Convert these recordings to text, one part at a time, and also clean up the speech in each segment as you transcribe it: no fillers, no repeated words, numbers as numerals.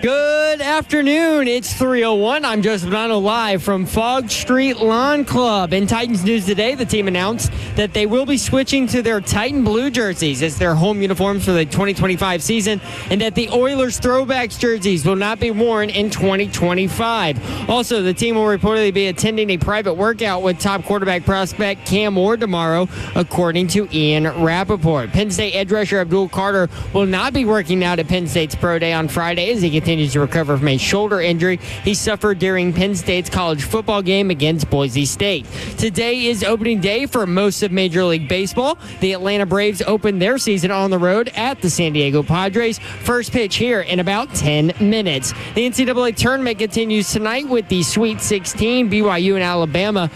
Good afternoon. It's 3:01. I'm Joseph Dono live from Fogg Street Lawn Club. In Titans news today, the team announced that they will be switching to their Titan blue jerseys as their home uniforms for the 2025 season, and that the Oilers throwbacks jerseys will not be worn in 2025. Also, the team will reportedly be attending a private workout with top quarterback prospect Cam Ward tomorrow, according to Ian Rappaport. Penn State edge rusher Abdul Carter will not be working out at Penn State's Pro Day on Friday as he continues to recover from a shoulder injury he suffered during Penn State's college football game against Boise State. Today is opening day for most of Major League Baseball. The Atlanta Braves open their season on the road at the San Diego Padres. First pitch here in about 10 minutes. The NCAA tournament continues tonight with the Sweet 16. BYU and Alabama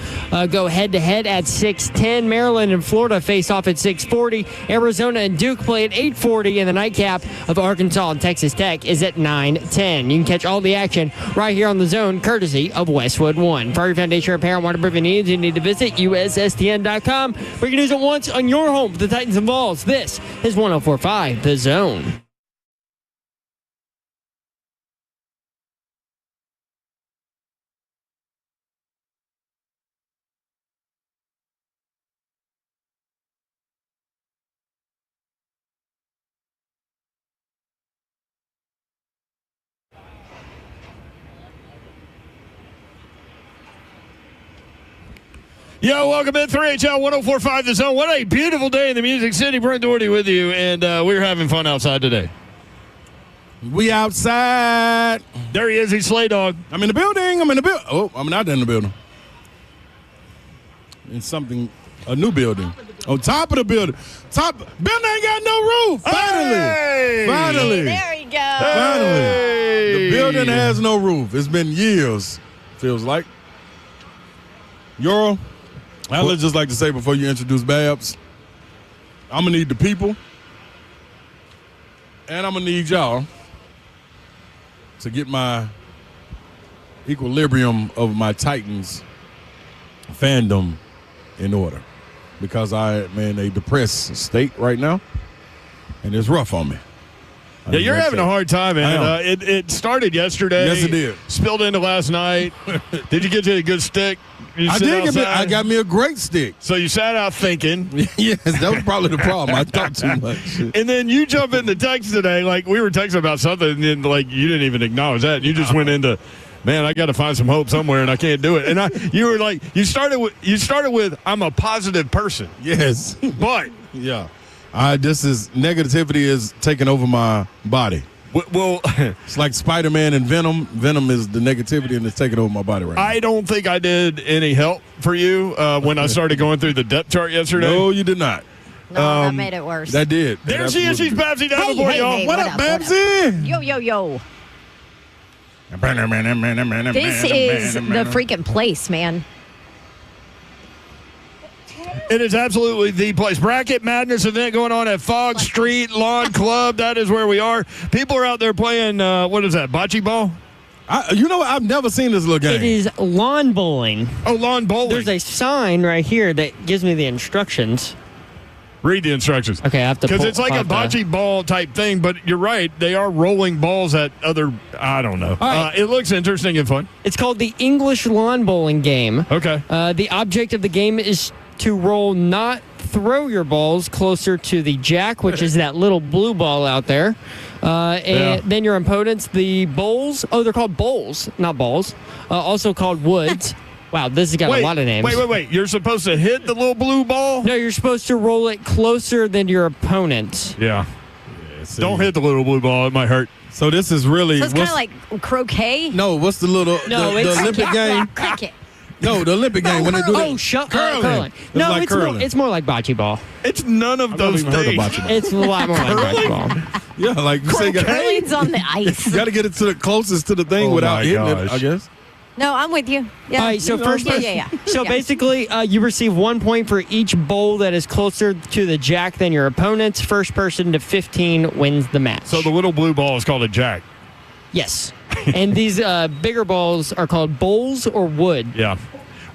go head-to-head at 6:10. Maryland and Florida face off at 6:40. Arizona and Duke play at 8:40, and the nightcap of Arkansas and Texas Tech is at 9:10. You can catch all the action right here on the Zone, courtesy of Westwood One. For your foundation repair and waterproofing needs, you need to visit USSTN.com. Breaking news at once on your home for the Titans and Vols. This is 104.5 The Zone. Yo, welcome in 3HL 104.5 The Zone. What a beautiful day in the Music City. Brent Doherty with you, and we're having fun outside today. We outside. There he is. He's Slay Dog. I'm in the building. Oh, I'm not in the building. In a new building. On top of the building. Building ain't got no roof. Finally. There you go. Finally. The building has no roof. It's been years, feels like. Yoro, I would just like to say before you introduce Babs, I'm going to need the people, and I'm going to need y'all to get my equilibrium of my Titans fandom in order, because I'm in a depressed state right now, and it's rough on me. Yeah, you're having a hard time, man. It started yesterday. Yes, it did. Spilled into last night. Did you get you a good stick? I got me a great stick. So you sat out thinking. Yes, that was probably the problem. I thought too much. And then you jump into text today, like we were texting about something, and then like you didn't even acknowledge that. You just went into, man, I got to find some hope somewhere, and I can't do it. And you were like, you started with, I'm a positive person. Yes, but yeah, negativity is taking over my body. Well, it's like Spider-Man and Venom. Venom is the negativity, and it's taking over my body right now. I don't think I did any help for you when I started going through the depth chart yesterday. No, you did not. No, that made it worse. That did. There she is. She's Babsy down before y'all. Hey, what up, Babsy? Yo. This is the freaking place, man. It is absolutely the place. Bracket Madness event going on at Fogg Street Lawn Club. That is where we are. People are out there playing, what is that, bocce ball? You know what? I've never seen this little game. It is lawn bowling. Oh, lawn bowling. There's a sign right here that gives me the instructions. Read the instructions. Okay, I have to. Because it's like a bocce ball type thing, but you're right. They are rolling balls at other, I don't know. Right. It looks interesting and fun. It's called the English lawn bowling game. Okay. The object of the game is to roll, not throw your balls closer to the jack, which is that little blue ball out there. And then your opponents, the bowls. Oh, they're called bowls, not balls. Also called woods. Wow, this has got a lot of names. Wait. You're supposed to hit the little blue ball? No, you're supposed to roll it closer than your opponent. Yeah. Don't hit the little blue ball. It might hurt. So this is really... So it's kind of like croquet? No, what's the little... No, the Olympic game? Cricket. No, the Olympic game when they do that. Curling. No, like curling. It's more like bocce ball. It's none of those things. It's a lot more like bocce ball. Yeah, like you say, Curling's on the ice. You got to get it to the closest to the thing without hitting it, I guess. No, I'm with you. Yeah. All right, so first Yeah. So basically, you receive 1 point for each bowl that is closer to the jack than your opponent's. First person to 15 wins the match. So the little blue ball is called a jack. Yes. And these bigger balls are called bowls or wood. Yeah.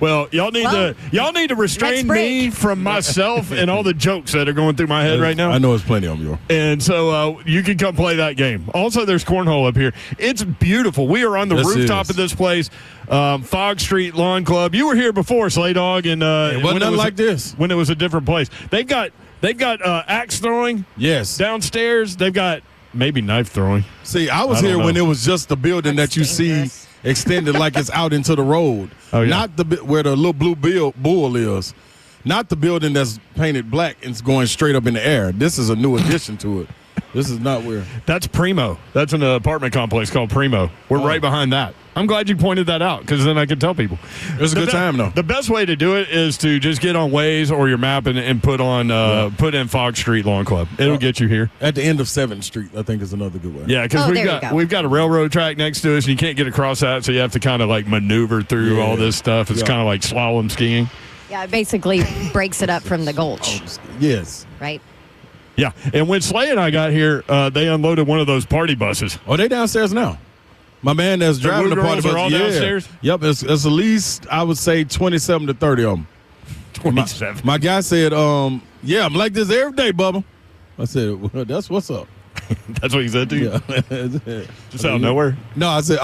Well, y'all need to restrain me from myself and all the jokes that are going through my head right now. I know it's plenty of them, and so you can come play that game. Also, there's cornhole up here. It's beautiful. We are on the rooftop of this place, Fogg Street Lawn Club. You were here before, Slay Dog, and it wasn't nothing like this when it was a different place. They've got axe throwing. Yes, downstairs. They've got maybe knife throwing. See, I was here when it was just the building that you see extended like it's out into the road. Oh, yeah. Not where the little blue bull is. Not the building that's painted black and it's going straight up in the air. This is a new addition to it. This is not where. That's Primo. That's an apartment complex called Primo. We're right behind that. I'm glad you pointed that out because then I can tell people. It was a good time, though. The best way to do it is to just get on Waze or your map and put in Fogg Street Lawn Club. It'll get you here. At the end of 7th Street, I think is another good way. Yeah, because we've got a railroad track next to us, and you can't get across that, so you have to kind of like maneuver through all this stuff. It's kind of like slalom skiing. Yeah, it basically breaks it up from the gulch. Yes. Right? Yeah, and when Slay and I got here, they unloaded one of those party buses. Oh, they downstairs now. My man that's driving the party bus. Are all downstairs? Yep, it's at least, I would say, 27 to 30 of them. 27. My guy said, yeah, I'm like this every day, Bubba. I said, well, that's what's up. That's what he said to you? Yeah. Just out of nowhere? No, I said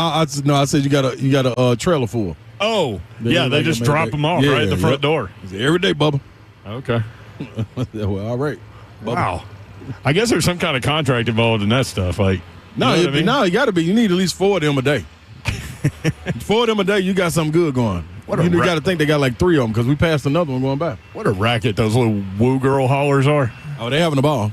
you got a trailer full. Oh, yeah, they just drop them off right at the front door. He said, every day, Bubba. Okay. Well, all right. Bubba. Wow. I guess there's some kind of contract involved in that stuff. Like, no, you got to be. You need at least 4 of them a day. 4 of them a day, you got something good going. You got to think they got like 3 of them because we passed another one going by. What a racket those little woo girl haulers are. Oh, they having a ball.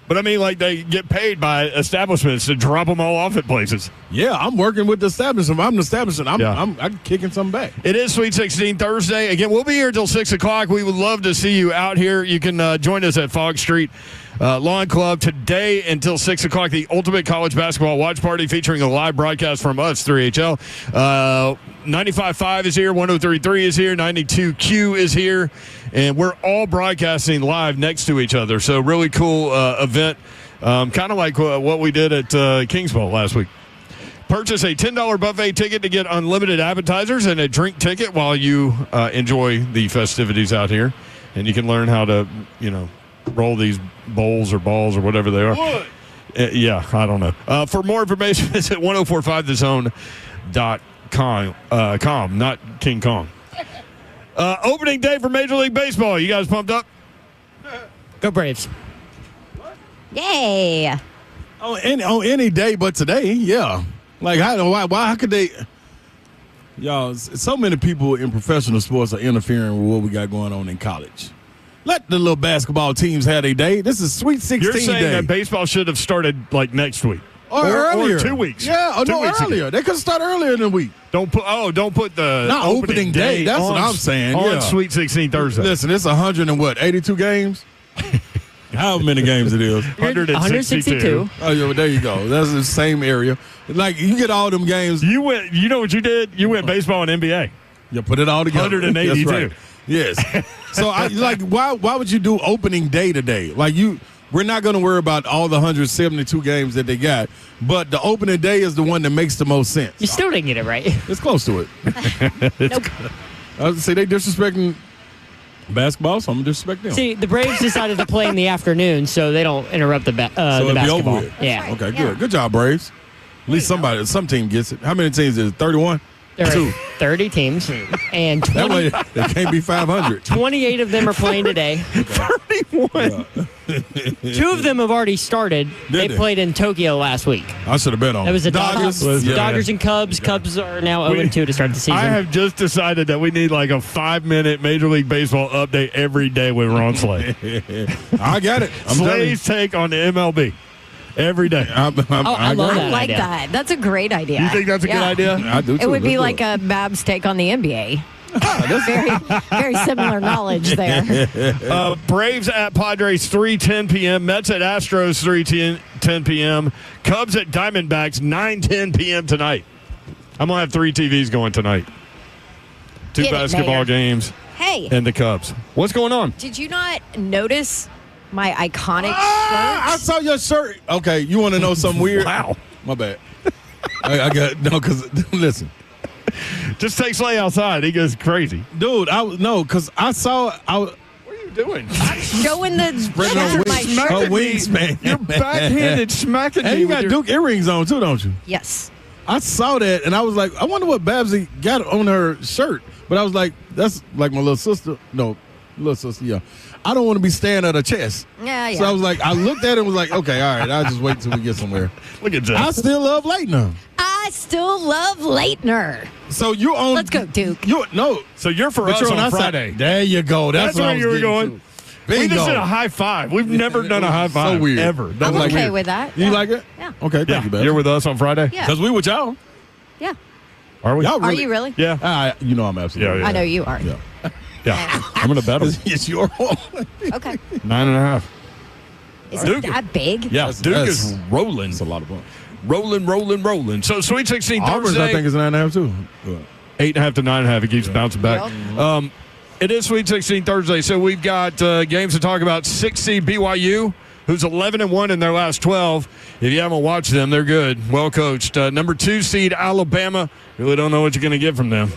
But I mean, like, they get paid by establishments to drop them all off at places. Yeah, I'm working with the establishment. I'm the establishment. I'm kicking something back. It is Sweet 16 Thursday. Again, we'll be here until 6 o'clock. We would love to see you out here. You can join us at Fogg Street Lawn Club today until 6 o'clock. The Ultimate College Basketball Watch Party featuring a live broadcast from us, 3HL. 95.5 is here. 103.3 is here. 92Q is here. And we're all broadcasting live next to each other. So really cool event, kind of like what we did at Kings Bowl last week. Purchase a $10 buffet ticket to get unlimited appetizers and a drink ticket while you enjoy the festivities out here. And you can learn how to, roll these bowls or balls or whatever they are. Yeah, I don't know. For more information, visit 1045thezone.com, not King Kong. Opening day for Major League Baseball. You guys pumped up? Go Braves. Yay. On any day but today, yeah. Like, why could they? Y'all, so many people in professional sports are interfering with what we got going on in college. Let the little basketball teams have a day. This is Sweet 16 You're saying day. that baseball should have started, like, next week. Or earlier. Or 2 weeks. Yeah, earlier. They could start earlier in the week. Don't put the not opening day. That's what I'm saying. On Sweet 16 Thursday. Listen, it's 82 games? How many games it is? 162. Oh, yeah, well, there you go. That's the same area. Like, you get all them games. You know what you did? You went baseball and NBA. You put it all together. 182. That's right. Yes. So, why would you do opening day today? Like, we're not going to worry about all the 172 games that they got, but the opening day is the one that makes the most sense. You still didn't get it right. It's close to it. Nope. I was say they disrespecting basketball, so I'm going to disrespect them. See, the Braves decided to play in the afternoon so they don't interrupt the it'll basketball. be over with. Yeah. Right. Okay, Yeah. good. Good job, Braves. At least some team gets it. How many teams is it? 31? There are 2. 30 teams, and That way it can't be 500. 28 of them are playing today. 31. 2 of them have already started. They they? played in Tokyo last week. I should have bet on That was the Dodgers. Dodgers and Cubs. Cubs are now 0-2 to start the season. I have just decided that we need like a 5-minute Major League Baseball update every day with Ron Slay. I got it. I'm Slay's take on the MLB. Every day. I love that I like idea. that. That's a great idea. You think that's a good idea? I do too. It would be Let's like do a Babs take on the NBA. Very, very similar knowledge there. Braves at Padres 3:10 p.m. Mets at Astros 3:10 p.m. Cubs at Diamondbacks 9:10 p.m. tonight. I'm going to have 3 TVs going tonight. 2 Get it, basketball Mayor. games Hey, and the Cubs. What's going on? did you not notice my iconic I shirt? saw your shirt. Okay, you want to know something weird? Wow. My bad. I got no, because listen, Just take Slay outside. He goes crazy. Dude, because I saw. What are you doing? Showing the Spreading back her of my wings, shirt. her wings, man. You're backhanded smacking And me. you got with your- Duke earrings on too, don't you? Yes. I saw that and I was like, I wonder what Babsy got on her shirt. But I was like, that's like my little sister. No, little sister, yeah. I don't want to be staring at her chest. Yeah. So I was like, I looked at it and was like, okay, all right, I'll just wait till we get somewhere. Look at I that. still love Leitner. I still love Leitner. So you own. Let's go, Duke. So you're for But us you're on our side. Friday. There you go. That's what where I was you were getting going. to. We Bingo. just did a high five. We've never done a high five. So weird. Ever. That I'm was okay weird. with that. You Yeah. like it? Yeah. Okay, thank Yeah. you, Babs. You're with us on Friday? Yeah. Because we with y'all. Yeah. Are we? Y'all Are really, you really? Yeah. You know I'm absolutely. Yeah. I know you are. Yeah. Yeah. I'm going to bet him. It's your home. Okay. 9.5. Is Duke. it that big? Yeah. Duke is rolling. It's a lot of fun. Rolling. So Sweet 16 Auburn's, Thursday. I think, is 9.5 too. 8.5 to 9.5. It keeps bouncing back. Yep. It is Sweet 16 Thursday, so we've got games to talk about. 6 seed BYU, who's 11-1 in their last 12. If you haven't watched them, they're good, well coached. Number 2 seed Alabama. Really don't know what you're going to get from them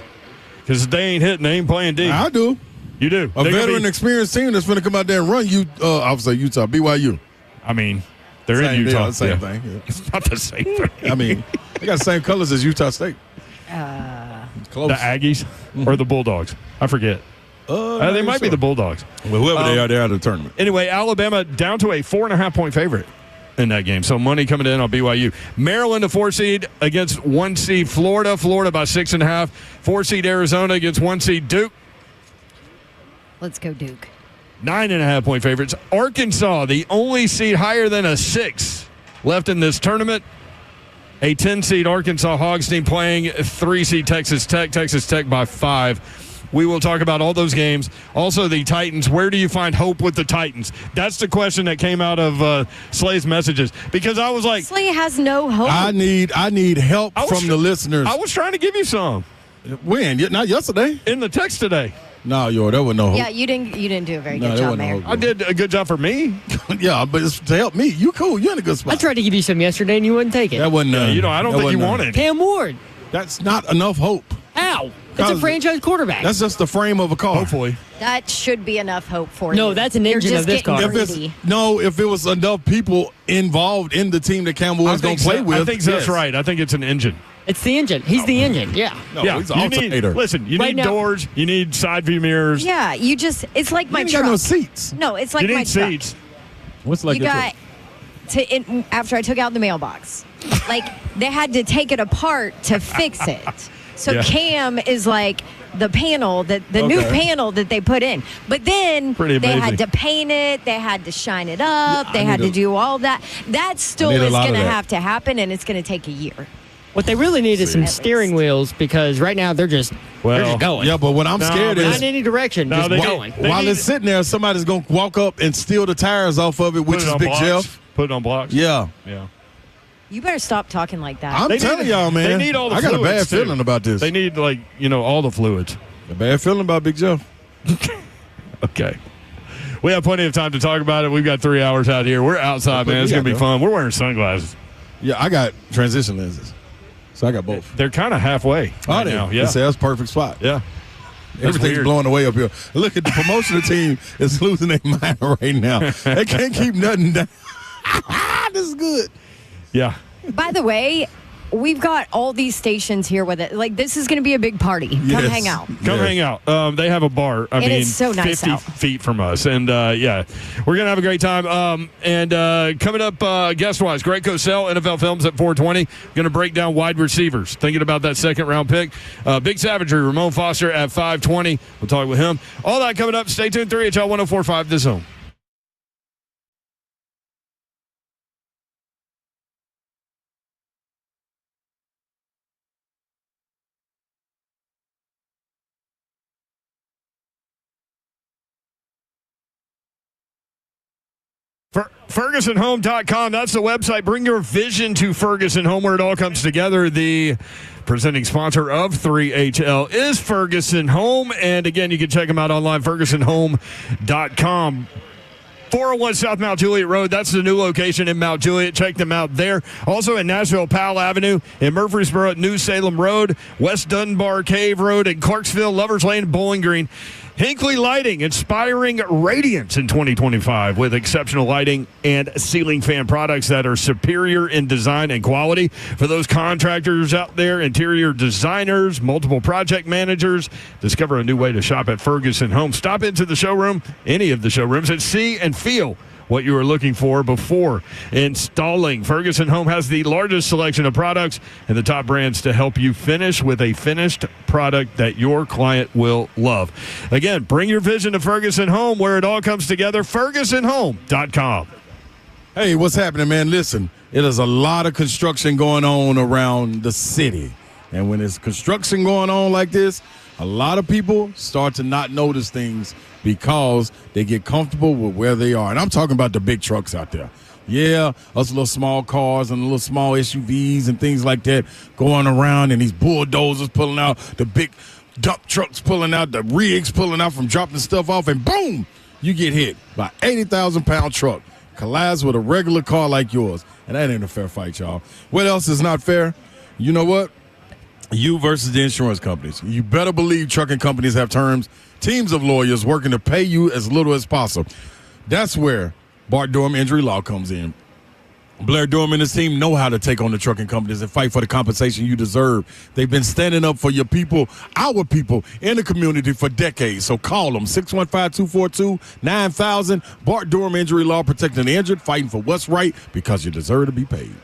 because they ain't hitting, they ain't playing deep. I do. You do. A veteran, experienced team that's going to come out there and run you. I would say Utah, BYU. I mean, they're Same in Utah. deal, same Yeah. thing. Yeah. It's not the same thing. I mean, they got the same colors as Utah State. Close. The Aggies or the Bulldogs? I forget. They might be the Bulldogs. Well, whoever they are, they're out of the tournament. Anyway, Alabama down to a 4.5-point favorite in that game. So money coming in on BYU. Maryland, a 4 seed against 1 seed Florida. Florida by 6.5. 4 seed Arizona against 1 seed Duke. Let's go, Duke. 9.5-point favorites. Arkansas, the only seed higher than a 6 left in this tournament. A 10 seed Arkansas Hogs team playing 3 seed Texas Tech. Texas Tech by 5. We will talk about all those games. Also, the Titans. Where do you find hope with the Titans? That's the question that came out of Slay's messages. Because I was like, Slay has no hope. I need help from the listeners. I was trying to give you some When? Not yesterday. in the text today. No, there was no hope. Yeah, you didn't do a very No, good there job, wasn't no Mayor. hope. I did a good job for me. Yeah, but it's to help me. You cool. You're in a good spot. I tried to give you some yesterday and you wouldn't take it. That wasn't. I don't that think you wasn't, wanted. Cam Ward. That's not enough hope. Ow. It's a Cause- franchise quarterback. That's just the frame of a car. Hopefully. That should be enough hope for you. No, that's an You're engine just of this getting car. greedy. If it was enough people involved in the team that Campbell was going to play with, I think that's yes. right. I think it's an engine. It's the engine. He's the engine. Yeah. No, yeah, he's an alternator. you Right need now- doors, you need side view mirrors, Yeah, it's like my You ain't truck. got no seats. No, it's like you my need truck. seats. What's like You got after I took out the mailbox, like they had to take it apart to fix it. So Yeah. Cam is like the panel the new Okay. panel that they put in. But then Pretty they amazing. had to paint it, they had to shine it up, Yeah, they I had need to to- do all that. That still need a is lot of going to that. have to happen, and it's going to take a year. What they really need is some At steering least. wheels because right now they're just going. Yeah, but what I'm No, scared man. Not is in any direction, No, just they going. They while need- it's sitting there, somebody's going to walk up and steal the tires off of it, which Put it is on Big blocks. Jeff. Put it on blocks. Yeah. Yeah. You better stop talking like that. I'm They telling need- y'all, man. they need all the I got a bad fluids, too. feeling about this. They need, all the fluids. A bad feeling about Big Jeff. Okay. We have plenty of time to talk about it. We've got 3 hours out here. We're outside, man. It's going to be fun. We're wearing sunglasses. Yeah, I got transition lenses. So I got both. They're kind of halfway right now. Yeah. That's a perfect spot. Yeah. Everything's weird. blowing away up here. Look at the promotional team is losing their mind right now. They can't keep nothing down. This is good. Yeah. By the way, we've got all these stations here with it. Like, this is going to be a big party. Come Yes. hang out. Come Yes. hang out. They have a bar. I It mean, is so nice 50 out. feet from us. And, we're going to have a great time. Coming up, guest-wise, Greg Cosell, NFL Films at 4:20. Going to break down wide receivers. Thinking about that second-round pick. Big Savagery, Ramon Foster at 5:20. We'll talk with him. All that coming up. Stay tuned. 3HL 104.5 The Zone. FergusonHome.com. That's the website. Bring your vision to Ferguson Home, where it all comes together. The presenting sponsor of 3HL is Ferguson Home. And again, you can check them out online, FergusonHome.com. 401 South Mount Juliet Road. That's the new location in Mount Juliet. Check them out there. Also in Nashville, Powell Avenue, in Murfreesboro at New Salem Road, West Dunbar Cave Road, in Clarksville, Lovers Lane, Bowling Green. Hinkley Lighting, inspiring radiance in 2025 with exceptional lighting and ceiling fan products that are superior in design and quality. For those contractors out there, interior designers, multiple project managers, discover a new way to shop at Ferguson Home. Stop into the showroom, any of the showrooms, and see and feel what you are looking for before installing. Ferguson Home has the largest selection of products and the top brands to help you finish with a finished product that your client will love. Again, bring your vision to Ferguson Home, where it all comes together. FergusonHome.com. Hey, what's happening, man? Listen, it is a lot of construction going on around the city. And when there's construction going on like this, a lot of people start to not notice things because they get comfortable with where they are. And I'm talking about the big trucks out there. Yeah, us little small cars and little small SUVs and things like that going around, and these bulldozers pulling out, the big dump trucks pulling out, the rigs pulling out from dropping stuff off, and boom, you get hit by 80,000-pound truck. Collides with a regular car like yours. And that ain't a fair fight, y'all. What else is not fair? You know what? You versus the insurance companies. You better believe trucking companies have teams of lawyers working to pay you as little as possible. That's where Bart Durham Injury Law comes in. Blair Durham and his team know how to take on the trucking companies and fight for the compensation you deserve. They've been standing up for your people, our people in the community for decades. So call them, 615-242-9000. Bart Durham Injury Law, protecting the injured, fighting for what's right because you deserve to be paid.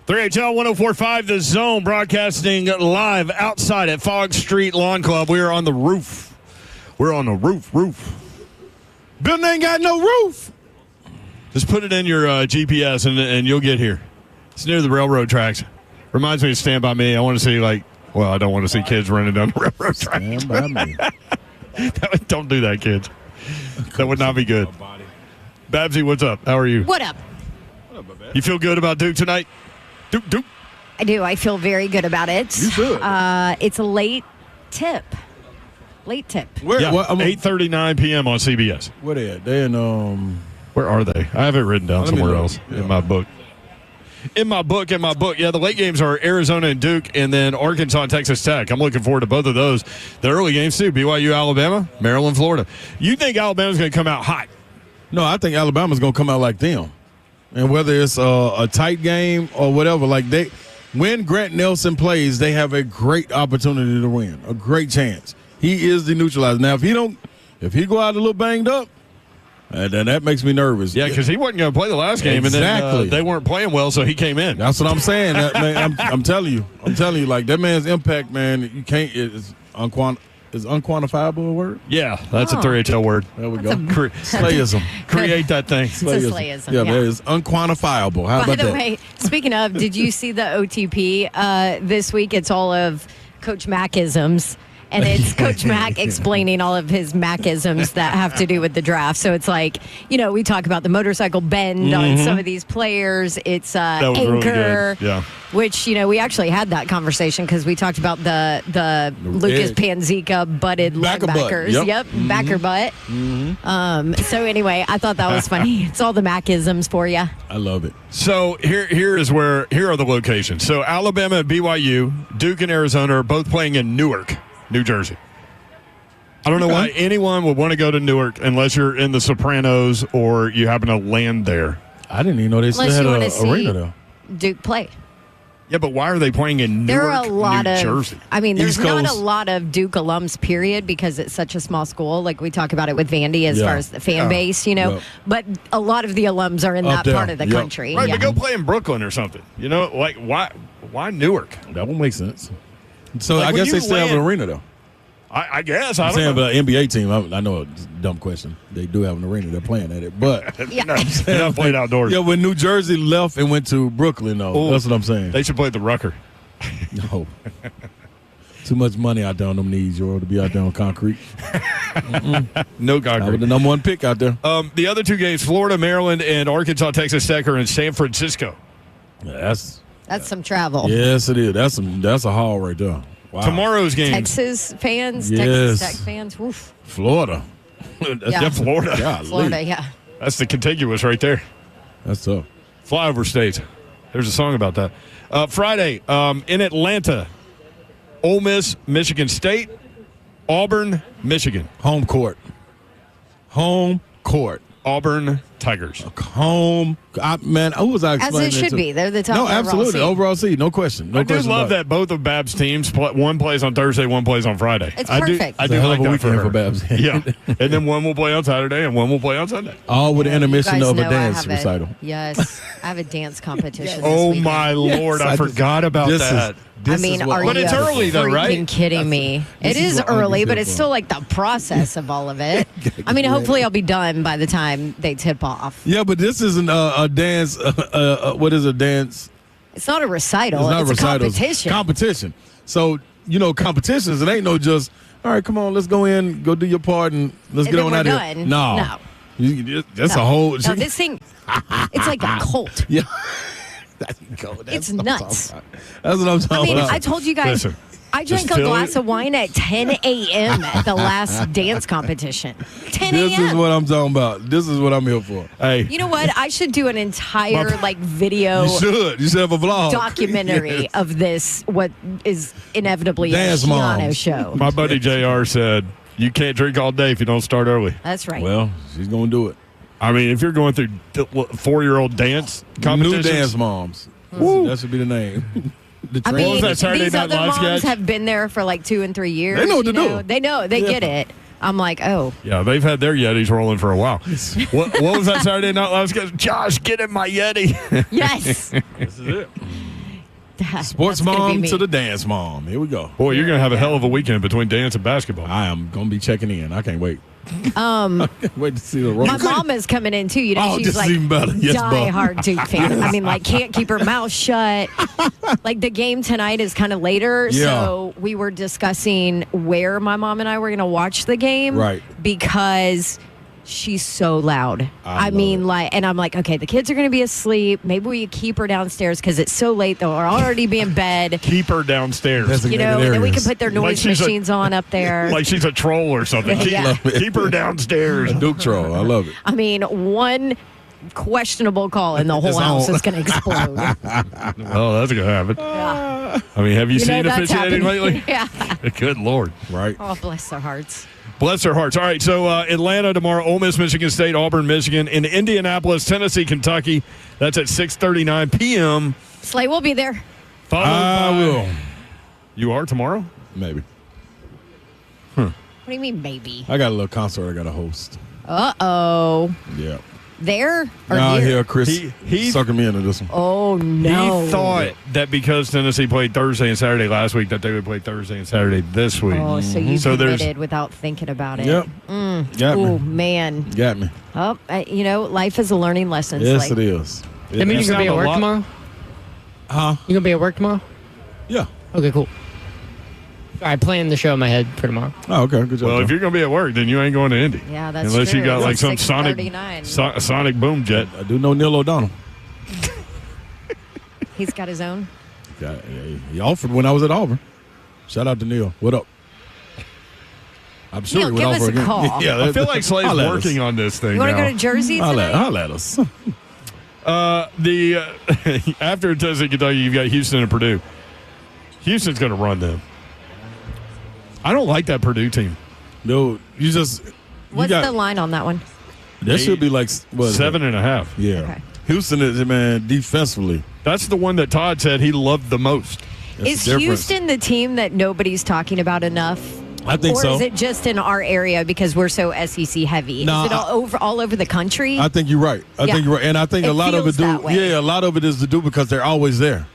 3HL 104.5 The Zone, broadcasting live outside at Fogg Street Lawn Club. We are on the roof. We're on the roof. Building ain't got no roof. Just put it in your GPS and you'll get here. It's near the railroad tracks. Reminds me of Stand By Me. I want to see, I don't want to see kids running down the railroad tracks. Stand by me. Don't do that, kids. That would not be good. Babsy, what's up? How are you? What up? You feel good about Duke tonight? Duke. I do. I feel very good about it. You should. It's a late tip. Late tip. Where? Yeah, What, 8:39 p.m. on CBS. where they at? They in Where are they? I have it written down Let me somewhere look. else Yeah. in my book. In my book. Yeah, the late games are Arizona and Duke, and then Arkansas and Texas Tech. I'm looking forward to both of those. The early games, too. BYU, Alabama, Maryland, Florida. You think Alabama's going to come out hot? No, I think Alabama's gonna come out like them. And whether it's a tight game or whatever, when Grant Nelson plays, they have a great opportunity to win, a great chance. He is the neutralizer. Now, if he go out a little banged up, then that makes me nervous. Yeah, because he wasn't going to play the last game, and Exactly. then they weren't playing well, so he came in. That's what I'm saying. Man, I'm telling you, that man's impact, man. You can't. Is unquantifiable a word? Yeah, that's a 3HL word. There we go. Slayism. Create that thing. It's a slayism. Yeah, that is unquantifiable. How By about the that? way, speaking of, did you see the OTP this week? It's all of Coach Mac-isms. And it's Coach Mac explaining all of his Mac-isms that have to do with the draft. So it's we talk about the motorcycle bend on some of these players. It's was really anchor, good. Yeah. which, we actually had that conversation because we talked about the Lucas edge. Panzica butted Backer butt. linebackers. Yep. Backer butt. So anyway, I thought that was funny. It's all the Mac-isms for you. I love it. So here are the locations. So Alabama and BYU, Duke and Arizona are both playing in Newark, New Jersey. I don't know why anyone would want to go to Newark unless you're in the Sopranos or you happen to land there. I didn't even know they still Unless had you want to an see arena there. Duke play. Yeah, but why are they playing in There Newark, are a lot New of. Jersey? I mean, there's East not a Coast. lot of Duke alums, period, because it's such a small school. Like we talk about it with Vandy as Yeah. far as the fan base, Yeah. But a lot of the alums are in Up that there. part of the Yep. country. Right, yeah. but go play in Brooklyn or something. Why Newark? That would make sense. So Like, I when guess you they still have an land- arena though. I guess. I I'm don't saying, know. but an NBA team. I know it's a dumb question. They do have an arena. They're playing at it, but Yeah. They're not playing outdoors. yeah, when New Jersey left and went to Brooklyn, though, Ooh. that's what I'm saying. They should play the Rucker. No. Too much money out there on them knees, to be out there on concrete. No I was concrete. the number one pick out there. The other two games, Florida, Maryland, and Arkansas, Texas Tech, are in San Francisco. That's That's some travel. yes, it is. That's a haul right there. Wow. Tomorrow's game, Texas fans, Yes. Texas Tech fans. Woof. Florida. That's, Yeah. Florida. golly. Florida, yeah. That's the contiguous right there. That's tough. Flyover states. There's a song about that. Friday in Atlanta, Ole Miss, Michigan State, Auburn, Michigan. Home court. Home court. Auburn Tigers. Home. Man, who was I As explaining it should to? be. They're the top No, overall absolutely. seed. Overall seed. No question. No I do question. love about it. that both of Babs' teams, one plays on Thursday, one plays on Friday. It's I do, perfect. I It's do a hell like of a that for weekend her. for Babs. Yeah. And then one will play on Saturday and one will play on Sunday. All with the You intermission guys of a know I dance have recital. Yes. I have a dance competition this Oh, weekend. my Lord. I forgot about this that. This I mean, is what are But you it's early, though, right? freaking kidding me? this It is is what I'm early, here but it's for. still like the process of all of it. I mean, hopefully I'll be done by the time they tip off. Yeah, but this isn't a dance. What is a dance? It's not a recital. It's not It's a recitals. competition. Competition. So, competitions, it ain't no just, all right, come on, let's go in, go do your part, and let's And get then on we're out of done. here. No. No. That's No. a whole. No, this thing, it's like a cult. Yeah. There you go. It's what I'm nuts. talking about. That's what I'm talking I mean, about. I told you guys, Listen, I drank just a fill glass it. of wine at 10 a.m. at the last dance competition. 10 This is a.m. what I'm talking about. This is what I'm here for. Hey, You know what? I should do an entire video You should. You should have a vlog. documentary Yes. of this, what is inevitably Dance a Shiano moms. show. my buddy JR said, you can't drink all day if you don't start early. That's right. Well, she's going to do it. I mean, if you're going through 4-year-old dance New competitions. Dance Moms. That should be the name. The I trend. mean, was that Saturday these Night other Live moms sketch? have been there for like 2 and 3 years. They know what you to do. They know. They Yeah. get it. I'm like, oh. Yeah, they've had their Yetis rolling for a while. what was that Saturday Night Live sketch? Josh, get in my Yeti. Yes. This is it. Sports That's gonna be mom me. to the dance mom. Here we go. Boy, you're going to have a hell of a weekend between dance and basketball. I am going to be checking in. I can't wait. I can't wait to see the roll. My mom is coming in too. You know, Oh, she's this is like even better. Yes, Bob. die-hard Duke fan. I mean, like can't keep her mouth shut. Like the game tonight is kind of later, Yeah. so we were discussing where my mom and I were going to watch the game, Right. Because she's so loud. I mean, and I'm like, okay, the kids are going to be asleep. Maybe we keep her downstairs because it's so late. They'll already be in bed. Keep her downstairs. You know, and then we can put their noise she's a- machines on up there. Like she's a troll or something. Yeah. Keep her downstairs. Duke troll. I love it. I mean, one questionable call and the whole It's house on. is going to explode. Oh, that's going to happen. Yeah. I mean, have you You know seen that's officiating happening. lately? Yeah. Good Lord. Right. Oh, bless their hearts. Bless their hearts. All right, so Atlanta tomorrow, Ole Miss, Michigan State, Auburn, Michigan. In Indianapolis, Tennessee, Kentucky. That's at 6:39 p.m. Slay will be there. Followed I by- will. You are tomorrow? Maybe. What do you mean, maybe? I got a little concert I got to host. Uh-oh. Yeah. There or Now here? here, Chris He- sucking me into this one. Oh, no. He thought that because Tennessee played Thursday and Saturday last week that they would play Thursday and Saturday this week. Oh, so you So there's- committed without thinking about it. Yep. Got Oh, me. man. Got me. Oh, you know, life is a learning lesson. Yes, Slay. it is. That means you're going to be sound at a work lot- tomorrow? Huh? You going to be at work tomorrow? Yeah. Okay, cool. All right, planning the show in my head for tomorrow. Oh, okay. Good job. Well, if Joe. you're going to be at work, then you ain't going to Indy. Yeah, that's Unless true. you got like some It's sonic 6:39. sonic boom jet. I do know Neil O'Donnell. He's got his own. Yeah, he offered when I was at Auburn. Shout out to Neil. What up? I'm sure Neil, he would give us offer a again. call. Yeah, I feel like Slade's holla at working us. on this thing You want to now. go to Jersey tonight? Holla at us. After Tennessee, Kentucky, you've got Houston and Purdue. Houston's going to run them. I don't like that Purdue team. No, you just. What's the line on that one? That should be like what is it? 7.5. Yeah. Okay. Houston is, man, defensively. That's the one that Todd said he loved the most. That's Is the difference. Houston the team that nobody's talking about enough? I think or so. is it just in our area because we're so SEC heavy? No, is it all over the country? I think you're right. I think you're right. And I think It a lot of feels it that way. a lot of it is to do because they're always there.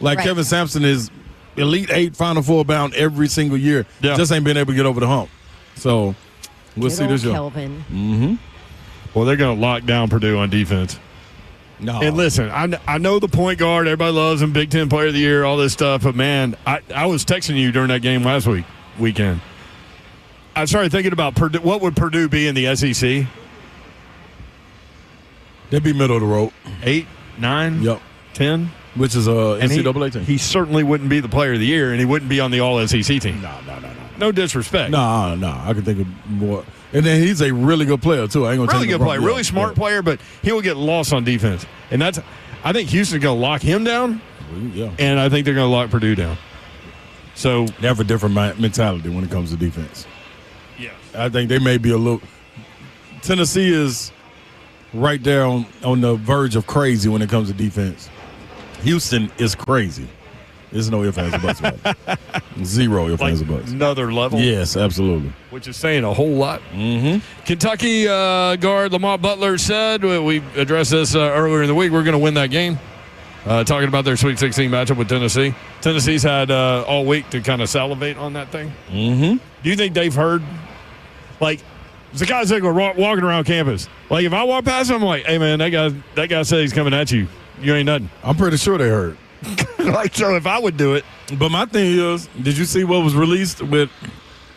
Like Right. Kevin Sampson is Elite 8, Final Four bound every single year. Yeah. Just ain't been able to get over the hump. So we'll Good see old this year. Kelvin. Well, they're going to lock down Purdue on defense. No. And listen, I know the point guard. Everybody loves him. Big Ten Player of the Year, all this stuff. But, man, I was texting you during that game last weekend. I started thinking about Purdue. What would Purdue be in the SEC? They'd be middle of the road. 8, 9, Yep. 10? Which is a And NCAA team. he certainly wouldn't be the Player of the Year, and he wouldn't be on the All-SEC team. No. No disrespect. No. I can think of more. And then he's a really good player, too. I ain't going to Really good player. Really smart player, but he will get lost on defense. And I think Houston's going to lock him down, Yeah. and I think they're going to lock Purdue down. So, They have a different mentality when it comes to defense. yes. I think they may be a little. Tennessee is right there on the verge of crazy when it comes to defense. Houston is crazy. There's no ifs, ands, or buts about it. Zero ifs, Like ands, or buts. another level. Yes, absolutely. Which is saying a whole lot. Mm-hmm. Kentucky guard Lamont Butler said, we addressed this earlier in the week, we're going to win that game. Talking about their Sweet 16 matchup with Tennessee. Tennessee's had all week to kind of salivate on that thing. Mm-hmm. Do you think they've heard, like, the guys that go walking around campus, like, if I walk past them, I'm like, hey, man, that guy said he's coming at you. You ain't nothing. I'm pretty sure they heard. Like, so if I would do it. But my thing is, did you see what was released with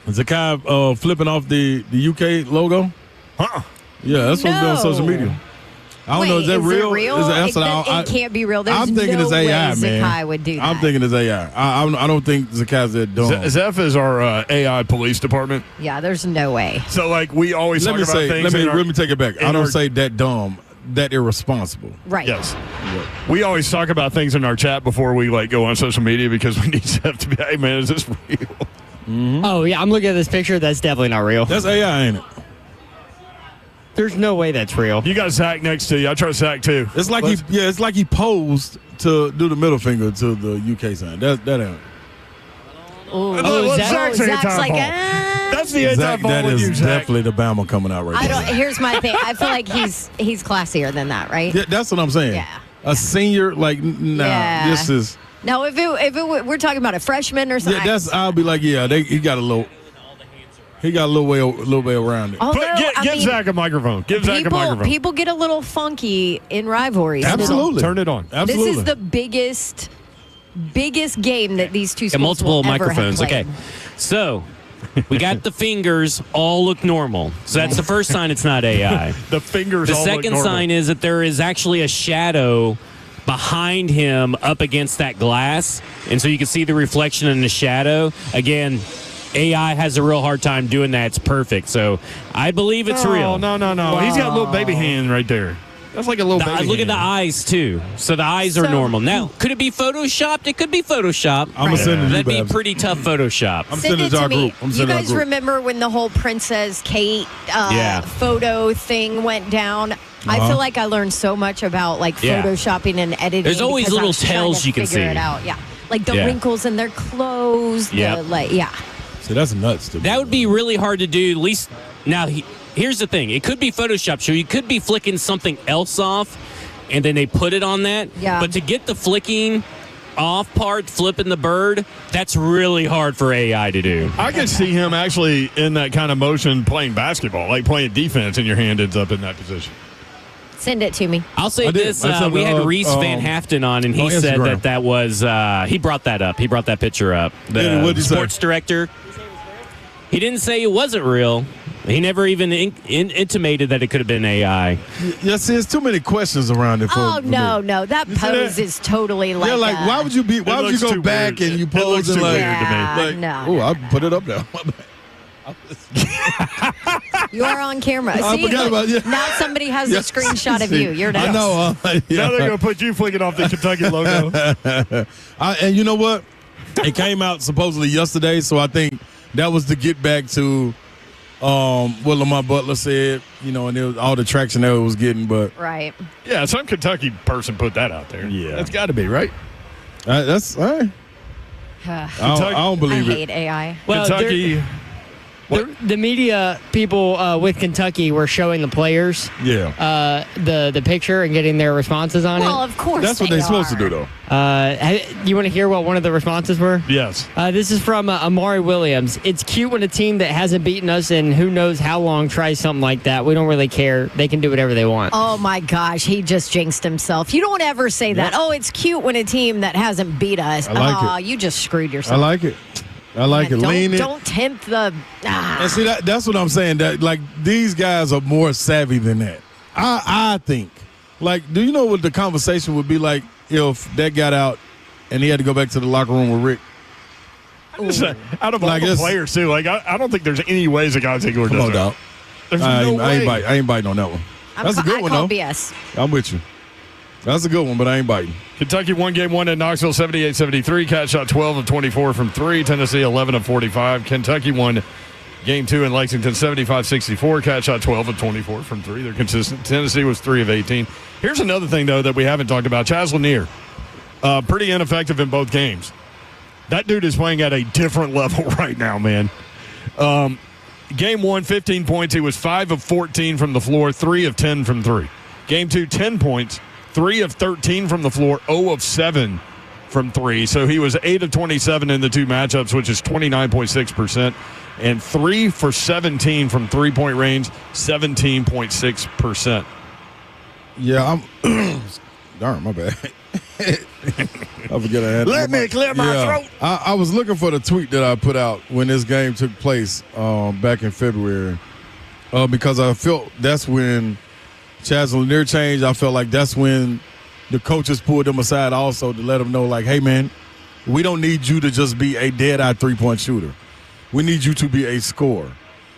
Zakai flipping off the UK logo? Huh. Yeah, that's what's been on No. social media. I don't know. Is that Wait, real? It real? Is that's what it can't be real. There's I'm thinking no it's AI, way man. Zakai would do that. I'm thinking it's AI. I don't think Zakai's that dumb. Zeph is our AI police department. Yeah, there's no way. So, like, we always Let talk me about say. things. Let me take it back. I in don't our- say that dumb. That irresponsible. Right. Yes. We always talk about things in our chat before we like go on social media because we need Zeph to be, hey, man, is this real? Oh, yeah, I'm looking at this picture. That's definitely not real. That's AI, ain't it? There's no way that's real. You got Zach next to you. I trust Zach, too. It's like it's like he posed to do the middle finger to the UK sign. That ain't. Look, Zach's the Zach's like, anti-ball. That's the Zach, anti-ball that with is you, Zach. definitely the Bama coming out right I there. don't. Here's my thing. I feel like he's classier than that, right? Yeah, that's what I'm saying. Yeah. A senior, like, nah, Yeah. this is. Now, if we're talking about a freshman or something, I'll be like, yeah, he got a little way around it. although, Give Zach a microphone. Give Zach a microphone. People get a little funky in rivalries. Absolutely. Turn it on. Absolutely. This is the biggest game that these two schools multiple will ever microphones. have played. Okay, so we got the fingers all look normal. So that's the first sign it's not AI. The fingers The all look second normal. sign is that there is actually a shadow behind him up against that glass, and so you can see the reflection in the shadow. Again, AI has a real hard time doing that. It's perfect. So I believe it's real. No. He's got a little baby hand right there. That's like a little baby Look at hand. the eyes, too. So the eyes are normal. Now, could it be Photoshopped? It could be Photoshopped. I'm going to send it to you, That'd be Babs. pretty tough Photoshop. I'm Send sending it to to our me. group. I'm You sending it to our guys group. remember when the whole Princess Kate Yeah. photo thing went down? I feel like I learned so much about Yeah. photoshopping and editing. There's always because I little was trying tells to you can figure see. It out. Yeah, like the Yeah. wrinkles in their clothes. Yep. See, that's nuts to me. That would be really hard to do. At least now, here's the thing: it could be Photoshop. So you could be flicking something else off, and then they put it on that. Yeah. But to get the flicking off part, flipping the bird, that's really hard for AI to do. I could see him actually in that kind of motion playing basketball, like playing defense, and your hand ends up in that position. Send it to me. I'll say I did. this: I said, we had Reese Van Haften on, and he on said Instagram. that was he brought that up. He brought that picture up. The Yeah, what'd he say? sports director. He didn't say it wasn't real. He never even intimated that it could have been AI. Yeah, see, there's too many questions around it. Oh for no, me. no, that You see pose that? is totally like. Yeah, like why would you looks go too back weird. and you It pose looks and too like, weird to me. Yeah, like no. oh, I put it up there. You are on camera. I See, forgot about- yeah. Now somebody has Yeah. a screenshot of you. You're I next. know. Now they're Yeah. going to put you flicking off the Kentucky logo. And you know what? It came out supposedly yesterday, so I think that was to get back to what Lamar Butler said, and it was all the traction that it was getting. But Right. Yeah, some Kentucky person put that out there. Yeah. That's got to be, right? that's all right. I don't I believe it. hate AI. Well, Kentucky. the media people with Kentucky were showing the players Yeah, the picture and getting their responses on Well, it. of course that's what they they're supposed to are. do, though. You want to hear what one of the responses were? Yes. This is from Amari Williams. It's cute when a team that hasn't beaten us in who knows how long tries something like that. We don't really care. They can do whatever they want. Oh my gosh, he just jinxed himself. You don't ever say that. Oh, it's cute when a team that hasn't beat us. I like oh, it. you just screwed I yourself. like it. I like it. Lean it. Don't tempt the. And see, that's what I'm saying. That like these guys are more savvy than that. I think. Like, do you know what the conversation would be like if that got out and he had to go back to the locker room with Rick? Out of all Like the this- players, too, like I don't think there's any ways a guy Ziegler Come does on, it. dog. There's I no way. ain't biting on that one. That's a good one, I call though. BS. I'm with you. That's a good one, but I ain't biting. Kentucky won game one at Knoxville 78-73. Cat shot 12 of 24 from three. Tennessee 11 of 45. Kentucky won game two in Lexington 75-64. Cat shot 12 of 24 from three. They're consistent. Tennessee was 3 of 18. Here's another thing, though, that we haven't talked about. Chaz Lanier, pretty ineffective in both games. That dude is playing at a different level right now, man. Game one, 15 points. He was 5 of 14 from the floor, 3 of 10 from three. Game two, 10 points, 3 of 13 from the floor, 0 of 7 from three. So he was 8 of 27 in the two matchups, which is 29.6%, and 3 for 17 from three-point range, 17.6%. Yeah, I'm. Darn, my bad. I forget I had. Let me clear my throat. I was looking for the tweet that I put out when this game took place back in February, because I felt that's when Chaz Lanier changed. I felt like that's when the coaches pulled them aside also to let them know, like, hey, man, we don't need you to just be a dead-eye three-point shooter. We need you to be a scorer.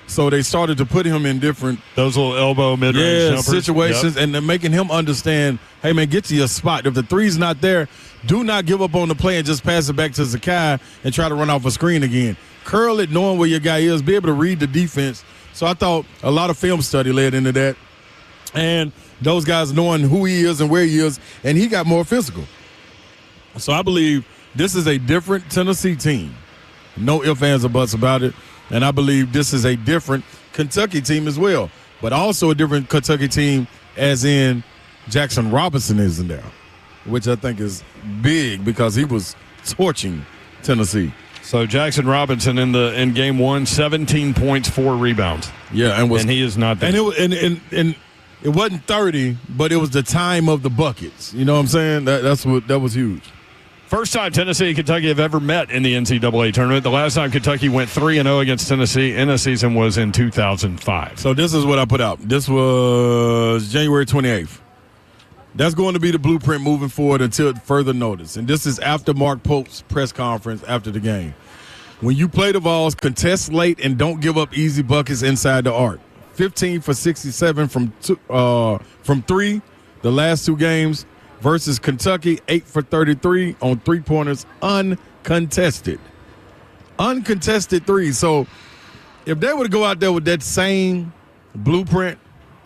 So they started to put him in different Those little elbow mid-range jumpers. situations, Yep. and they're making him understand, hey, man, get to your spot. If the three's not there, do not give up on the play and just pass it back to Zakai and try to run off a screen again. Curl it, knowing where your guy is, be able to read the defense. So I thought a lot of film study led into that. And those guys knowing who he is and where he is, and he got more physical. So I believe this is a different Tennessee team. No ifs, ands, or buts about it. And I believe this is a different Kentucky team as well. But also a different Kentucky team as in Jackson Robinson isn't there. which I think is big because he was torching Tennessee. So Jackson Robinson in game 1, 17 points, 4 rebounds. Yeah, and he is not there. And it wasn't 30, but it was the time of the buckets. You know what I'm saying? That was huge. First time Tennessee and Kentucky have ever met in the NCAA tournament. The last time Kentucky went 3-0 against Tennessee in a season was in 2005. So this is what I put out. This was January 28th. That's going to be the blueprint moving forward until further notice. And this is after Mark Pope's press conference after the game. When you play the Vols, contest late and don't give up easy buckets inside the arc. 15 for 67 from 3 the last 2 games. Versus Kentucky, 8 for 33 on 3-pointers, uncontested. Uncontested 3. So if they were to go out there with that same blueprint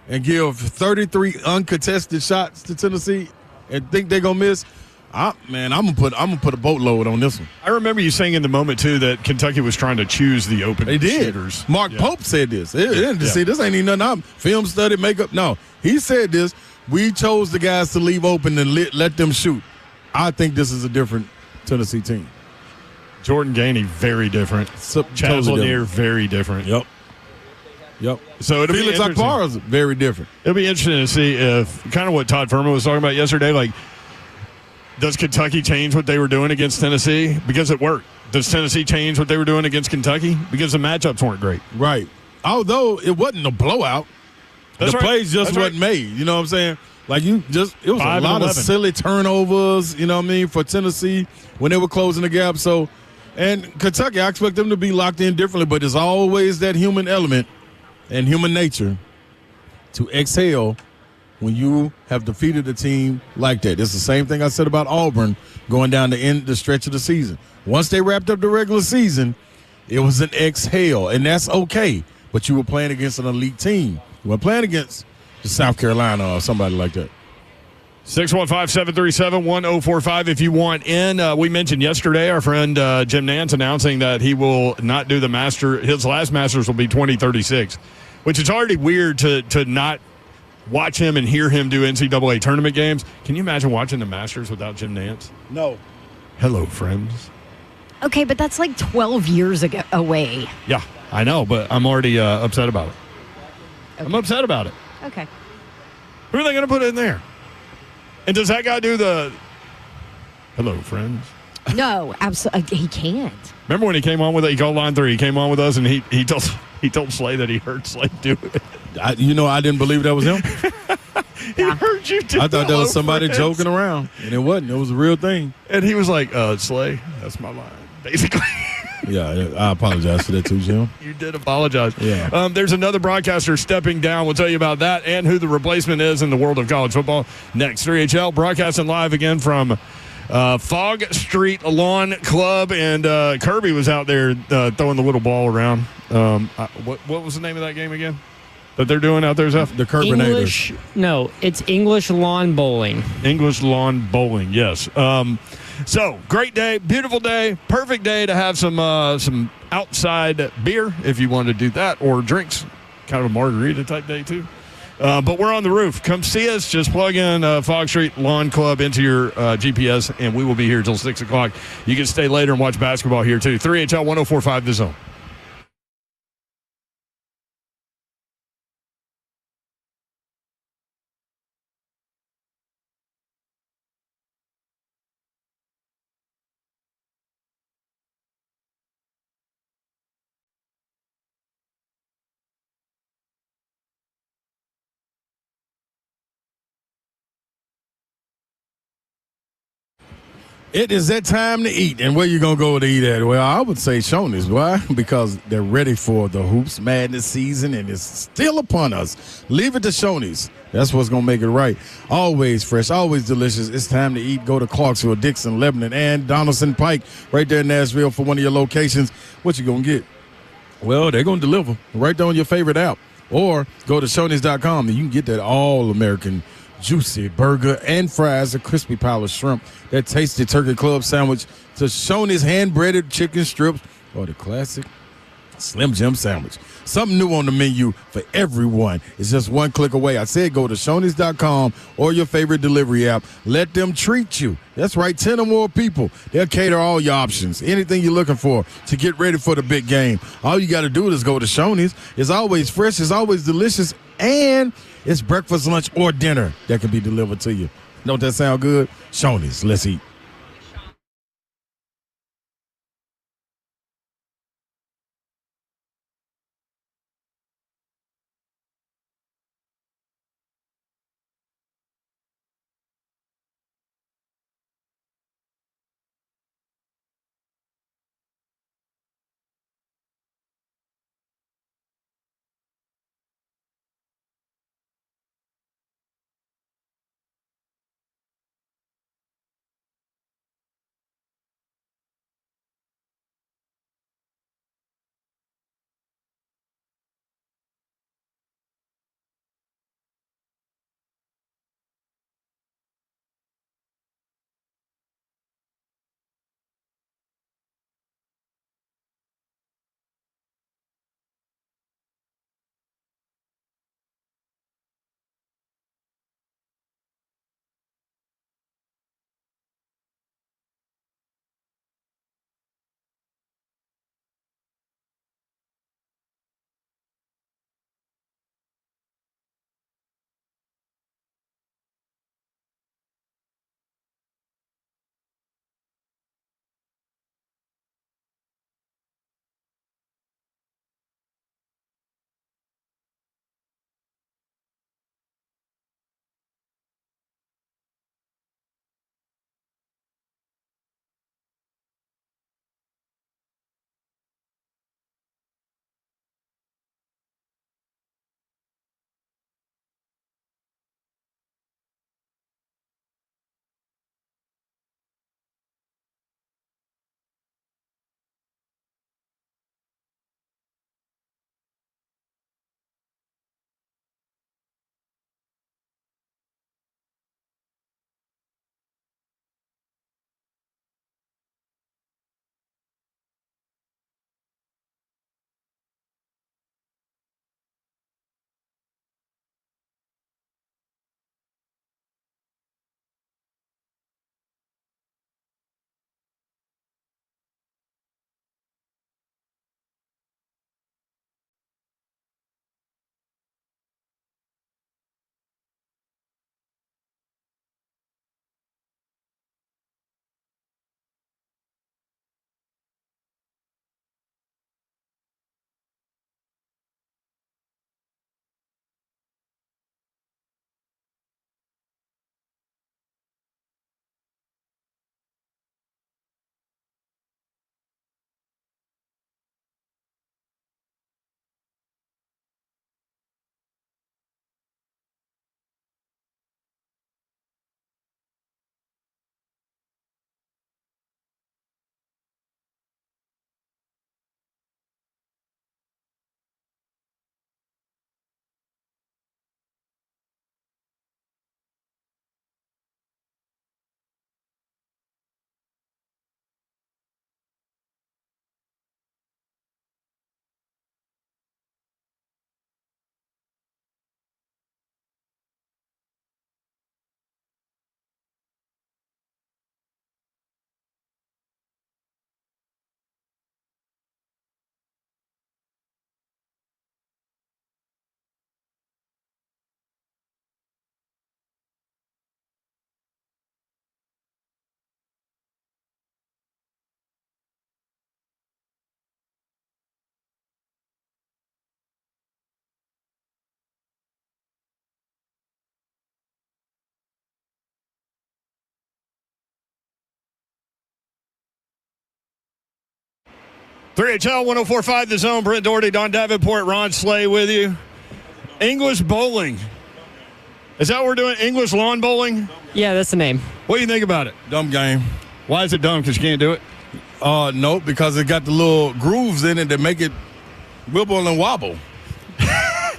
and give 33 uncontested shots to Tennessee and think they're gonna miss, I'm gonna put a boatload on this one. I remember you saying in the moment too that Kentucky was trying to choose the open shooters. Mark Pope said this. See, this ain't even nothing. I'm film study, makeup. No, he said this. We chose the guys to leave open and let them shoot. I think this is a different Tennessee team. Jordan Gainey, very different. Chaz Lanier, very different. Yep. So it'll Felix Akbar is very different. It'll be interesting to see if kind of what Todd Furman was talking about yesterday, like, does Kentucky change what they were doing against Tennessee? Because it worked. Does Tennessee change what they were doing against Kentucky? Because the matchups weren't great. Right. Although it wasn't a blowout. The plays just wasn't made. You know what I'm saying? Like it was a lot of silly turnovers, you know what I mean, for Tennessee when they were closing the gap. So, and Kentucky, I expect them to be locked in differently, but there's always that human element and human nature to exhale when you have defeated a team like that. It's the same thing I said about Auburn going down the stretch of the season. Once they wrapped up the regular season, it was an exhale, and that's okay. But you were playing against an elite team. You were playing against South Carolina or somebody like that. 615-737-1045 if you want in. We mentioned yesterday our friend Jim Nance announcing that he will not do the Master. His last Masters will be 2036, which is already weird to not watch him and hear him do NCAA tournament games. Can you imagine watching the Masters without Jim Nance? No. Hello, friends. Okay, but that's like 12 years away. Yeah, I know, but I'm already upset about it. Okay. I'm upset about it. Okay. Who are they going to put in there? And does that guy do the hello, friends? No, absolutely. He can't. Remember when he came on with it? He called line 3. He came on with us, and he told Slay that he heard Slay do it. I didn't believe that was him. He heard you do. I thought that was somebody joking around, and it wasn't. It was a real thing. And he was like, Slay, that's my line, basically. Yeah, I apologize for that too, Jim. You did apologize. Yeah. There's another broadcaster stepping down. We'll tell you about that and who the replacement is in the world of college football next. 3HL broadcasting live again from Fogg Street Lawn Club, and Kirby was out there throwing the little ball around. What was the name of that game again that they're doing out there, Zeph? The Kirbinators. No, it's English lawn bowling. English lawn bowling, yes. So, great day, beautiful day, perfect day to have some outside beer if you want to do that, or drinks, kind of a margarita type day too. But we're on the roof. Come see us. Just plug in Fogg Street Lawn Club into your GPS, and we will be here till 6 o'clock. You can stay later and watch basketball here too. 3HL 104.5 The Zone. It is that time to eat. And where you going to go to eat at? Well, I would say Shoney's. Why? Because they're ready for the Hoops Madness season, and it's still upon us. Leave it to Shoney's. That's what's going to make it right. Always fresh, always delicious. It's time to eat. Go to Clarksville, Dixon, Lebanon, and Donaldson Pike right there in Nashville for one of your locations. What you going to get? Well, they're going to deliver right there on your favorite app. Or go to Shoney's.com, and you can get that all-American juicy burger and fries, a crispy pile of shrimp, that tasty turkey club sandwich, to Shoney's hand-breaded chicken strips, or the classic Slim Jim sandwich. Something new on the menu for everyone. It's just one click away. I said go to Shoney's.com or your favorite delivery app. Let them treat you. That's right, 10 or more people. They'll cater all your options, anything you're looking for to get ready for the big game. All you got to do is go to Shoney's. It's always fresh. It's always delicious. And it's breakfast, lunch, or dinner that can be delivered to you. Don't that sound good? Shoney's. Let's eat. HL 104.5 The Zone. Brent Doherty, Don Davenport, Ron Slay with you. English bowling. Is that what we're doing? English lawn bowling? Yeah, that's the name. What do you think about it? Dumb game. Why is it dumb? Because you can't do it? No, because it got the little grooves in it that make it wibble and wobble.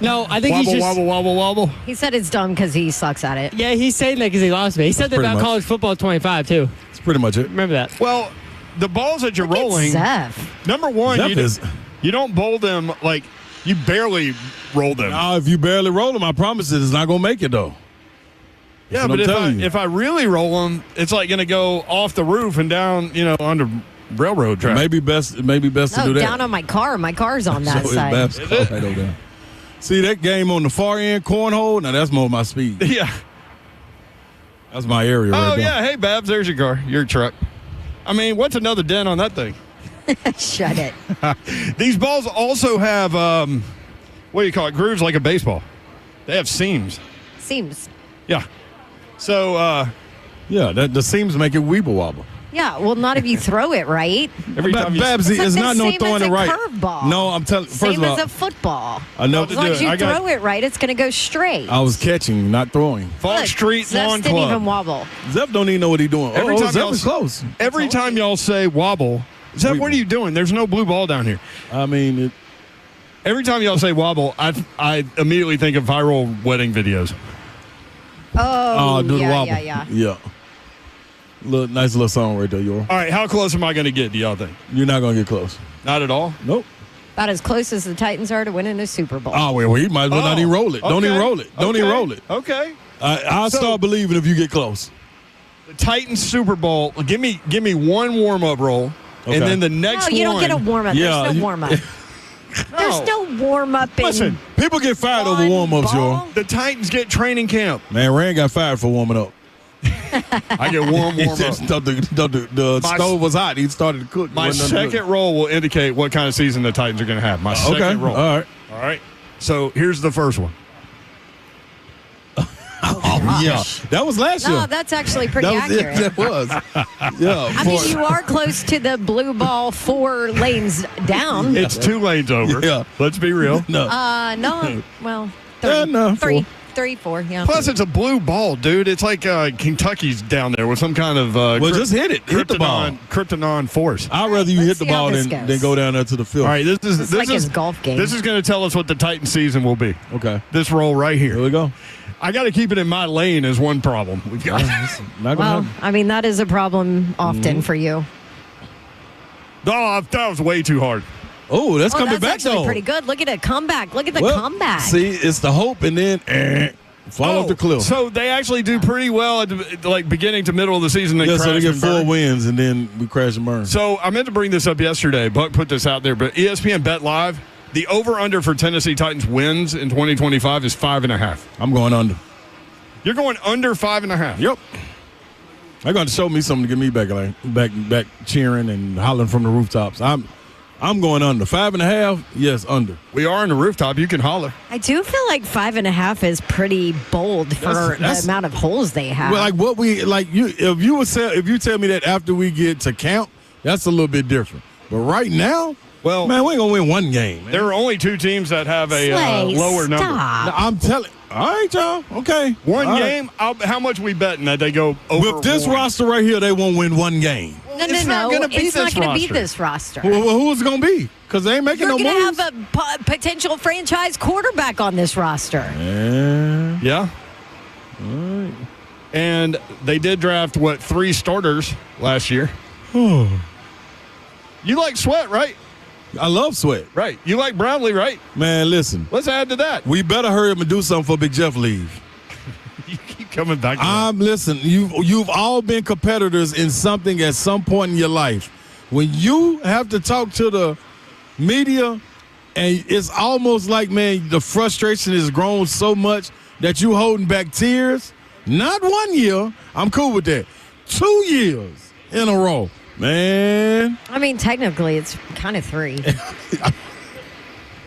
No, I think Wobble, he's just. wobble, wobble, wobble. He said it's dumb because he sucks at it. Yeah, he's saying that because he lost me. He said that pretty about much. college football 25 too. That's pretty much it. Remember that? Well, the balls that you're Look at rolling. Zeph. Number one, Zeph is You don't bowl them like you barely roll them. Now, if you barely roll them, I promise it's not going to make it, though. Yeah, but if I really roll them, it's like going to go off the roof and down, under railroad track. Maybe best to do that. Down on my car. My car's on that side. Is it? Right over there. See that game on the far end, cornhole? Now that's more my speed. Yeah. That's my area right there. Yeah. Hey, Babs, there's your car, your truck. I mean, what's another dent on that thing? Shut it. These balls also have, what do you call it, grooves like a baseball. They have seams. Seems. Yeah. So, yeah, the seams make it weeble wobble. Yeah, well, not if you throw it right. Every time Babs, It's it's like not the no same throwing as it a right. curveball. No, I'm telling. First Same of all, as a football. I know. As long as you throw it right, it's going to go straight. I was catching, not throwing. Fogg Street Zeph's Lawn didn't Club. even wobble. Zeph don't even know what he's doing. Zeph is close. Every time y'all say wobble, Zeph, what are you doing? There's no blue ball down here. I mean, Every time y'all say wobble, I immediately think of viral wedding videos. Oh, do the yeah, wobble. yeah. Nice little song right there, Yor. All right, how close am I going to get, do y'all think? You're not gonna get close. Not at all? Nope. About as close as the Titans are to winning a Super Bowl. Oh well, he might as well not even roll it. Don't even roll it. Don't even roll it. Okay. I'll start believing if you get close. The Titans Super Bowl, give me one warm-up roll, and then the next one. No, you don't get a warm-up. Yeah, There's no warm-up. There's no warm-up in Listen, people get fired over one warm-ups, ball. Yor. the Titans get training camp. Man, Rand got fired for warming up. I get warm He up. just thought the stove was hot. He started to cook. My second roll will indicate what kind of season the Titans are going to have. My second roll. All right. So here's the first one. Oh, yeah. That was last year. No, that's actually pretty That was, accurate. that was. Yeah. I mean, you are close to the blue ball 4 lanes down. It's 2 lanes over. Yeah. Let's be real. No. No, well, Yeah, 3, no, 3, four. 3, 4, yeah. Plus, it's a blue ball, dude. It's like Kentucky's down there with some kind of Just hit it. Hit the ball. Krypton force. I'd rather you Let's hit the see how ball this than goes. go down there to the field. All right, this It's like his golf game. This is going to tell us what the Titan season will be. Okay. This roll right Here here. we go. I got to keep it in my lane is one problem we've got. Not gonna Well, happen. I mean, that is a problem often for you. Oh, that was way too hard. Oh, that's coming that's back actually though. pretty good. Look at a comeback. Look at the Well, comeback. See, it's the hope, and then fall off the cliff. So they actually do pretty well at the, like beginning to middle of the season. Yeah, so they crash get and 4 burn. wins, and then we crash and burn. So I meant to bring this up yesterday. Buck put this out there, but ESPN Bet Live, the over/under for Tennessee Titans wins in 2025 is 5.5. I'm going under. You're going under 5.5. Yep. They're going to show me something to get me back cheering and hollering from the rooftops. I'm going under 5.5. Yes, under. We are on the rooftop. You can holler. I do feel like 5.5 is pretty bold for That's- the amount of holes they have. Well, like what we like you if you tell me that after we get to camp, that's a little bit different. But right now, Well, man, we ain't gonna win one game. Man. there are only 2 teams that have a Slay, lower number. stop. I'm telling. All right, y'all. Okay. One All right. game. How much we betting that they go over? With this one? roster right here, they won't win one game. No, It's not gonna be it's not this going to be roster. this roster. Well, who's it gonna be? Because they ain't making You're no going moves. to have a potential franchise quarterback on this roster. Yeah. And they did draft 3 starters last year. You like Sweat, right? I love Sweat. Right. You like Brownlee, right? Man, listen. Let's add to that. We better hurry up and do something for Big Jeff leave. You keep coming back to that. Listen, you've all been competitors in something at some point in your life. When you have to talk to the media, and it's almost like, man, the frustration has grown so much that you holding back tears. Not 1 year. I'm cool with that. 2 years in a row. Man. I mean, technically, it's kind of 3.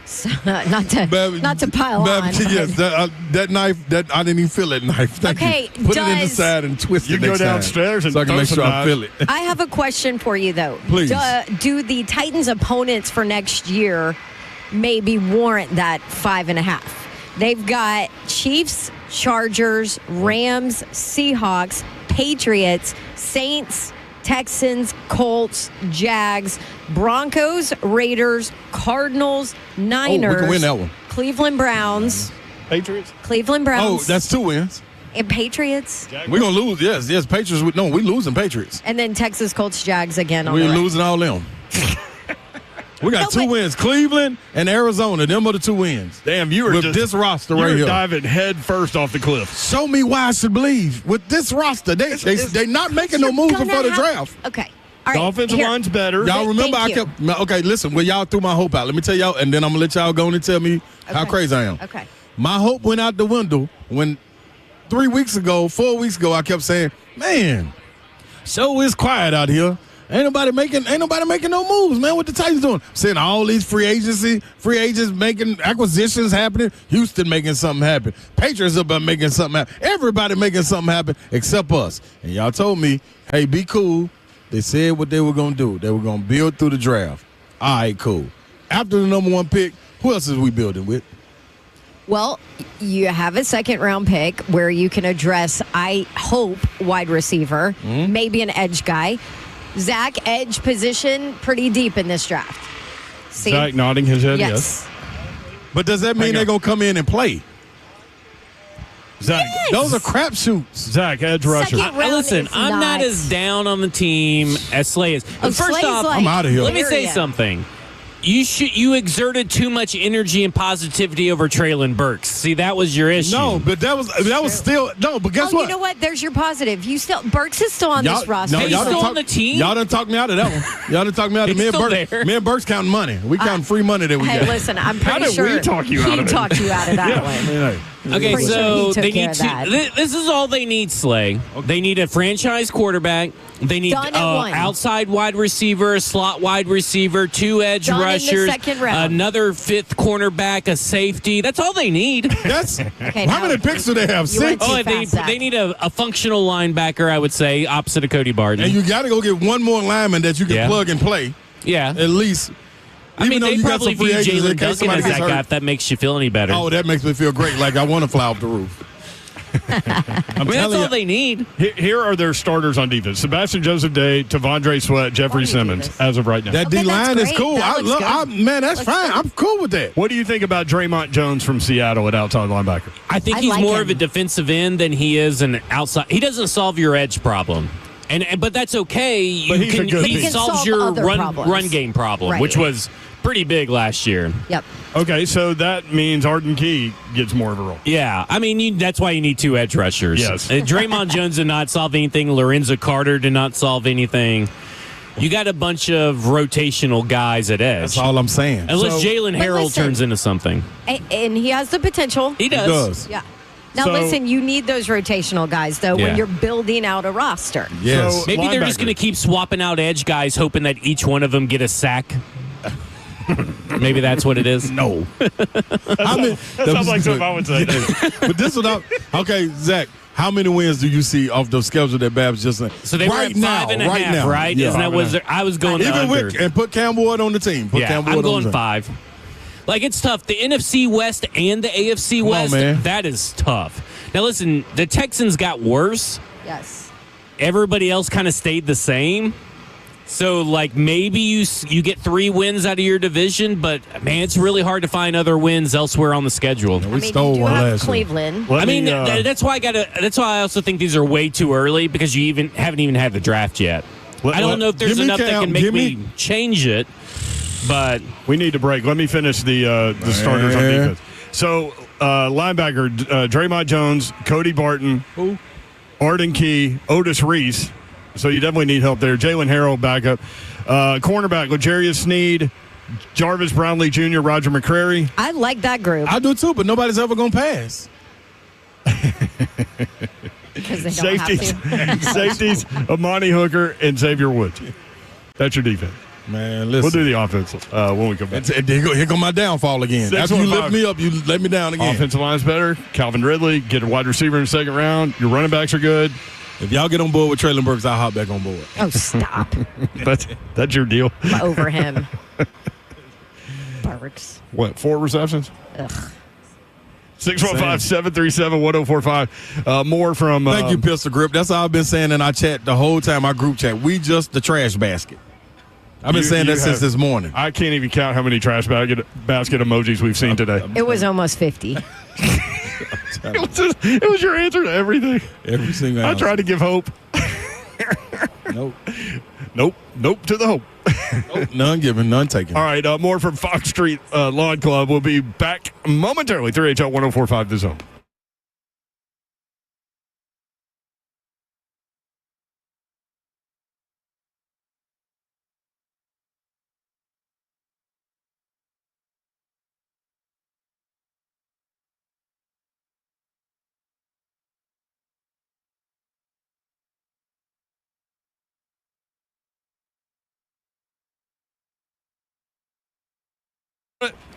So, not to pile on. Yes, that knife, I didn't even feel that knife. Thank Okay, you. Put it in the side and twist You it go next time, downstairs and so I can throw make some sure I knives. feel it. I have a question for you, though. Please. Do the Titans' opponents for next year maybe warrant that 5.5? They've got Chiefs, Chargers, Rams, Seahawks, Patriots, Saints, Texans, Colts, Jags, Broncos, Raiders, Cardinals, Niners. we can win that one. Cleveland Browns. Patriots? Cleveland Browns. Oh, that's 2 wins. And Patriots. We're going to lose. Yes, Patriots. We losing Patriots. And then Texas, Colts, Jags again on We're the right. losing all them. We got two wins, Cleveland and Arizona. Them are the 2 wins. Damn, you were with just this roster right here. diving head first off the cliff. Show me why I should believe. With this roster, they not making no moves before the draft. Okay. All right. The offensive line's better. Y'all remember okay, listen, well, y'all threw my hope out. Let me tell y'all, and then I'm going to let y'all go and tell me how crazy I am. Okay. My hope went out the window when 4 weeks ago, I kept saying, man, so it's quiet out here. Ain't nobody making no moves, man. What the Titans doing? Seeing all these free agents making acquisitions happening. Houston making something happen. Patriots about making something happen. Everybody making something happen except us. And y'all told me, hey, be cool. They said what they were going to do. They were going to build through the draft. All right, cool. After the number 1 pick, who else is we building with? Well, you have a second-round pick where you can address, I hope, wide receiver, maybe an edge guy. Zach, edge position, pretty deep in this draft. See? Zach nodding his head, yes. But does that mean they're going to come in and play? Zach, those are crapshoots. Zach, edge rusher. Listen, I'm not as down on the team as Slay is. But first Slay's off, I'm out of here. let me say something. You exerted too much energy and positivity over Traylon Burks. See, that was your issue. No, but that was still no. But guess what? You know what? There's your positive. Burks is still on this roster. He's still on the team. Y'all done talked me out of that one. Y'all done talked me out of me and Burks counting money. We counting free money that we got. Hey, listen, I'm pretty sure we talk you out of it? he talked you out of that one. Okay, Pretty so sure he they took care need of this is all they need, Slay. Okay. They need a franchise quarterback. They need outside wide receiver, a slot wide receiver, 2 edge rushers, another 5th cornerback, a safety. That's all they need. How many picks do they have? 6? They need a functional linebacker, I would say, opposite of Cody Barton. And you got to go get one more lineman that you can plug and play. Yeah. At least. I mean, they probably view Jalen Duncan as that guy, if that makes you feel any better. Oh, that makes me feel great. Like I want to fly off the roof. That's all they need. Here are their starters on defense: Sebastian Joseph Day, Tavondre Sweat, Jeffrey Simmons. As of right now, that D line is cool. Man, that's fine. I'm cool with that. What do you think about Draymond Jones from Seattle at outside linebacker? I think he's more of a defensive end than he is an outside. He doesn't solve your edge problem. But that's okay. He solves your run game problem, which was pretty big last year. Yep. Okay, so that means Arden Key gets more of a role. Yeah, I mean that's why you need 2 edge rushers. Yes. Draymond Jones did not solve anything. Lorenzo Carter did not solve anything. You got a bunch of rotational guys at edge. That's all I'm saying. Unless Jalen Harrell turns into something. And he has the potential. He does. Yeah. Now, listen, you need those rotational guys, though, when you're building out a roster. Yes. So maybe they're just going to keep swapping out edge guys, hoping that each one of them get a sack. Maybe that's what it is. No. That sounds like something I would say. But this one, okay, Zach, how many wins do you see off the schedule that Babs just said? So they were at 5.5, right? Yeah. Isn't that what I was going Even under. and put Cam Ward on the team. I'm going 5. Like, it's tough. The NFC West and the AFC West, that is tough. Now, listen, the Texans got worse. Yes. Everybody else kind of stayed the same. So, like, maybe you get 3 wins out of your division, but, man, it's really hard to find other wins elsewhere on the schedule. We stole one last Cleveland. That's why that's why I also think these are way too early, because you haven't even had the draft yet. I don't know if there's enough that can make me change it, but we need to break. Let me finish the starters on defense. So, linebacker, Draymond Jones, Cody Barton, Arden Key, Otis Reese. So you definitely need help there. Jalen Harrell backup. Cornerback, L'Jarius Sneed, Jarvis Brownlee Jr., Roger McCrary. I like that group. I do too, but nobody's ever going to pass. Because they don't have to. Safeties, Amani Hooker, and Xavier Woods. That's your defense. Man, listen. We'll do the offense when we come back. Here go my downfall again. After you lift me up, you let me down again. Offensive line's better. Calvin Ridley, get a wide receiver in the second round. Your running backs are good. If y'all get on board with Traylon Burks, I'll hop back on board. Oh, stop. That's your deal. I'm over him. Burks. What, 4 receptions? Ugh. 615-737-1045. More from... Thank you, Pistol Grip. That's all I've been saying in our chat the whole time, our group chat. We just the trash basket. I've been saying that since this morning. I can't even count how many trash basket emojis we've seen today. It was almost 50. It was your answer to everything. Every single answer. I tried to give hope. Nope. Nope to the hope. Nope. None given, none taken. All right, more from Fox Street Lawn Club. We'll be back momentarily. 3HL 1045 The Zone.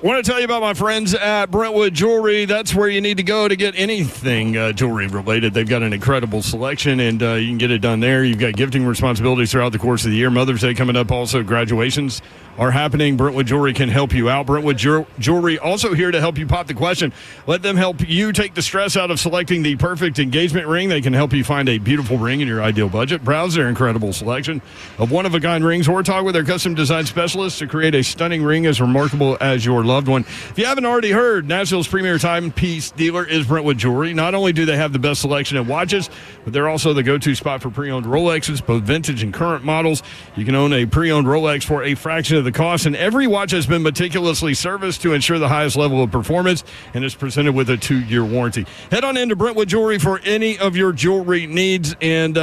Want to tell you about my friends at Brentwood Jewelry. That's where you need to go to get anything jewelry related. They've got an incredible selection, and you can get it done there. You've got gifting responsibilities throughout the course of the year. Mother's Day coming up. Also, graduations are happening. Brentwood Jewelry can help you out. Brentwood Jewelry also here to help you pop the question. Let them help you take the stress out of selecting the perfect engagement ring. They can help you find a beautiful ring in your ideal budget. Browse their incredible selection of one-of-a-kind rings or talk with their custom design specialists to create a stunning ring as remarkable as your loved one. If you haven't already heard, Nashville's premier timepiece dealer is Brentwood Jewelry. Not only do they have the best selection of watches, but they're also the go-to spot for pre-owned Rolexes, both vintage and current models. You can own a pre-owned Rolex for a fraction of the cost, and every watch has been meticulously serviced to ensure the highest level of performance and is presented with a 2-year warranty. Head on into Brentwood Jewelry for any of your jewelry needs and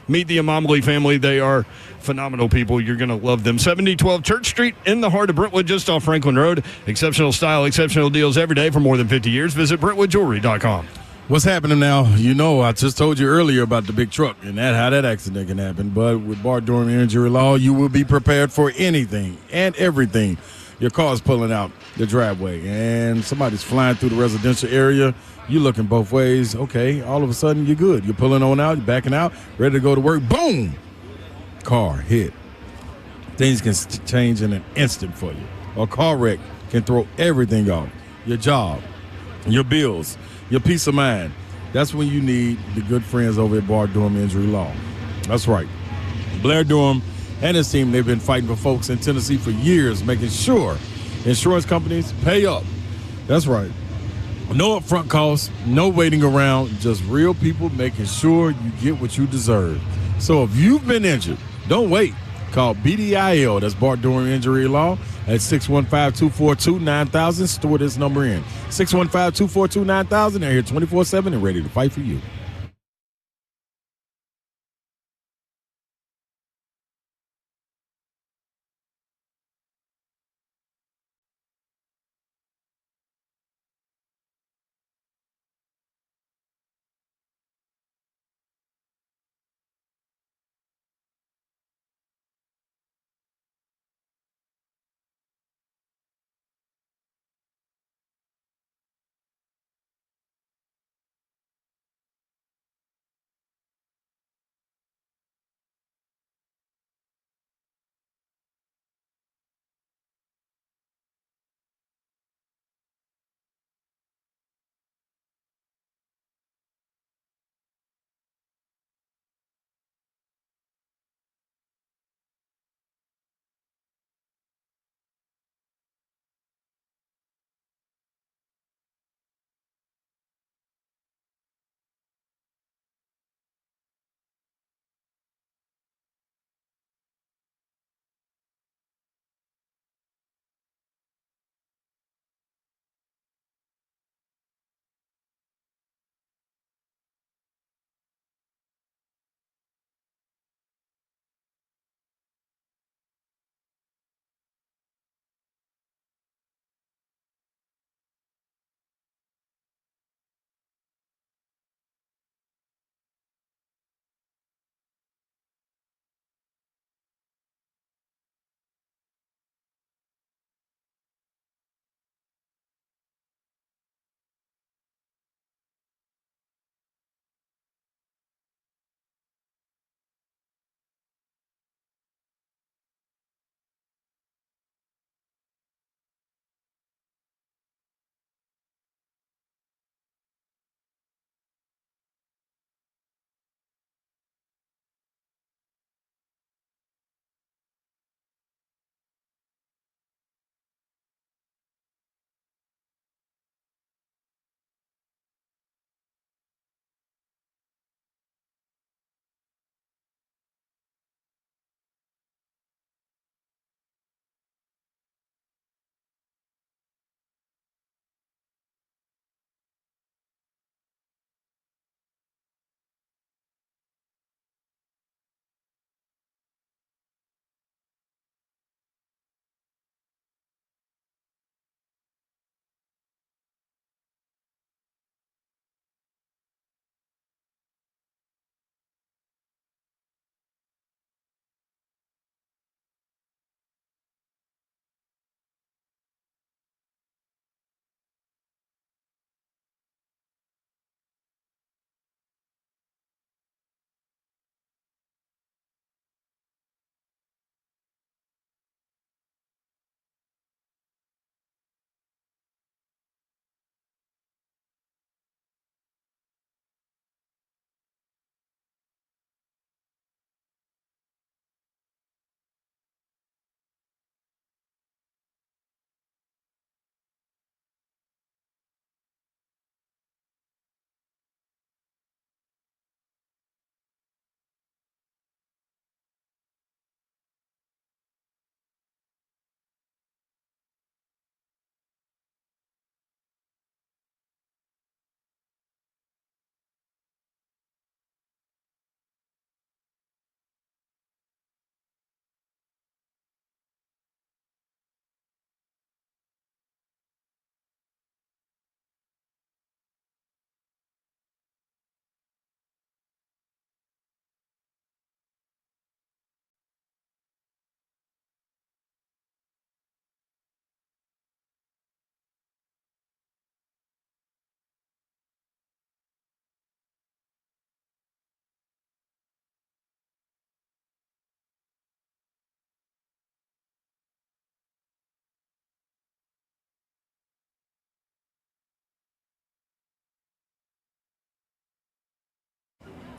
meet the Amamali family. They are phenomenal people. You're going to love them. 7012 Church Street in the heart of Brentwood, just off Franklin Road. Exceptional style, exceptional deals every day for more than 50 years. Visit BrentwoodJewelry.com. What's happening now? You know, I just told you earlier about the big truck and how that accident can happen. But with Bart Durham Injury Law, you will be prepared for anything and everything. Your car's pulling out the driveway and somebody's flying through the residential area. You're looking both ways. Okay, all of a sudden you're good. You're pulling on out, you're backing out, ready to go to work. Boom! Car hit. Things can change in an instant for you. A car wreck can throw everything off. Your job, your bills, your peace of mind. That's when you need the good friends over at Bart Durham Injury Law. That's right. Blair Durham and his team, they've been fighting for folks in Tennessee for years, making sure insurance companies pay up. That's right. No upfront costs, no waiting around, just real people making sure you get what you deserve. So if you've been injured, don't wait. Call BDIL, that's Bart Durham Injury Law, at 615-242-9000. Store this number in. 615-242-9000. They're here 24/7 and ready to fight for you.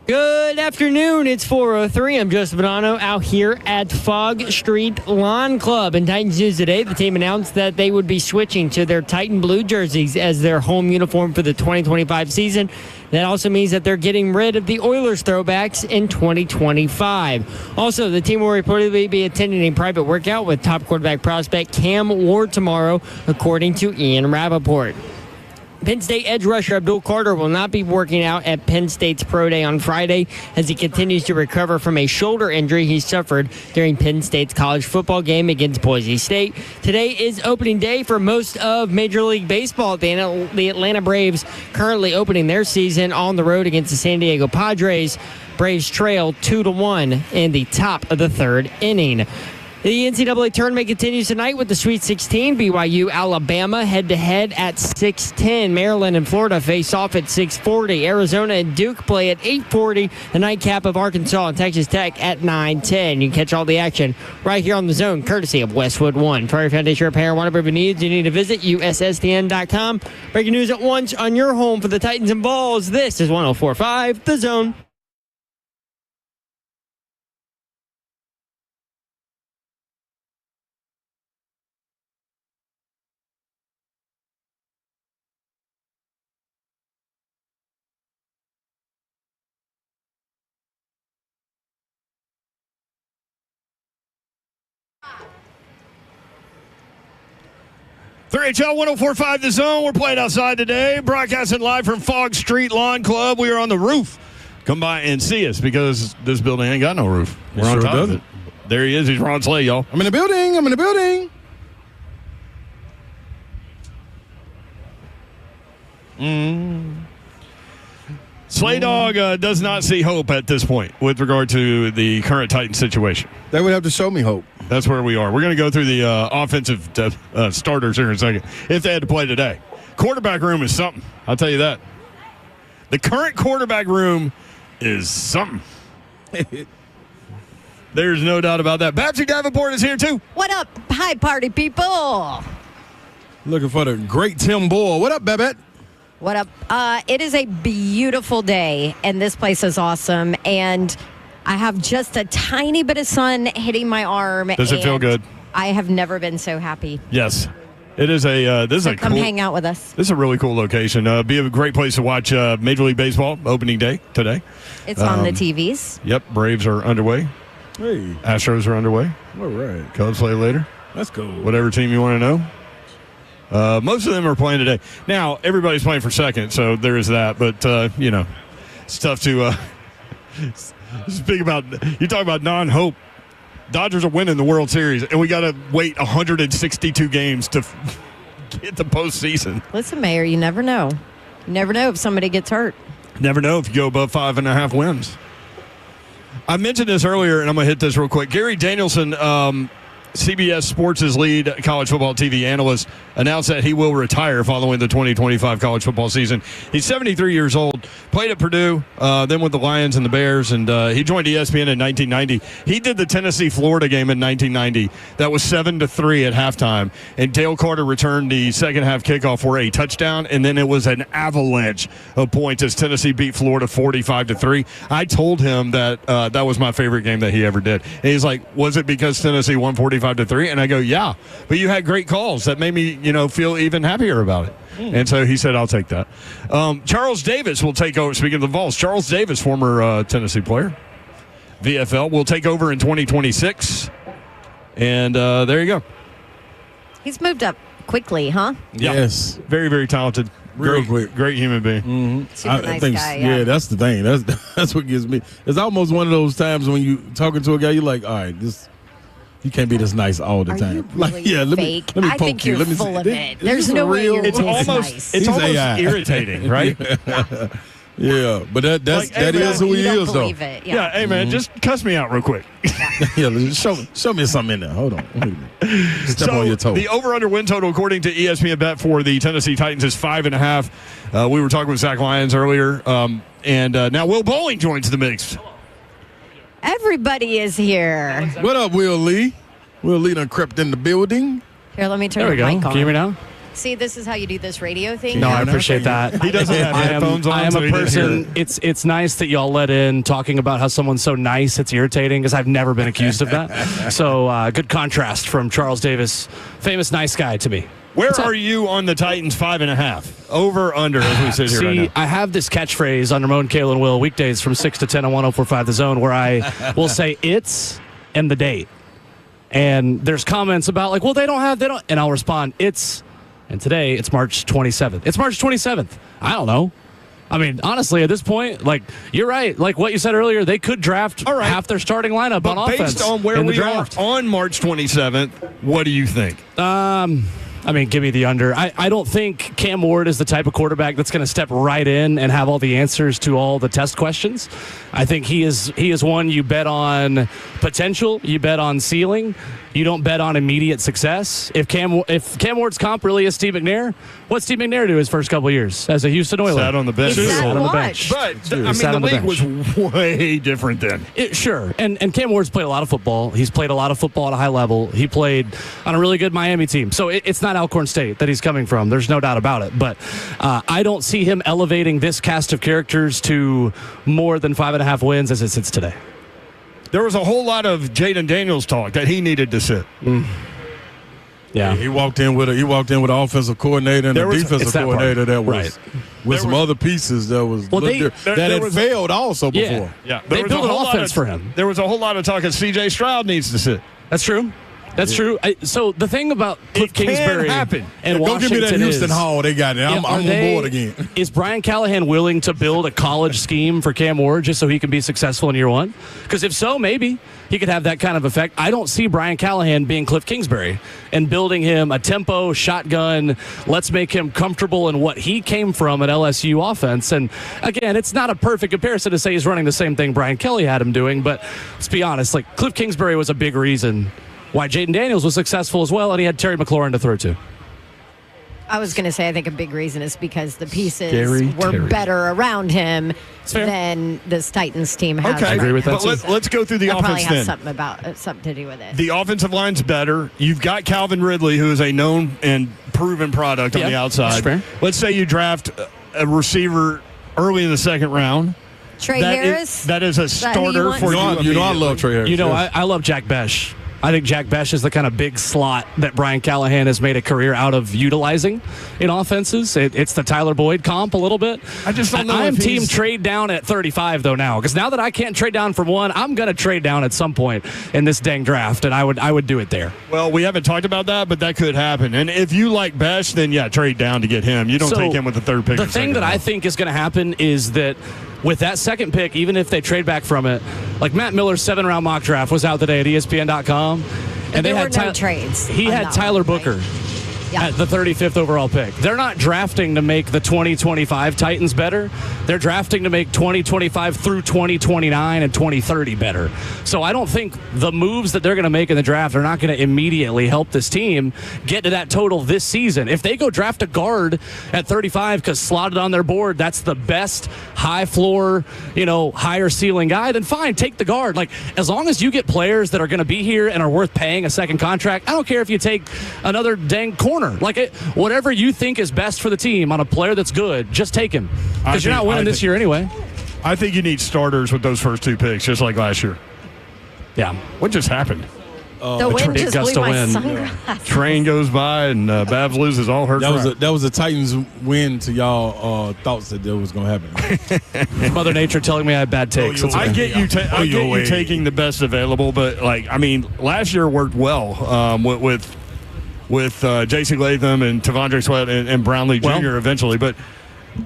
Good afternoon. It's 4:03. I'm Joseph Bonanno out here at Fogg Street Lawn Club. In Titans news today, the team announced that they would be switching to their Titan blue jerseys as their home uniform for the 2025 season. That also means that they're getting rid of the Oilers throwbacks in 2025. Also, the team will reportedly be attending a private workout with top quarterback prospect Cam Ward tomorrow, according to Ian Rappaport. Penn State edge rusher Abdul Carter will not be working out at Penn State's Pro Day on Friday as he continues to recover from a shoulder injury he suffered during Penn State's college football game against Boise State. Today is opening day for most of Major League Baseball. The Atlanta Braves currently opening their season on the road against the San Diego Padres. Braves trail 2-1 in the top of the third inning. The NCAA tournament continues tonight with the Sweet 16. BYU, Alabama head-to-head at 6:10. Maryland and Florida face off at 6:40. Arizona and Duke play at 8:40. The nightcap of Arkansas and Texas Tech at 9:10. You can catch all the action right here on the Zone, courtesy of Westwood One. For your foundation repair, whatever needs, you need to visit USSTN.com. Breaking news at once on your home for the Titans and Balls. This is 104.5 The Zone. HL 104.5 The Zone. We're playing outside today. Broadcasting live from Fogg Street Lawn Club. We are on the roof. Come by and see us because this building ain't got no roof. We're on top of it. There he is. He's Ron Slay, y'all. I'm in the building. Slay Dog does not see hope at this point with regard to the current Titan situation. They would have to show me hope. That's where we are. We're going to go through the offensive starters here in a second if they had to play today. Quarterback room is something. I'll tell you that. The current quarterback room is something. There's no doubt about that. Babsy Davenport is here, too. What up, hi party people? Looking for the great Tim Boyle. What up, Babette? What up? It is a beautiful day, and this place is awesome. And I have just a tiny bit of sun hitting my arm. Does it feel good? I have never been so happy. Yes. It is Come hang out with us. This is a really cool location. Be a great place to watch Major League Baseball opening day today. It's on the TVs. Yep. Braves are underway. Hey. Astros are underway. All right. Cubs play later. That's cool. Whatever team you want to know. Most of them are playing today. Now, everybody's playing for second, so there is that. But, it's tough to speak about. You talk about non-hope. Dodgers are winning the World Series, and we got to wait 162 games to get the postseason. Listen, Mayor, you never know. You never know if somebody gets hurt. Never know if you go above 5.5 wins. I mentioned this earlier, and I'm going to hit this real quick. Gary Danielson, CBS Sports' lead college football TV analyst, announced that he will retire following the 2025 college football season. He's 73 years old, played at Purdue, then with the Lions and the Bears, and he joined ESPN in 1990. He did the Tennessee-Florida game in 1990. That was 7-3 at halftime, and Dale Carter returned the second-half kickoff for a touchdown, and then it was an avalanche of points as Tennessee beat Florida 45-3. I told him that that was my favorite game that he ever did. And he's like, was it because Tennessee won 45-3? And I go, yeah, but you had great calls that made me, feel even happier about it. And so he said, I'll take that. Charles Davis will take over. Speaking of the Vols, Charles Davis, former Tennessee player, VFL, will take over in 2026. And there you go. He's moved up quickly, huh? Yeah. Yes. Very, very talented. Real quick. Great human being. Mm-hmm. Super nice guy, yeah. That's the thing. That's what gives me. It's almost one of those times when you talking to a guy, you're like, all right, you can't be this nice all the Are time. you really let fake? me I poke think you. you're Let me full see. of it. Is There's this no way real? you're It's this almost nice. it's He's almost AI. irritating, right? Yeah, but that Like, hey, is who you he don't is, though. believe it. Yeah, hey, man, just cuss me out real quick. Yeah, show me something in there. Hold on. Wait a minute. Step on your toe. The over-under win total, according to ESPN Bet for the Tennessee Titans, is 5.5. We were talking with Zach Lyons earlier, and now Will Bowling joins the mix. Everybody is here. What up, Will Lee? Will Lee done crept in the building. Here, let me turn There we the go. mic Can on. you hear me now? See, this is how you do this radio thing. No, now. I appreciate that. He doesn't have headphones on. I am so a he didn't hear person. it. It's nice that y'all let in talking about how someone's so nice. It's irritating because I've never been accused of that. So good contrast from Charles Davis, famous nice guy to me. Where are you on the Titans 5.5? Over, under, as we sit here right now? I have this catchphrase on Ramon, Kale, and Will weekdays from 6 to 10 on 104.5 The Zone where I will say it's and the date. And there's comments about like, well, they don't. And I'll respond, and today it's March 27th. It's March 27th. I don't know. I mean, honestly, at this point, like, you're right. Like what you said earlier, they could draft half their starting lineup But on offense. based on where we are on March 27th, what do you think? I mean, give me the under. I don't think Cam Ward is the type of quarterback that's going to step right in and have all the answers to all the test questions. I think he is one you bet on potential, you bet on ceiling, you don't bet on immediate success. If Cam Ward's comp really is Steve McNair, what's Steve McNair do his first couple of years as a Houston Oiler? Sat on the bench. He sat on the and bench. watched. But, I mean, the league was way different then. Sure. And Cam Ward's played a lot of football. He's played a lot of football at a high level. He played on a really good Miami team. So it's not Alcorn State that he's coming from. There's no doubt about it. But I don't see him elevating this cast of characters to more than 5.5 wins as it sits today. There was a whole lot of Jaden Daniels talk that he needed to sit. Yeah. He walked in with an offensive coordinator and a defensive coordinator that was with some other pieces that was failed also before. Yeah. They built an offense for him. There was a whole lot of talk that C.J. Stroud needs to sit. That's true. That's true. So the thing about Cliff Kingsbury and Go Washington give me that Houston is, Hall. They got it. I'm on board again. Is Brian Callahan willing to build a college scheme for Cam Ward just so he can be successful in year one? Because if so, maybe he could have that kind of effect. I don't see Brian Callahan being Cliff Kingsbury and building him a tempo, shotgun, let's make him comfortable in what he came from at LSU offense. And again, it's not a perfect comparison to say he's running the same thing Brian Kelly had him doing, but let's be honest, like Cliff Kingsbury was a big reason why Jaden Daniels was successful as well, and he had Terry McLaurin to throw to. I was going to say, I think a big reason is because the pieces were better around him than this Titans team has. Okay, I agree with that. But let's go through the offense probably has then. something to do with it. The offensive line's better. You've got Calvin Ridley, who is a known and proven product on the outside. That's fair. Let's say you draft a receiver early in the second round. Trey Harris? That is a starter for you. You know I love Trey Harris. You know, I love Jack Besh. I think Jack Besh is the kind of big slot that Brian Callahan has made a career out of utilizing in offenses. It's the Tyler Boyd comp a little bit. I just don't know. I'm team trade down at 35 though now, because now that I can't trade down from one, I'm going to trade down at some point in this dang draft, and I would do it there. Well, we haven't talked about that, but that could happen. And if you like Besh, then yeah, trade down to get him. You don't take him with the third pick. The thing that I think is going to happen is that with that second pick, even if they trade back from it, like Matt Miller's 7-round mock draft was out today at ESPN.com. And there were no trades. He had Tyler Booker at the 35th overall pick. They're not drafting to make the 2025 Titans better. They're drafting to make 2025 through 2029 and 2030 better. So I don't think the moves that they're going to make in the draft are not going to immediately help this team get to that total this season. If they go draft a guard at 35 because slotted on their board, that's the best high floor, higher ceiling guy, then fine, take the guard. Like, as long as you get players that are going to be here and are worth paying a second contract, I don't care if you take another dang corner. Like, whatever you think is best for the team on a player that's good, just take him. Because you're not winning this year anyway. I think you need starters with those first two picks, just like last year. Yeah. What just happened? The wind just blew my sunglasses. Train goes by and Babs loses all her crap. That was a Titans win to y'all thoughts that was going to happen. Mother Nature telling me I have bad takes. I get you taking the best available, but last year worked well with J.C. Latham and Tavondre Sweat and Brownlee Jr. eventually, but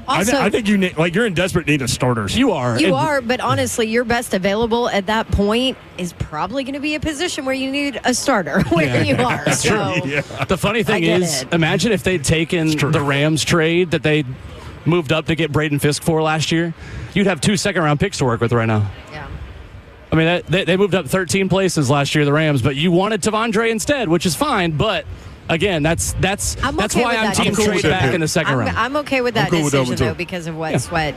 also, I think you need, you're in desperate need of starters. You are, but honestly, your best available at that point is probably going to be a position where you need a starter where you are. That's so true. Yeah. The funny thing is, imagine if they'd taken the Rams trade that they moved up to get Braden Fisk for last year. You'd have 2 second-round picks to work with right now. Yeah. I mean, they moved up 13 places last year, the Rams, but you wanted Tavondre instead, which is fine, but again, that's why I'm team trade back in the second round. I'm okay with that decision, though, because of what Sweat,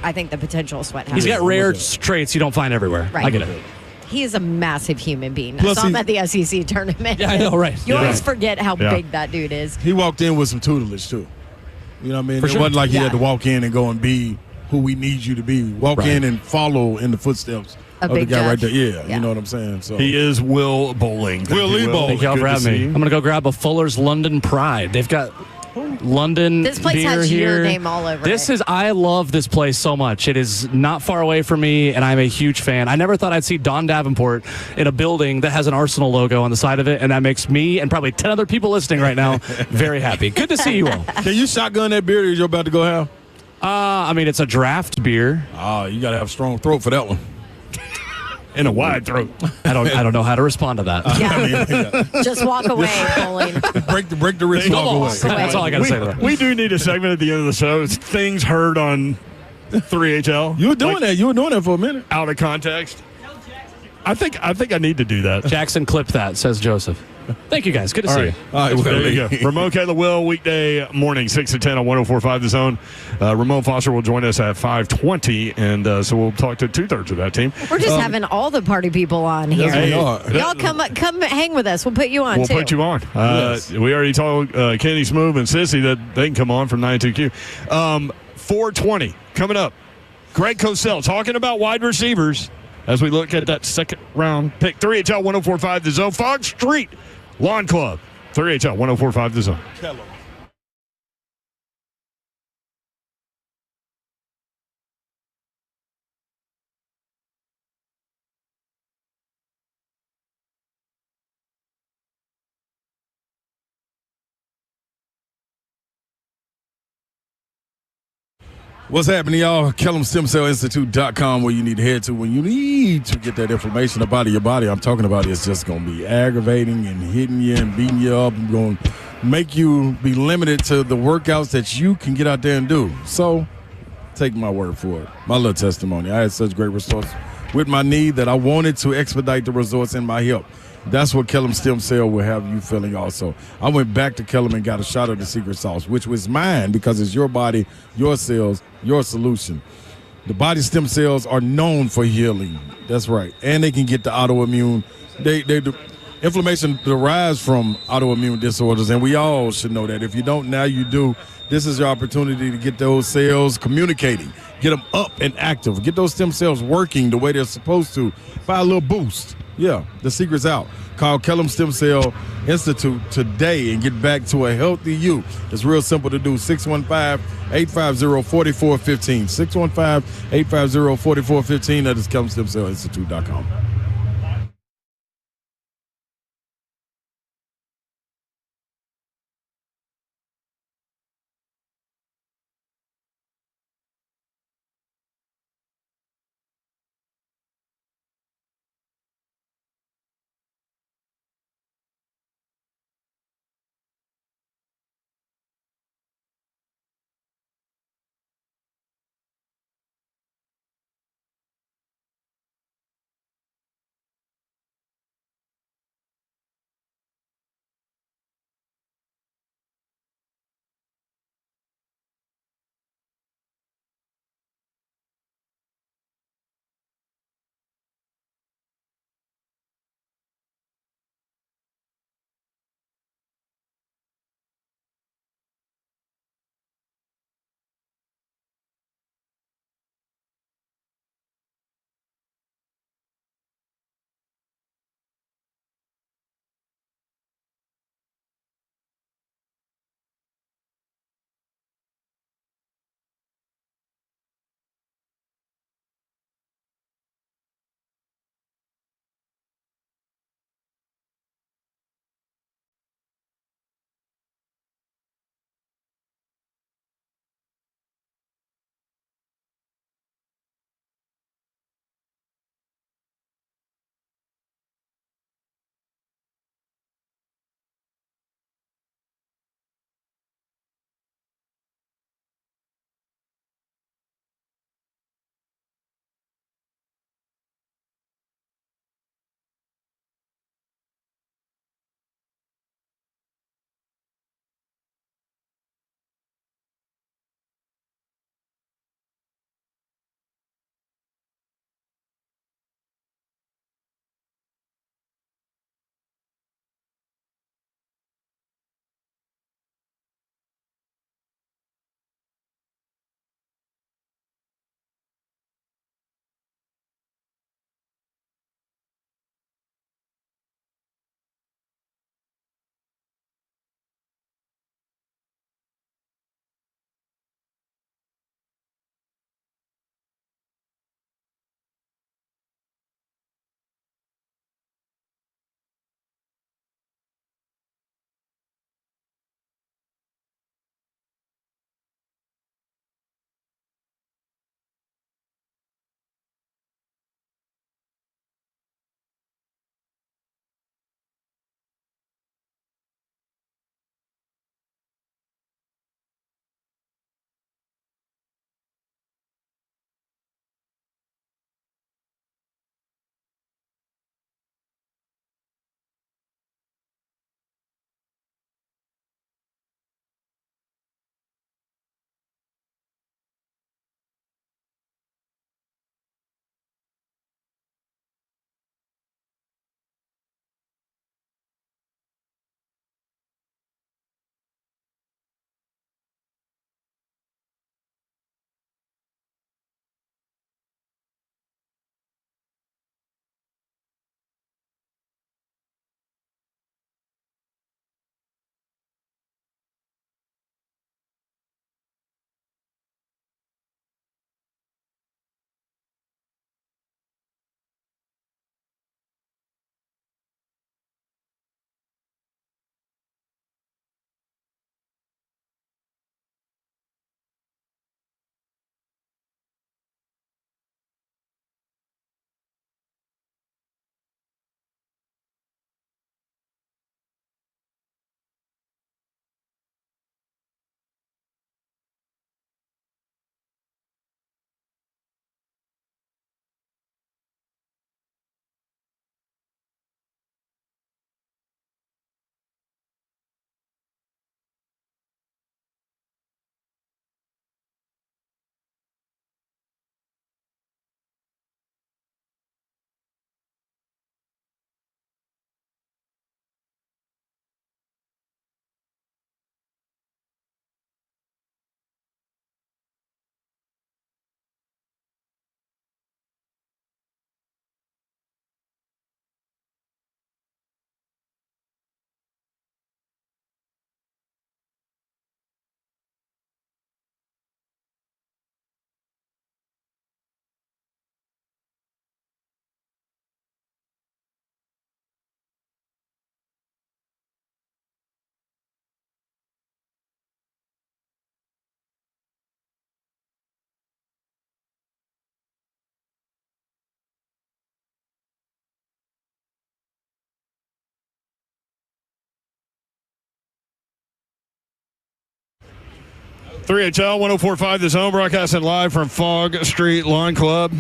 I think the potential Sweat has. He's got rare traits you don't find everywhere. Right. I get it. He is a massive human being. Plus I saw him he- at the SEC tournament. Yeah, I know, right. You Yeah. always forget how Yeah. big that dude is. He walked in with some tutelage too. You know what I mean? For It sure. wasn't like he Yeah. had to walk in and go and be who we need you to be. Walk Right. in and follow in the footsteps A of the big guy right judge. there. Yeah, Yeah. you know what I'm saying? So He is Will Bowling. Thank Will you, Lee Bowling. Thank y'all Good for to having see me. you. I'm going to go grab a Fuller's London Pride. They've got London This place beer has here. your name all over This it. is, I love this place so much. It is not far away from me, and I'm a huge fan. I never thought I'd see Don Davenport in a building that has an Arsenal logo on the side of it, and that makes me and probably 10 other people listening right now very happy. Good to see you all. can you shotgun that beer that you're about to go have? I mean, it's a draft beer. Oh, you gotta have a strong throat for that one. In a wide throat. I don't know how to respond to that. Yeah. Just walk away, Bowling. break the wrist, walk away. Walk away. That's all I got to say to that. We do need a segment at the end of the show. It's things heard on 3HL. You were doing that. You were doing that for a minute. Out of context. I think I need to do that. Jackson, clip that, says Joseph. Thank you, guys. Good to see you. All right, There you go. Ramon, Kayla, Will, weekday morning, 6 to 10 on 104.5 The Zone. Ramon Foster will join us at 5:20, and so we'll talk to two-thirds of that team. We're just having all the party people on here. Yes, we are. Y'all come hang with us. We'll put you on We'll too. put you on. Yes. We already told Kenny Smooth and Sissy that they can come on from 92Q. 4:20 coming up. Greg Cosell talking about wide receivers as we look at that second round pick. 3HL 104.5 The Zone. Fogg Street Lawn Club. 3HL 104.5 The Zone. What's happening, y'all? KellumStemCellInstitute.com, where you need to head to when you need to get that information about your body. I'm talking about it's just going to be aggravating and hitting you and beating you up and going to make you be limited to the workouts that you can get out there and do. So take my word for it. My little testimony. I had such great results with my knee that I wanted to expedite the results in my hip. That's what Kellum Stem Cell will have you feeling also. I went back to Kellum and got a shot of the secret sauce, which was mine because it's your body, your cells, your solution. The body stem cells are known for healing. That's right. And they can get the autoimmune. Inflammation derives from autoimmune disorders, and we all should know that. If you don't, now you do. This is your opportunity to get those cells communicating, get them up and active, get those stem cells working the way they're supposed to by a little boost. Yeah, the secret's out. Call Kellum Stem Cell Institute today and get back to a healthy you. It's real simple to do. 615-850-4415. 615-850-4415. That is KellumStemCellInstitute.com. 3HL 104.5 The Zone, broadcasting live from Fogg Street Lawn Club.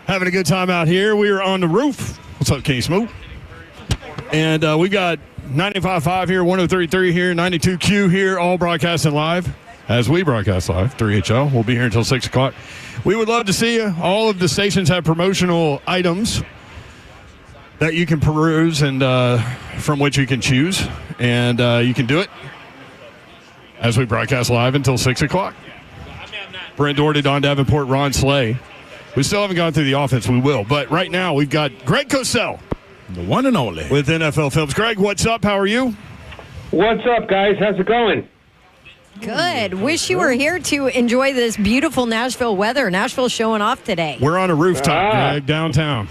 Having a good time out here. We are on the roof. What's up, Kenny Smoot? And we got 95.5 here, 103.3 here, 92Q here, all broadcasting live as we broadcast live. 3HL. We'll be here until 6 o'clock. We would love to see you. All of the stations have promotional items that you can peruse and from which you can choose. And you can do it as we broadcast live until 6 o'clock. Brent Doherty, Don Davenport, Ron Slay. We still haven't gone through the offense. We will. But right now, we've got Greg Cosell. The one and only. With NFL Films. Greg, what's up? How are you? What's up, guys? How's it going? Good. Wish you were here to enjoy this beautiful Nashville weather. Nashville's showing off today. We're on a rooftop, Greg, downtown.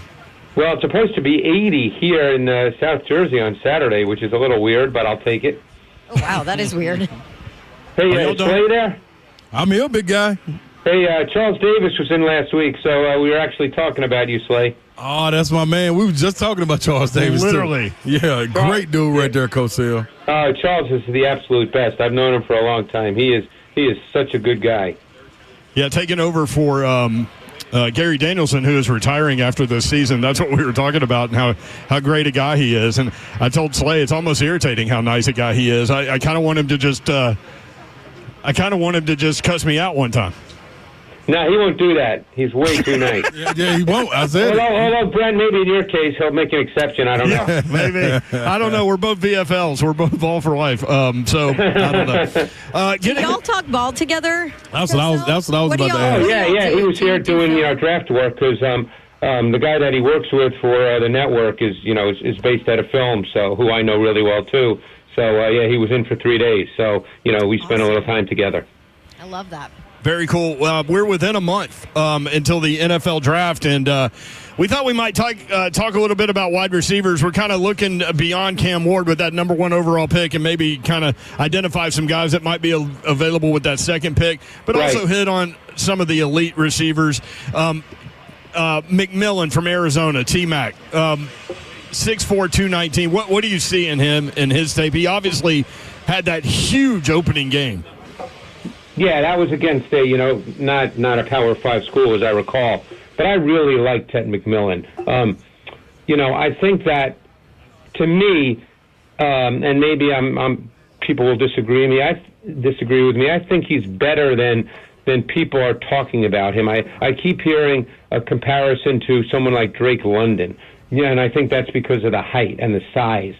Well, it's supposed to be 80 here in South Jersey on Saturday, which is a little weird, but I'll take it. Oh, wow, that is weird. Hey, Slay there? I'm here, big guy. Hey, Charles Davis was in last week, so we were actually talking about you, Slay. Oh, that's my man. We were just talking about Charles Davis, Literally. too. Yeah, great dude right there, Cosell. Charles is the absolute best. I've known him for a long time. He is such a good guy. Yeah, taking over for Gary Danielson, who is retiring after this season. That's what we were talking about and how great a guy he is. And I told Slay it's almost irritating how nice a guy he is. I kind of want him to just cuss me out one time. No, he won't do that. He's way too nice. Yeah, he won't. I said although, Brent, maybe in your case, he'll make an exception. I don't know. Yeah, maybe. I don't know. We're both VFLs. We're both ball for life. So, I don't know. Do y'all talk ball together? That's what I was about to ask. Oh, yeah. He was here doing draft work because the guy that he works with for the network is based out of film, so who I know really well, too. So, he was in for 3 days. So, we spent a little time together. I love that. Very cool. We're within a month until the NFL draft, and we thought we might talk a little bit about wide receivers. We're kind of looking beyond Cam Ward with that number 1 overall pick and maybe kind of identify some guys that might be available with that second pick, but also hit on some of the elite receivers. McMillan from Arizona, T-Mac, 6'4", 219. What do you see in him in his tape? He obviously had that huge opening game. Yeah, that was against not a Power 5 school, as I recall. But I really like Ted McMillan. I think that, to me, and maybe people will disagree with me. I think he's better than people are talking about him. I keep hearing a comparison to someone like Drake London. Yeah, and I think that's because of the height and the size.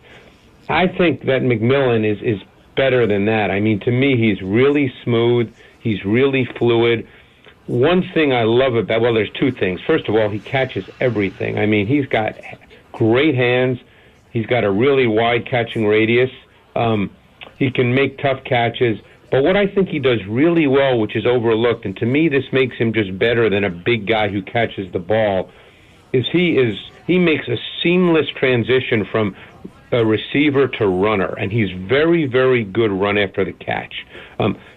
I think that McMillan is better than that. I mean, to me, he's really smooth. He's really fluid. One thing I love about, there's two things. First of all, he catches everything. I mean, he's got great hands. He's got a really wide catching radius. He can make tough catches. But what I think he does really well, which is overlooked, and to me this makes him just better than a big guy who catches the ball, is he makes a seamless transition from a receiver to runner, and he's very, very good run after the catch.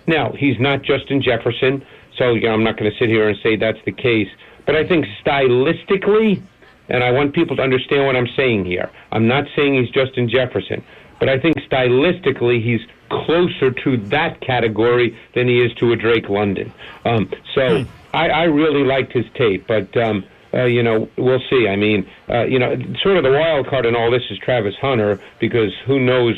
Now, he's not Justin Jefferson, so I'm not going to sit here and say that's the case, but I think stylistically, and I want people to understand what I'm saying here, I'm not saying he's Justin Jefferson, but I think stylistically he's closer to that category than he is to a Drake London. I really liked his tape, but we'll see. I mean, sort of the wild card in all this is Travis Hunter, because who knows,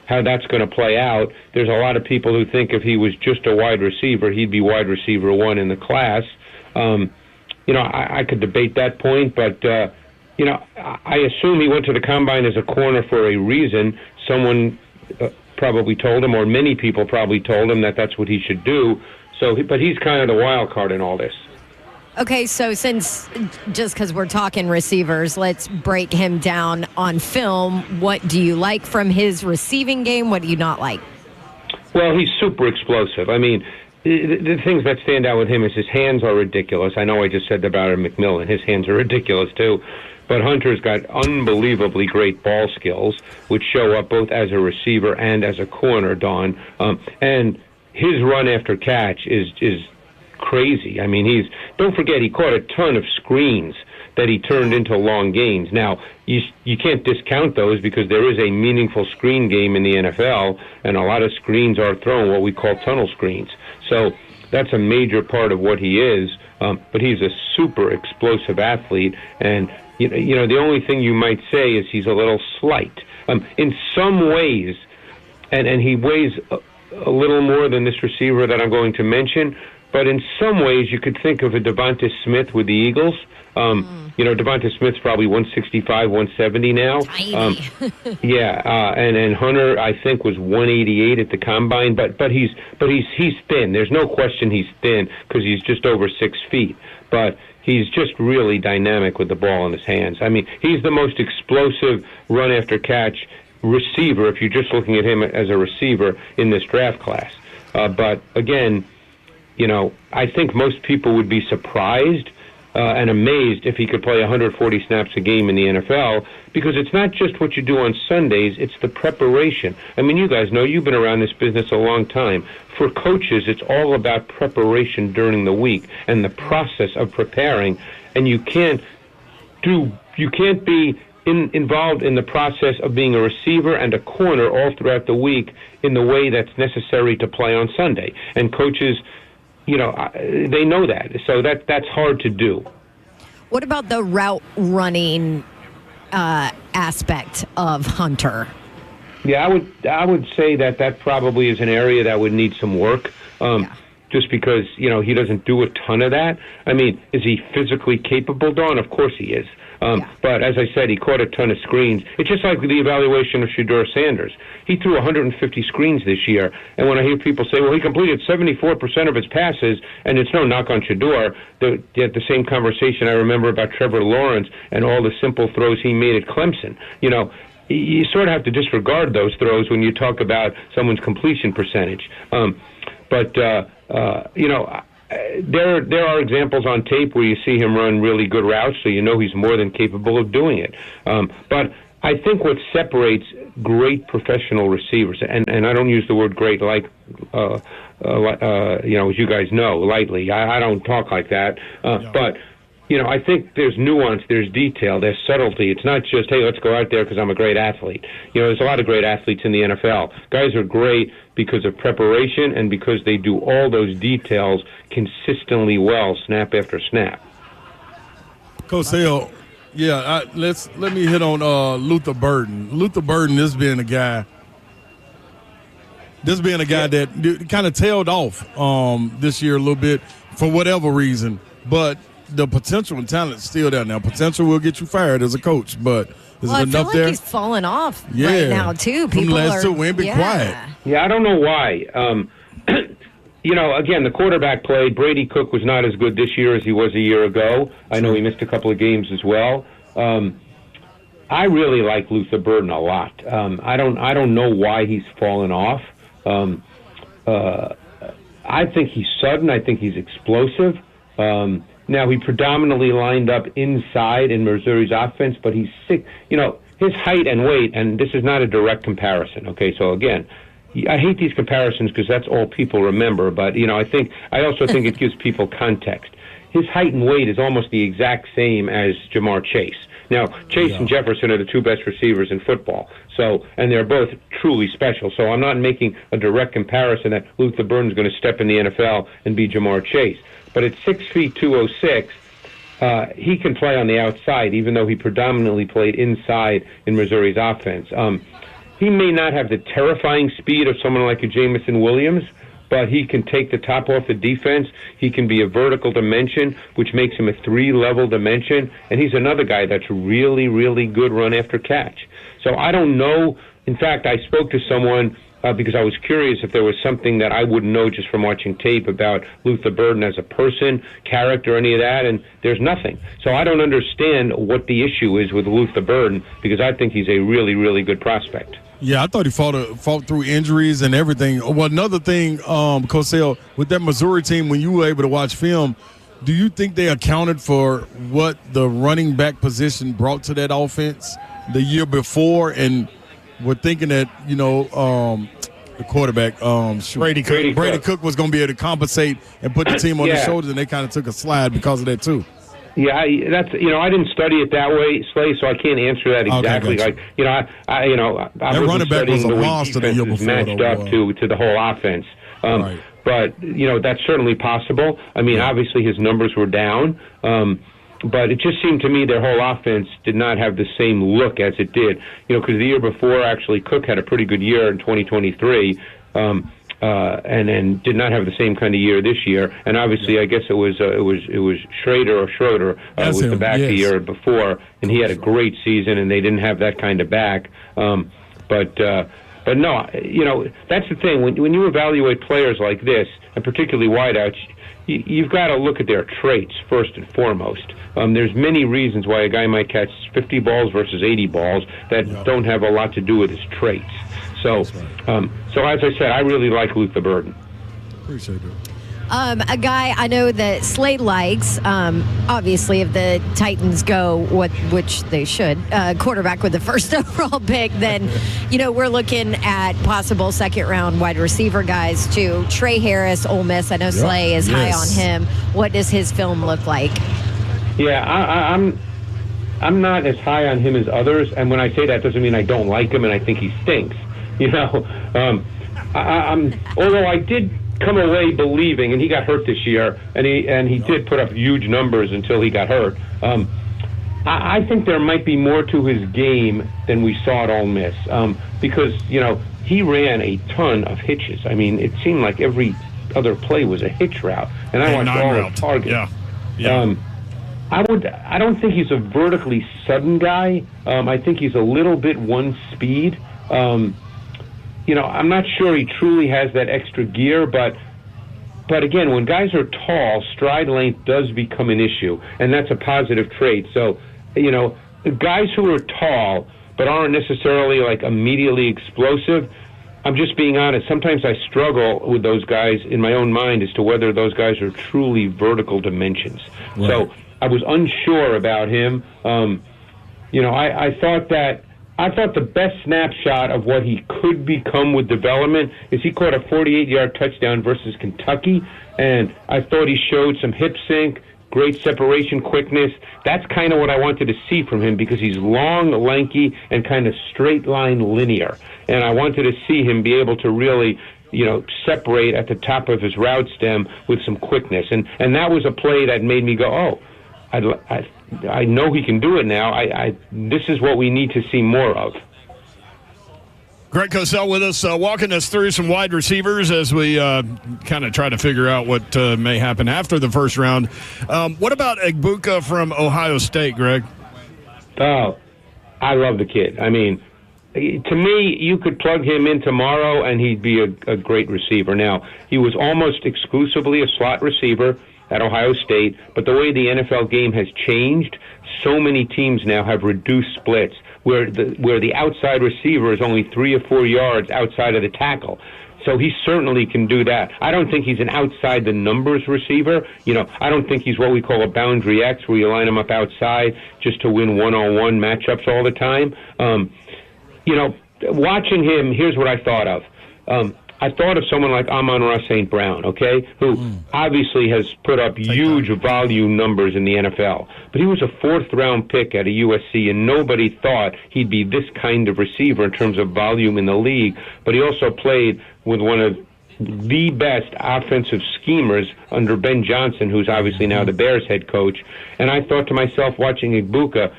how that's going to play out. There's a lot of people who think if he was just a wide receiver, he'd be wide receiver 1 in the class. I could debate that point, but, I assume he went to the combine as a corner for a reason. Someone probably told him, or many people probably told him that that's what he should do. But he's kind of the wild card in all this. Okay, so just because we're talking receivers, let's break him down on film. What do you like from his receiving game? What do you not like? Well, he's super explosive. I mean, the things that stand out with him is his hands are ridiculous. I know I just said about McMillan. His hands are ridiculous, too. But Hunter's got unbelievably great ball skills, which show up both as a receiver and as a corner, Don. And his run after catch is crazy. I mean, don't forget, he caught a ton of screens that he turned into long gains. Now, you can't discount those because there is a meaningful screen game in the NFL, and a lot of screens are thrown, what we call tunnel screens. So that's a major part of what he is, but he's a super explosive athlete, and you know the only thing you might say is he's a little slight. In some ways, and he weighs a little more than this receiver that I'm going to mention, but in some ways you could think of a Devonta Smith with the Eagles. You know, Devonta Smith's probably 165, 170 now. And Hunter, I think, was 188 at the combine. But he's thin. There's no question he's thin because he's just over 6 feet. But he's just really dynamic with the ball in his hands. I mean, he's the most explosive run after catch receiver if you're just looking at him as a receiver in this draft class. But again, you know, I think most people would be surprised and amazed if he could play 140 snaps a game in the NFL, because it's not just what you do on Sundays, it's the preparation. I mean, you guys know, you've been around this business a long time. For coaches, it's all about preparation during the week and the process of preparing, and you can't be involved in the process of being a receiver and a corner all throughout the week in the way that's necessary to play on Sunday. And coaches, you know, they know that, so that's hard to do. What about the route running aspect of Hunter? Yeah, I would say that probably is an area that would need some work. Just because, you know, he doesn't do a ton of that. I mean, is he physically capable, Dawn? Of course he is. But as I said, he caught a ton of screens. It's just like the evaluation of Shedeur Sanders. He threw 150 screens this year, and when I hear people say, well, he completed 74% of his passes, and it's no knock on Shedeur, the same conversation I remember about Trevor Lawrence and all the simple throws he made at Clemson. You know, you sort of have to disregard those throws when you talk about someone's completion percentage. You know, there are examples on tape where you see him run really good routes, so you know he's more than capable of doing it. But I think what separates great professional receivers, and I don't use the word great like, you know, as you guys know, lightly. I don't talk like that. But, you know, I think there's nuance, there's detail, there's subtlety. It's not just, hey, let's go out there because I'm a great athlete. You know, there's a lot of great athletes in the NFL. Guys are great because of preparation and because they do all those details consistently well, snap after snap. Cosell, yeah, let me hit on Luther Burden. Luther Burden, this being a guy that kind of tailed off this year a little bit for whatever reason, but the potential and talent is still there. Now, potential will get you fired as a coach, but is it enough I feel like there? he's falling off right now, too. People from last 2 wins, been quiet. Yeah, I don't know why. You know, again, the quarterback play, Brady Cook was not as good this year as he was a year ago. I know he missed a couple of games as well. I really like Luther Burden a lot. I don't know why he's fallen off. I think he's sudden. I think he's explosive. Now, he predominantly lined up inside in Missouri's offense, but he's sick. You know, his height and weight, and this is not a direct comparison, okay? So, again, I hate these comparisons because that's all people remember, but, you know, I also think it gives people context. His height and weight is almost the exact same as Jamar Chase. Now, Chase and Jefferson are the two best receivers in football, so, and they're both truly special. So I'm not making a direct comparison that Luther Burden's going to step in the NFL and be Jamar Chase. But at 6 feet 206, he can play on the outside, even though he predominantly played inside in Missouri's offense. He may not have the terrifying speed of someone like a Jamison Williams, but he can take the top off the defense. He can be a vertical dimension, which makes him a 3-level dimension. And he's another guy that's really, really good run after catch. So I don't know. In fact, I spoke to someone because I was curious if there was something that I wouldn't know just from watching tape about Luther Burden as a person, character, any of that, and there's nothing. So I don't understand what the issue is with Luther Burden because I think he's a really, really good prospect. Yeah, I thought he fought through injuries and everything. Well, another thing, Cosell, with that Missouri team, when you were able to watch film, do you think they accounted for what the running back position brought to that offense the year before? And we're thinking that, you know, the quarterback, Brady Cook was going to be able to compensate and put the team on his shoulders, and they kind of took a slide because of that too. Yeah, I didn't study it that way, Slay, so I can't answer that exactly. Okay, gotcha. I That running back was a monster the year before, matched up to the whole offense. Right. But that's certainly possible. I mean, obviously his numbers were down, but it just seemed to me their whole offense did not have the same look as it did. Because the year before, actually, Cook had a pretty good year in 2023. And then did not have the same kind of year this year. And obviously, I guess it was Schroeder was the back the year before, and he had a great season, and they didn't have that kind of back. But no, that's the thing. When you evaluate players like this, and particularly wideouts, you've got to look at their traits first and foremost. There's many reasons why a guy might catch 50 balls versus 80 balls that don't have a lot to do with his traits. So, so as I said, I really like Luther Burden. Appreciate it. A guy I know that Slade likes, obviously, if the Titans go, which they should, quarterback with the first overall pick, then, we're looking at possible second-round wide receiver guys, too. Trey Harris, Ole Miss, I know Slay is high on him. What does his film look like? Yeah, I'm not as high on him as others, and when I say that, doesn't mean I don't like him and I think he stinks. Although I did come away believing, and he got hurt this year, and he did put up huge numbers until he got hurt. I think there might be more to his game than we saw at Ole Miss, because he ran a ton of hitches. I mean, it seemed like every other play was a hitch route, and I watched all his targets. Yeah. I don't think he's a vertically sudden guy. I think he's a little bit one speed. I'm not sure he truly has that extra gear, but again, when guys are tall, stride length does become an issue, and that's a positive trait. So, guys who are tall but aren't necessarily like immediately explosive, I'm just being honest, sometimes I struggle with those guys in my own mind as to whether those guys are truly vertical dimensions. Right. So I was unsure about him. I thought the best snapshot of what he could become with development is he caught a 48-yard touchdown versus Kentucky, and I thought he showed some hip sync, great separation quickness. That's kind of what I wanted to see from him because he's long, lanky, and kind of straight line linear. And I wanted to see him be able to really, separate at the top of his route stem with some quickness. And that was a play that made me go, I know he can do it now. This is what we need to see more of. Greg Cosell with us, walking us through some wide receivers as we kind of try to figure out what may happen after the first round. What about Egbuka from Ohio State, Greg? Oh, I love the kid. I mean, to me, you could plug him in tomorrow and he'd be a great receiver. Now, he was almost exclusively a slot receiver at Ohio State, but the way the NFL game has changed, so many teams now have reduced splits where the outside receiver is only 3 or 4 yards outside of the tackle. So he certainly can do that. I don't think he's an outside the numbers receiver. I don't think he's what we call a boundary X, where you line him up outside just to win one-on-one matchups all the time. Watching him, here's what I thought of. I thought of someone like Amon-Ra St. Brown, who obviously has put up huge volume numbers in the NFL. But he was a fourth-round pick at a USC, and nobody thought he'd be this kind of receiver in terms of volume in the league. But he also played with one of the best offensive schemers under Ben Johnson, who's obviously now the Bears head coach. And I thought to myself, watching Egbuka,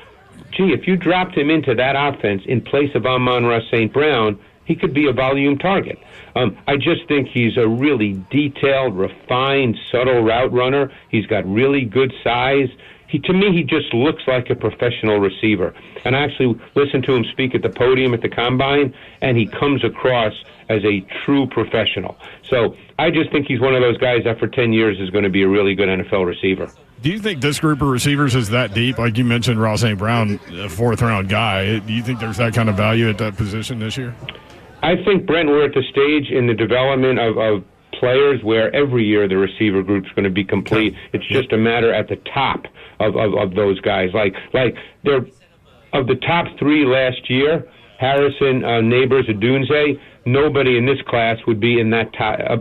gee, if you dropped him into that offense in place of Amon-Ra St. Brown, he could be a volume target. I just think he's a really detailed, refined, subtle route runner. He's got really good size. To me, he just looks like a professional receiver. And I actually listened to him speak at the podium at the Combine, and he comes across as a true professional. So I just think he's one of those guys that for 10 years is going to be a really good NFL receiver. Do you think this group of receivers is that deep? Like you mentioned, Ross St. Brown, a fourth-round guy. Do you think there's that kind of value at that position this year? I think, Brent, we're at the stage in the development of players where every year the receiver group's going to be complete. It's just a matter at the top of those guys. Like they're of the top 3 last year Harrison, Neighbors, Odunze, nobody in this class would be in that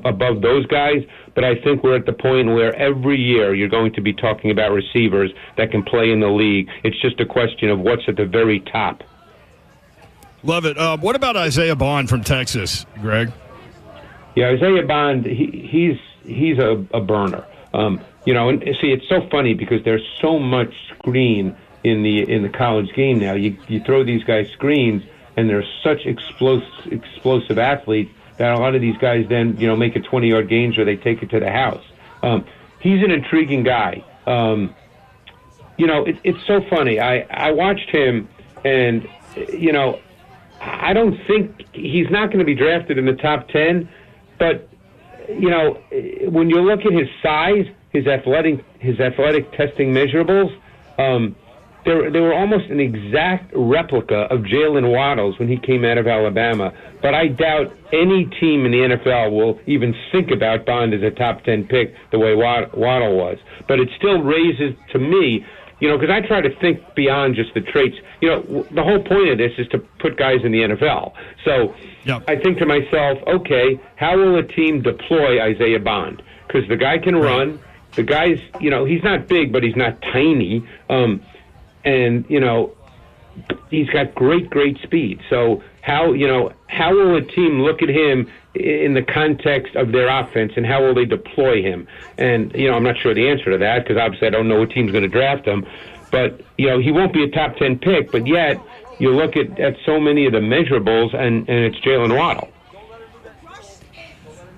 above those guys. But I think we're at the point where every year you're going to be talking about receivers that can play in the league. It's just a question of what's at the very top. Love it. What about Isaiah Bond from Texas, Greg? Yeah, Isaiah Bond, he's a burner. And see, it's so funny because there's so much screen in the college game now. You throw these guys screens, and they're such explosive athletes that a lot of these guys then make a 20-yard gains or they take it to the house. He's an intriguing guy. It's so funny. I watched him, and I don't think he's not going to be drafted in the top 10, but when you look at his size, his athletic testing measurables, they were almost an exact replica of Jalen Waddle's when he came out of Alabama. But I doubt any team in the NFL will even think about Bond as a top 10 pick the way Waddle was. But it still raises, to me, because I try to think beyond just the traits. The whole point of this is to put guys in the NFL. So yep. I think to myself, okay, how will a team deploy Isaiah Bond? Because the guy can run. The guy's, he's not big, but he's not tiny. And he's got great speed. So how will a team look at him in the context of their offense, and how will they deploy him? And I'm not sure the answer to that because obviously I don't know what team's going to draft him. But he won't be a top 10 pick. But yet you look at so many of the measurables, and it's Jalen Waddle.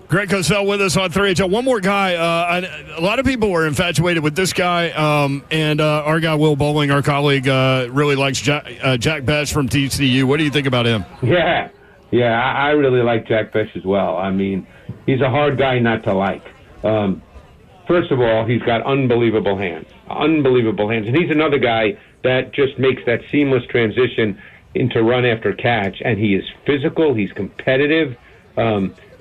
Greg Cosell with us on 3HL. One more guy. A lot of people were infatuated with this guy, and our guy Will Bowling, our colleague, really likes Jack Bech from TCU. What do you think about him? Yeah, I really like Jack Bech as well. I mean, he's a hard guy not to like. First of all, he's got unbelievable hands, and he's another guy that just makes that seamless transition into run after catch, and he is physical, he's competitive.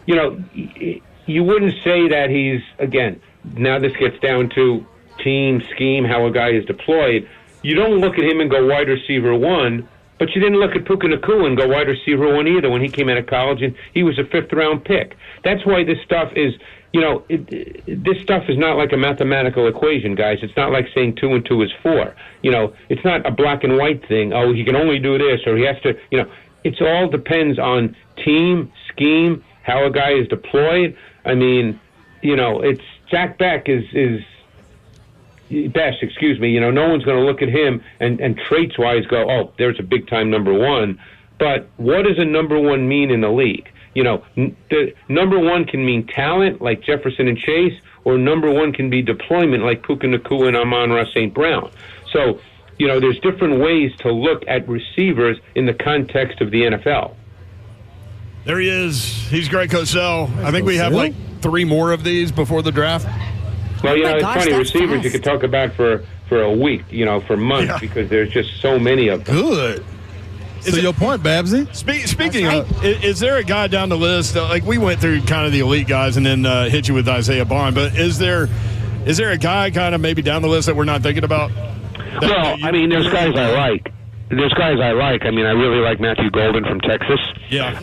You wouldn't say that he's, again, now this gets down to team, scheme, how a guy is deployed. You don't look at him and go wide receiver 1, but you didn't look at Puka Nacua and go wide receiver 1 either when he came out of college, and he was a 5th-round pick. That's why this stuff is, this stuff is not like a mathematical equation, guys. It's not like saying 2 and 2 is 4. It's not a black and white thing. Oh, he can only do this, or he has to, it all depends on team, scheme, how a guy is deployed. I mean, it's Jack Bech is best, excuse me. No one's going to look at him and traits-wise go, oh, there's a big-time number 1. But what does a number 1 mean in the league? The number 1 can mean talent like Jefferson and Chase, or number 1 can be deployment like Puka Nacua and Amon-Ra St. Brown. So, there's different ways to look at receivers in the context of the NFL. There he is. He's Greg Cosell. I think we have like 3 more of these before the draft. Well, it's funny. Receivers you could talk about for a week, for months, because there's just so many of them. Good. So your point, Babsy? Speaking of, is there a guy down the list, like we went through kind of the elite guys and then hit you with Isaiah Bond, but is there a guy kind of maybe down the list that we're not thinking about? Well, I mean, there's guys I like. I mean, I really like Matthew Golden from Texas. Yeah.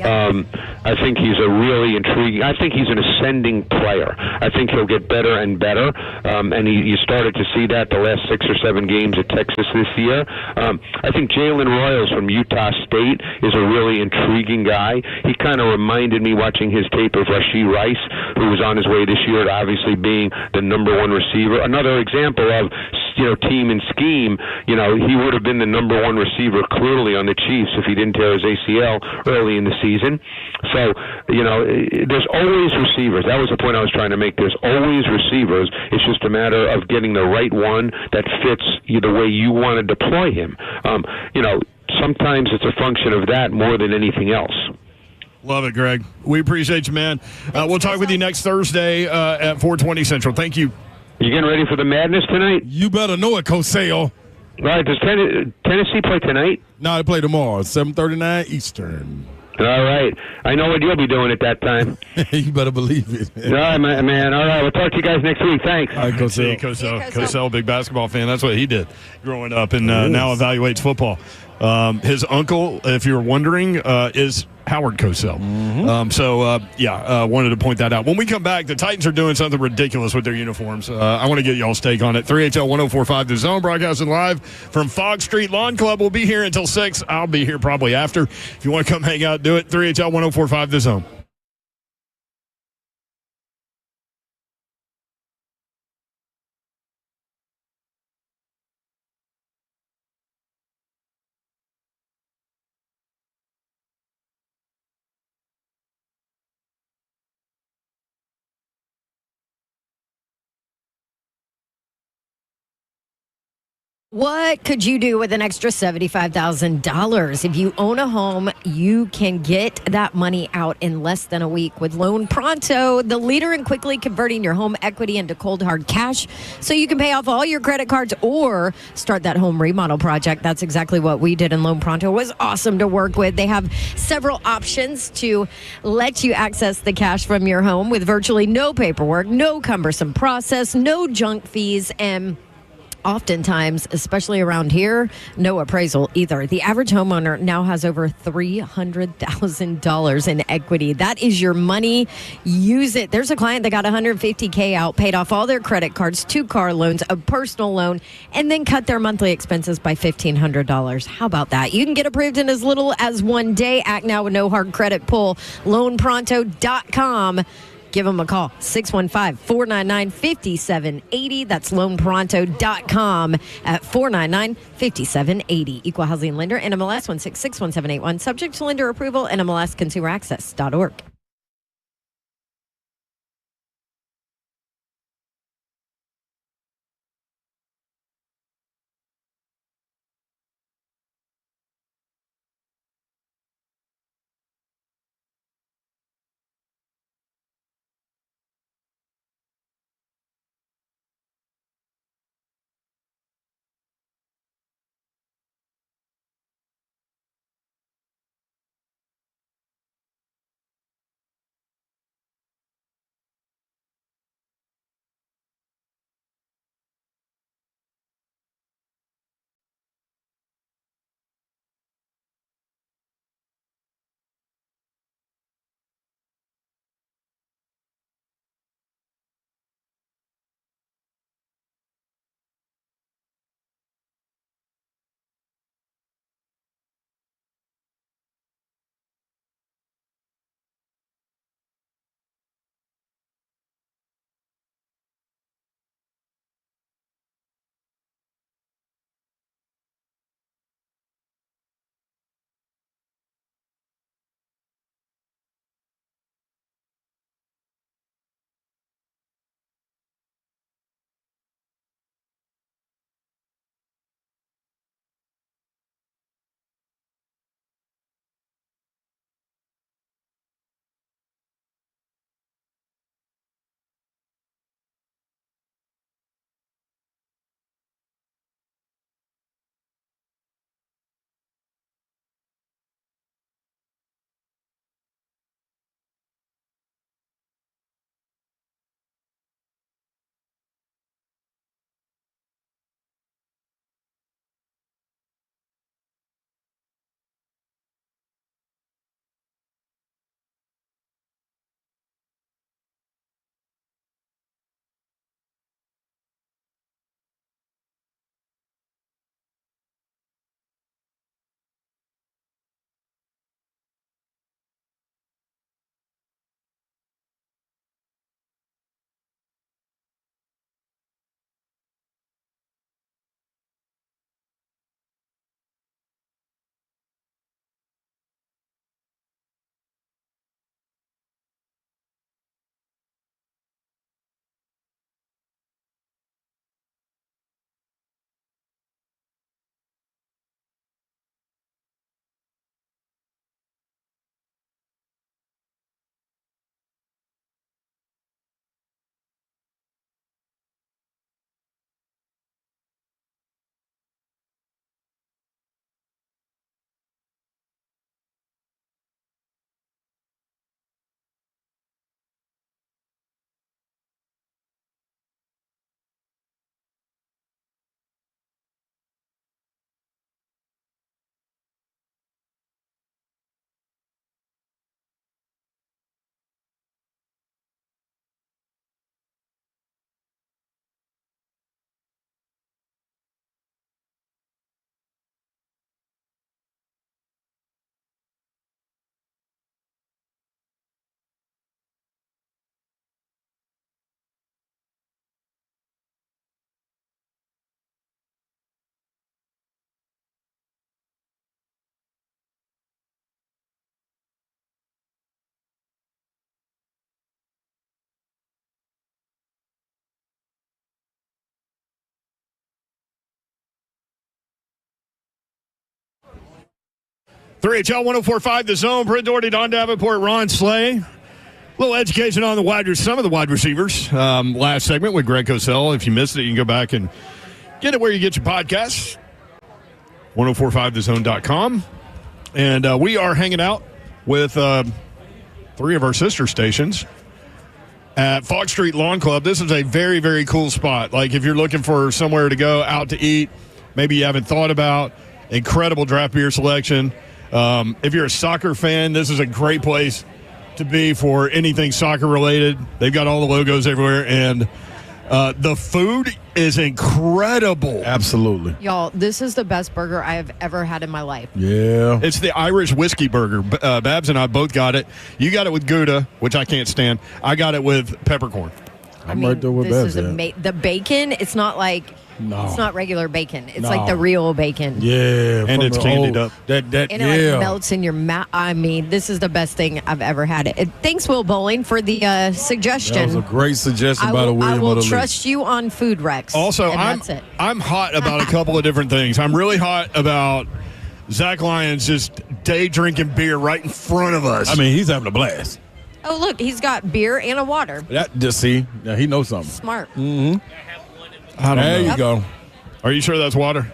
I think he's a really intriguing. I think he's an ascending player. I think he'll get better and better. And you started to see that the last 6 or 7 games at Texas this year. I think Jalen Royals from Utah State is a really intriguing guy. He kind of reminded me watching his tape of Rashee Rice, who was on his way this year to obviously being the number 1 receiver. Another example of team and scheme, he would have been the number 1 receiver clearly on the Chiefs if he didn't tear his ACL early in the season. So, there's always receivers. That was the point I was trying to make. There's always receivers. It's just a matter of getting the right one that fits the way you want to deploy him. Sometimes it's a function of that more than anything else. Love it, Greg. We appreciate you, man. We'll talk with you next Thursday at 4:20 Central. Thank you. You getting ready for the madness tonight? You better know it, Cosell. All right, does Tennessee play tonight? No, they play tomorrow, 7:39 Eastern. All right. I know what you'll be doing at that time. You better believe it. All right, man. All right, we'll talk to you guys next week. Thanks. All right, Cosell. Cosell, big basketball fan. That's what he did growing up and now evaluates football. His uncle, if you're wondering, is Howard Cosell. Wanted to point that out. When we come back, the Titans are doing something ridiculous with their uniforms. I want to get y'all's take on it. 3HL 1045 The Zone, broadcasting live from Fogg Street Lawn Club. We'll be here until 6. I'll be here probably after. If you want to come hang out, do it. 3HL 1045 The Zone. What could you do with an extra $75,000? If you own a home, you can get that money out in less than a week with Loan Pronto, the leader in quickly converting your home equity into cold hard cash so you can pay off all your credit cards or start that home remodel project. That's exactly what we did in Loan Pronto. It was awesome to work with. They have several options to let you access the cash from your home with virtually no paperwork, no cumbersome process, no junk fees, and oftentimes, especially around here, no appraisal either. The average homeowner now has over $300,000 in equity. That is your money. Use it. There's a client that got $150K out, paid off all their credit cards, 2 car loans, a personal loan, and then cut their monthly expenses by $1,500. How about that? You can get approved in as little as 1 day. Act now with no hard credit pull. LoanPronto.com. Give them a call, 615-499-5780. That's loanpronto.com at 499-5780. Equal housing lender, NMLS 1661781. Subject to lender approval, NMLSconsumeraccess.org. 3HL 104.5 The Zone. Brent Doherty, Don Davenport, Ron Slay. A little education on some of the wide receivers. Last segment with Greg Cosell. If you missed it, you can go back and get it where you get your podcasts. 1045thezone.com. And we are hanging out with 3 of our sister stations at Fogg Street Lawn Club. This is a very, very cool spot. Like if you're looking for somewhere to go out to eat, maybe you haven't thought about, incredible draft beer selection. If you're a soccer fan, this is a great place to be for anything soccer related. They've got all the logos everywhere, and the food is incredible. Absolutely. Y'all, this is the best burger I have ever had in my life. Yeah. It's the Irish whiskey burger. Babs and I both got it. You got it with Gouda, which I can't stand. I got it with peppercorn. I'm right there with this Babs. is the bacon. It's not like it's not regular bacon. It's like the real bacon. Yeah. And it's candied up. And it like melts in your mouth. I mean, this is the best thing I've ever had. Thanks, Will Bowling, for the suggestion. That was a great suggestion by the William. I will trust you on Food Rex. Also, that's it. I'm hot about a couple of different things. I'm really hot about Zach Lyons just day drinking beer right in front of us. I mean, he's having a blast. Oh, look, he's got beer and a water. That just see, yeah, he knows something. Smart. Mm-hmm. I don't know. There you go. Are you sure that's water?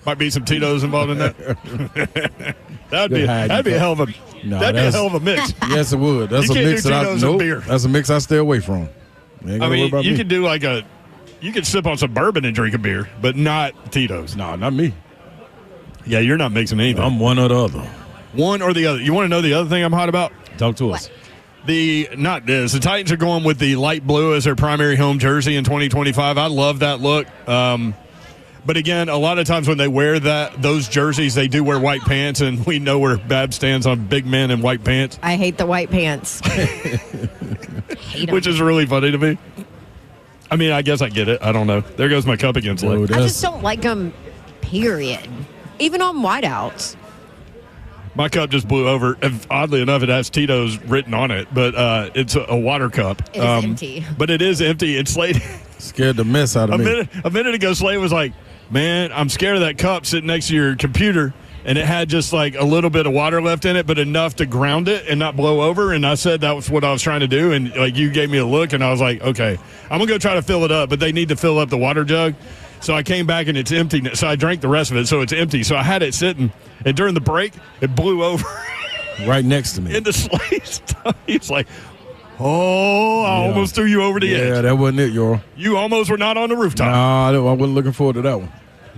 Might be some Tito's involved in that. that'd be a hell of a mix. Yes, it would. That's You a can't mix do that Tito's and beer. That's a mix I stay away from. I mean, you could do you could sip on some bourbon and drink a beer, but not Tito's. No, not me. Yeah, you're not mixing anything. I'm one or the other. One or the other. You want to know the other thing I'm hot about? Talk to us. The Titans are going with the light blue as their primary home jersey in 2025. I love that look. But again, a lot of times when they wear those jerseys, they do wear white pants, and we know where Bab stands on big men in white pants. I hate the white pants. Which is really funny to me. I mean, I guess I get it. I don't know. There goes my cup against leg. I just don't like them, period. Even on whiteouts. My cup just blew over. Oddly enough, it has Tito's written on it, but it's a water cup. It is empty. But it is empty. And Slade scared the mess out of me. A minute ago, Slade was like, man, I'm scared of that cup sitting next to your computer. And it had just like a little bit of water left in it, but enough to ground it and not blow over. And I said that was what I was trying to do. And like you gave me a look, and I was like, okay, I'm going to go try to fill it up. But they need to fill up the water jug. So I came back, and it's empty. So I drank the rest of it, so it's empty. So I had it sitting. And during the break, it blew over. Right next to me. In the Slade's tummy. It's like, I almost threw you over the edge. Yeah, that wasn't it, y'all. You almost were not on the rooftop. No, I wasn't looking forward to that one.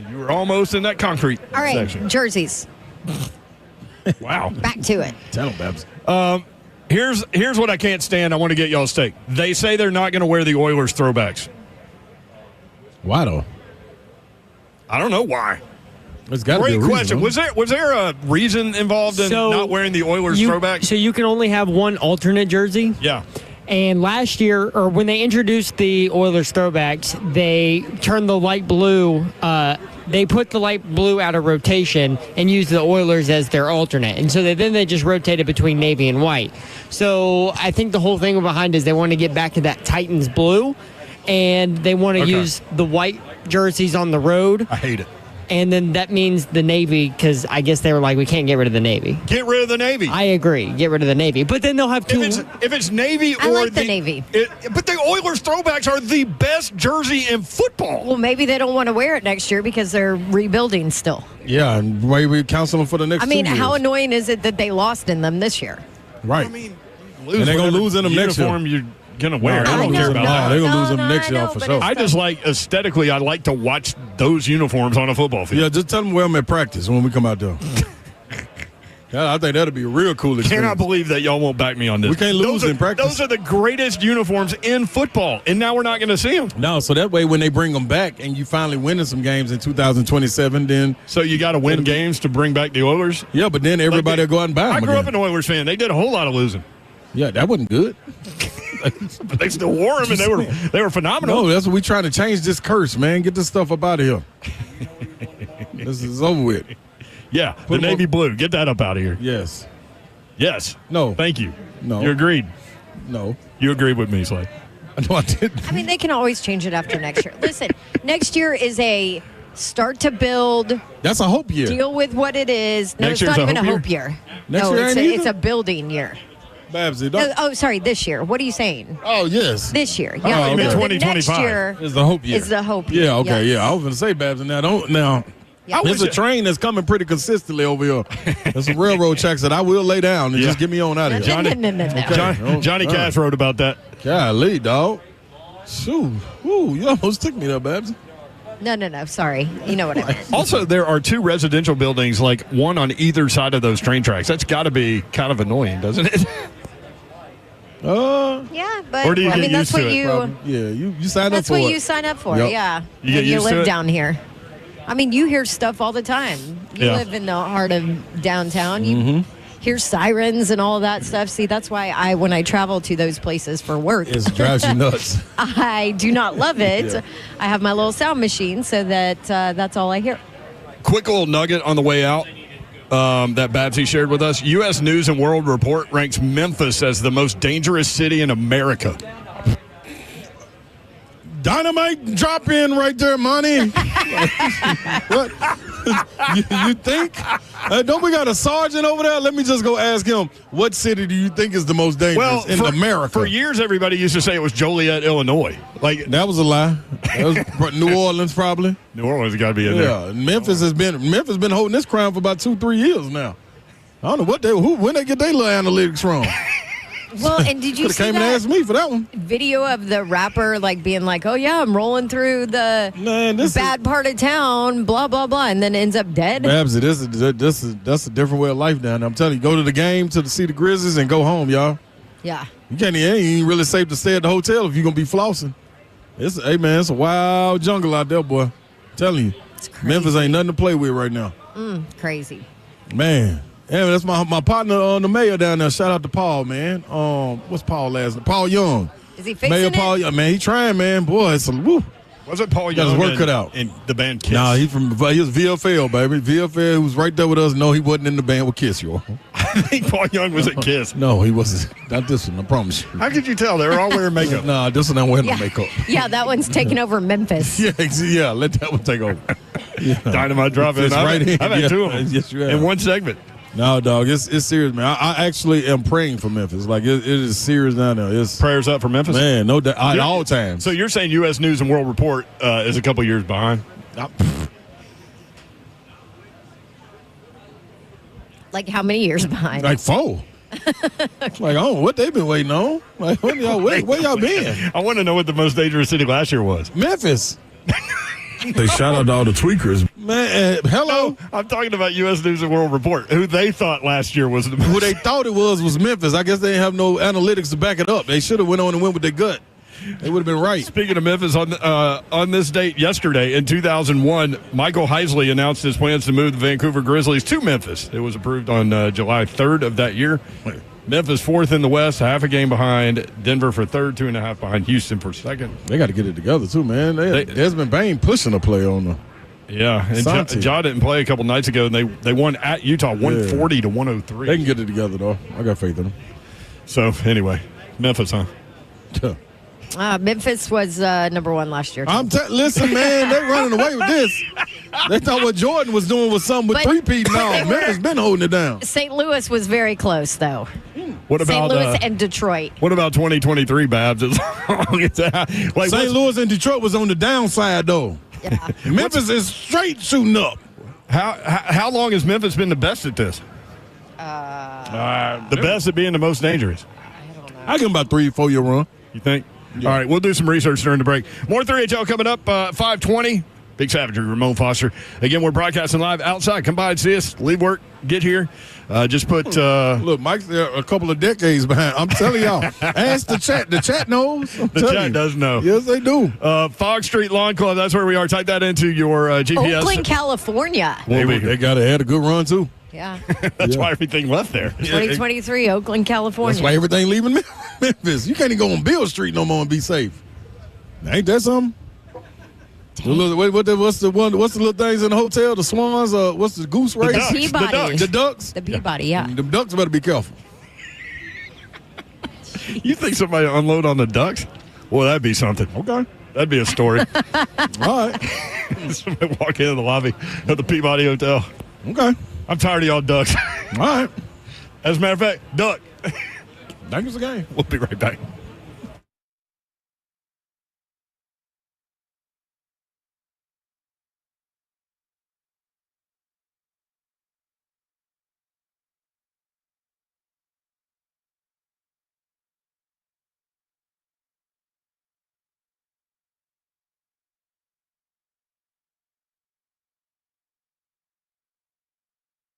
You were almost in that concrete All right, section. jerseys. Wow. Back to it. Tell them, Babs. Here's what I can't stand. I want to get y'all's take. They say they're not going to wear the Oilers throwbacks. Why, though? I don't know why. There's got to be a Great reason. question. Was there a reason involved in not wearing the Oilers throwbacks? So you can only have one alternate jersey? Yeah. And last year, or when they introduced the Oilers throwbacks, they turned the light blue. They put the light blue out of rotation and used the Oilers as their alternate. And so they just rotated between navy and white. So I think the whole thing behind is they want to get back to that Titans blue, and they want to use the white jerseys on the road. I hate it. And then that means the Navy, because I guess they were like, we can't get rid of the Navy. Get rid of the Navy. I agree. Get rid of the Navy. But then they'll have two. If it's Navy I or like the Navy. But the Oilers throwbacks are the best jersey in football. Well, maybe they don't want to wear it next year because they're rebuilding still. Yeah, and maybe we counsel them for the next 2 years. How annoying is it that they lost in them this year? Right. I mean, and they're going to lose in them next year. Uniform you're going to wear. I don't know, care about that. They're going to lose them next year for sure. I just like, aesthetically, I like to watch those uniforms on a football field. Yeah, just tell them wear them at practice when we come out there. Yeah, I think that'll be a real cool experience. Cannot believe that y'all won't back me on this. We can't lose in practice. Those are the greatest uniforms in football, and now we're not going to see them. No, so that way when they bring them back and you finally winning some games in 2027, then... So you got to win games to bring back the Oilers? Yeah, but then everybody will go out and buy them I grew again. up an Oilers fan. They did a whole lot of losing. Yeah, that wasn't good. But they still wore them, and they were phenomenal. No, that's what we're trying to change this curse, man. Get this stuff up out of here. This is over with. Yeah, the Navy blue. Get that up out of here. Yes. Yes. No. Thank you. No. You agreed. No. You agreed with me, Slade. No, I didn't. I mean, they can always change it after next year. Listen, next year is a Start to build. That's a hope year. Deal with what it is. No, Next it's not year's even a a hope hope year. Next No, year ain't it's either? a building year. Babsy, No, don't. sorry, this year. What are you saying? Oh, yes. This year. Oh, Yeah, you mean the next 2025 year It's the hope year. is the hope year. Yeah, okay, yes. yeah. I was going to say, Babs, now don't now. Yeah. There's a train that's coming pretty consistently over here. There's some railroad tracks that I will lay down and just get me on out of here. No. Johnny Cash wrote about that. Golly, dog. Shoot. Ooh, you almost took me there, Babs. No. Sorry. You know what I meant. Also, there are 2 residential buildings, like one on either side of those train tracks. That's got to be kind of annoying, doesn't it? Yeah, but Or do you get that's used what to it? you. Yeah, you signed up That's for what it. you sign up for. Yep. Yeah. You get And used to live it? down here. I mean, you hear stuff all the time. You Yeah. live in the heart of downtown. You hear sirens and all that stuff. See, that's why when I travel to those places for work, It drives you nuts. I do not love it. Yeah. I have my little sound machine so that that's all I hear. Quick little nugget on the way out that Babsy shared with us. U.S. News and World Report ranks Memphis as the most dangerous city in America. Dynamite drop in right there, money. What? you think? Don't we got a sergeant over there? Let me just go ask him, what city do you think is the most dangerous in America? For years, everybody used to say it was Joliet, Illinois. Like That was a lie. That was New Orleans, probably. New Orleans has got to be in there. Yeah, Memphis been holding this crown for about 2-3 years now. I don't know when they get their little analytics from. Well, and did you Could have see came and that asked me for that one. video of the rapper being like, "Oh yeah, I'm rolling through the bad part of town, blah blah blah," and then ends up dead? Babsy, that's a different way of life down there. I'm telling you, go to the game to see the Grizzlies and go home, y'all. Yeah. You ain't really safe to stay at the hotel if you're gonna be flossing. It's a wild jungle out there, boy. I'm telling you, It's crazy. Memphis ain't nothing to play with right now. Crazy. Man. Yeah, that's my partner on the mayor down there. Shout out to Paul, man. What's Paul last name? Paul Young. Is he fixing Mayor it? Paul Young. Man, he trying, man. Boy, it's a woo. Wasn't Paul Got his Young work cut out. in the band Kiss? Nah, he was VFL, baby. VFL, who was right there with us. No, he wasn't in the band with Kiss, y'all. I think Paul Young was at Kiss. No, he wasn't. Not this one, I promise you. How could you tell? They were all wearing makeup. Nah, this one not wearing Yeah. no makeup. Yeah, that one's taking over Memphis. Yeah, let that one take over. Yeah. Dynamite drop in. It's right in. I've had 2 of them Yes, you have. in one segment. No, dog, it's serious, man. I actually am praying for Memphis. Like, it is serious down there. It's Prayers up for Memphis. Man, no doubt, at all times. So you're saying U.S. News and World Report is a couple years behind? Like how many years behind? Like 4. Like, oh, what they been waiting on? Like, where y'all been? I want to know what the most dangerous city last year was. Memphis. They shout out to all the tweakers. Man, hello. I'm talking about U.S. News and World Report, who they thought last year was the Who most. they thought it was Memphis. I guess they didn't have no analytics to back it up. They should have went on and went with their gut. They would have been right. Speaking of Memphis, on this date yesterday in 2001, Michael Heisley announced his plans to move the Vancouver Grizzlies to Memphis. It was approved on July 3rd of that year. Memphis 4th in the West, half a game behind Denver for 3rd, 2.5 behind Houston for 2nd. They got to get it together, too, man. Desmond Bain pushing a play on them. Yeah, and Ja didn't play a couple nights ago, and they won at Utah 140 to 103. They can get it together, though. I got faith in them. So, anyway, Memphis, huh? Memphis was number 1 last year. Listen, man, they running away with this. They thought what Jordan was doing was something with three-peat now. Memphis been holding it down. St. Louis was very close, though. What about St. Louis and Detroit. What about 2023, Babs? As long as like St. Louis and Detroit was on the downside, though. Yeah. Memphis is straight shooting up. How long has Memphis been the best at this? The best at being the most dangerous. I give them about 3-4 year run. You think? Yeah. All right, we'll do some research during the break. More 3HL coming up, 5:20. Big Savagery, Ramon Foster. Again, we're broadcasting live outside. Come by and see us. Leave work, get here. Just put. Look, Mike's there a couple of decades behind. I'm telling y'all. Ask the chat. The chat knows. The chat does know. Yes, they do. Fogg Street Lawn Club. That's where we are. Type that into your GPS. Oakland, California. Well, they got had a good run too. Yeah. That's why everything left there. 2023, Oakland, California. That's why everything leaving Memphis. You can't even go on Beale Street no more and be safe. Ain't that something? What's the little things in the hotel? The Swans? What's the goose race? The Peabody. The ducks. The Peabody, yeah. The ducks better be careful. You think somebody unload on the ducks? Well, that'd be something. Okay. That'd be a story. All right. Somebody walk into the lobby of the Peabody Hotel. Okay. I'm tired of y'all ducks. All right. As a matter of fact, duck. Dangerous game. We'll be right back.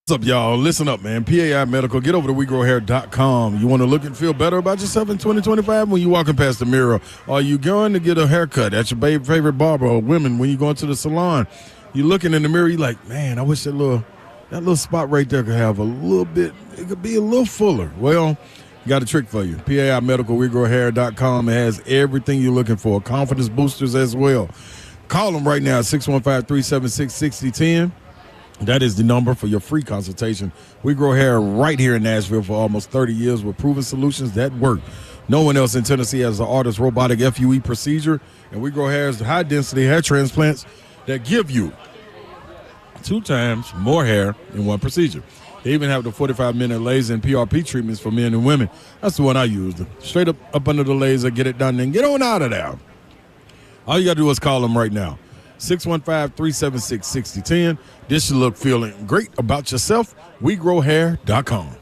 What's up, y'all? Listen up, man. PAI Medical. Get over to WeGrowHair.com. You want to look and feel better about yourself in 2025 when you're walking past the mirror? Are you going to get a haircut at your favorite barber or women when you go into the salon? You're looking in the mirror, you're like, man, I wish that little spot right there could have a little bit, it could be a little fuller. Well, got a trick for you. PAI Medical, WeGrowHair.com. It has everything you're looking for. Confidence boosters as well. Call them right now at 615-376-6010. That is the number for your free consultation. We grow hair right here in Nashville for almost 30 years with proven solutions that work. No one else in Tennessee has the ARTIS robotic FUE procedure, and We Grow Hair's high-density hair transplants that give you 2 times more hair in one procedure. They even have the 45-minute laser and PRP treatments for men and women. That's the one I used. Straight up under the laser, get it done, and get on out of there. All you got to do is call them right now. 615-376-6010. This should look feeling great about yourself. WeGrowHair.com.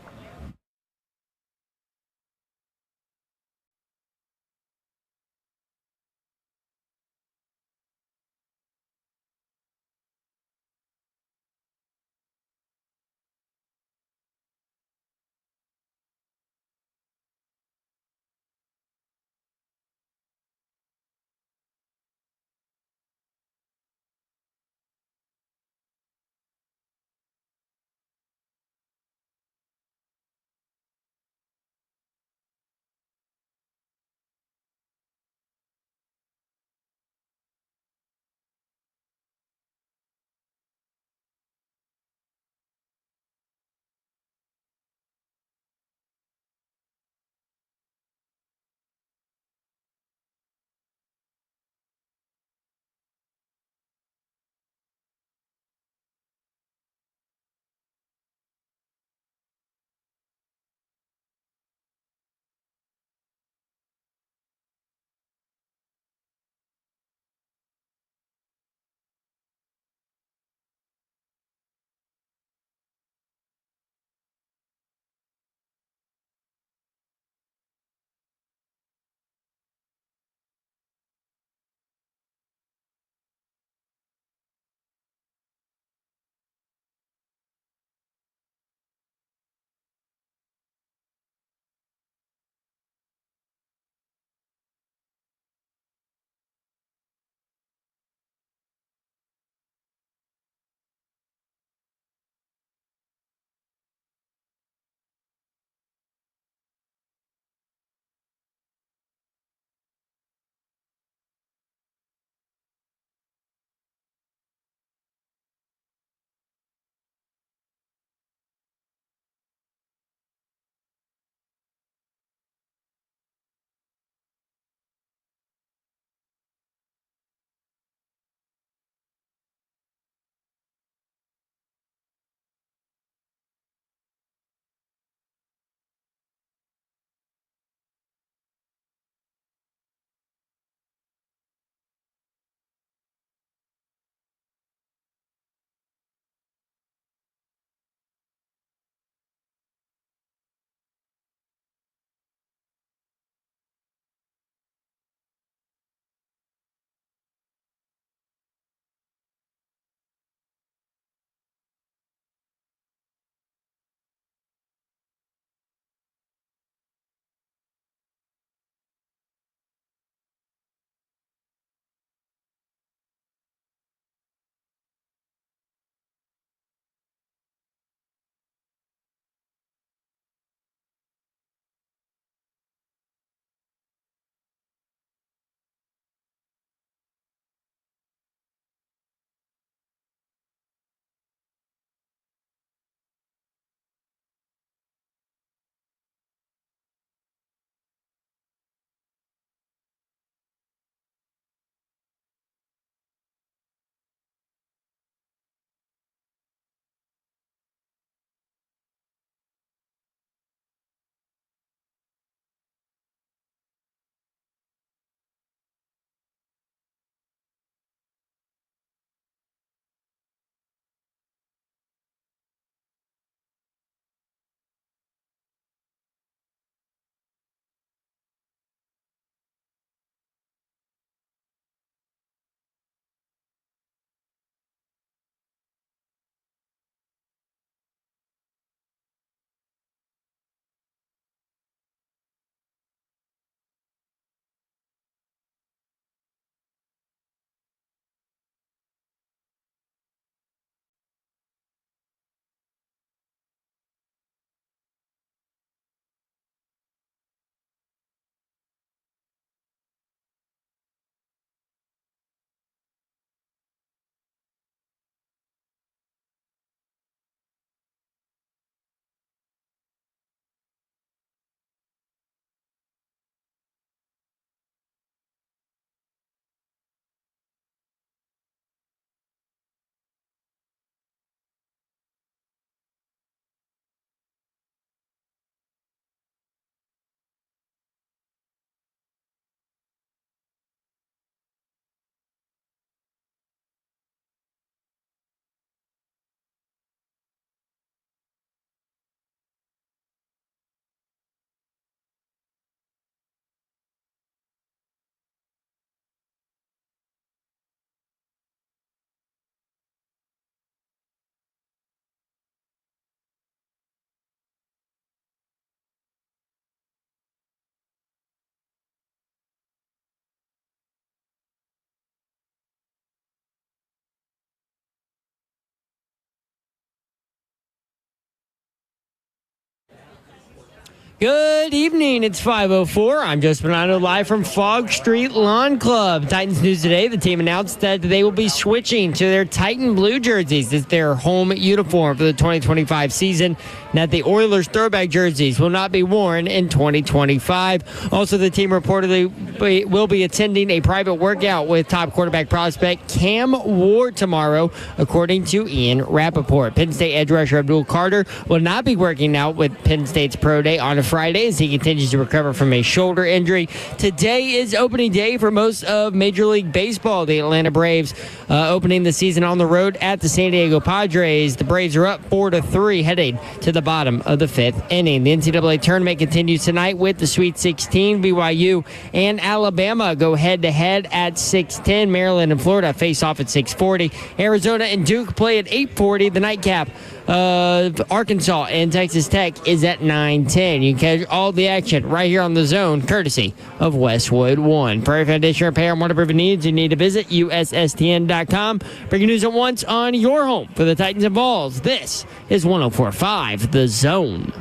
Good evening. It's 5:04. I'm Joe Spinano live from Fogg Street Lawn Club. Titans news today. The team announced that they will be switching to their Titan blue jerseys as their home uniform for the 2025 season, and that the Oilers throwback jerseys will not be worn in 2025. Also, the team reportedly will be attending a private workout with top quarterback prospect Cam Ward tomorrow, according to Ian Rappaport. Penn State edge rusher Abdul Carter will not be working out with Penn State's pro day on Friday as he continues to recover from a shoulder injury. Today is opening day for most of Major League Baseball. The Atlanta Braves opening the season on the road at the San Diego Padres. The Braves are up 4-3 heading to the bottom of the fifth inning. The NCAA tournament continues tonight with the Sweet 16. BYU and Alabama go head-to-head at 6:10. Maryland and Florida face off at 6:40. Arizona and Duke play at 8:40. The nightcap of Arkansas and Texas Tech is at 9:10. You can catch all the action right here on the Zone, courtesy of Westwood One. Prairie Foundation Repair and Waterproofing needs, you need to visit USSTN.com. Breaking news at once on your home for the Titans and Vols. This is 104.5 The Zone.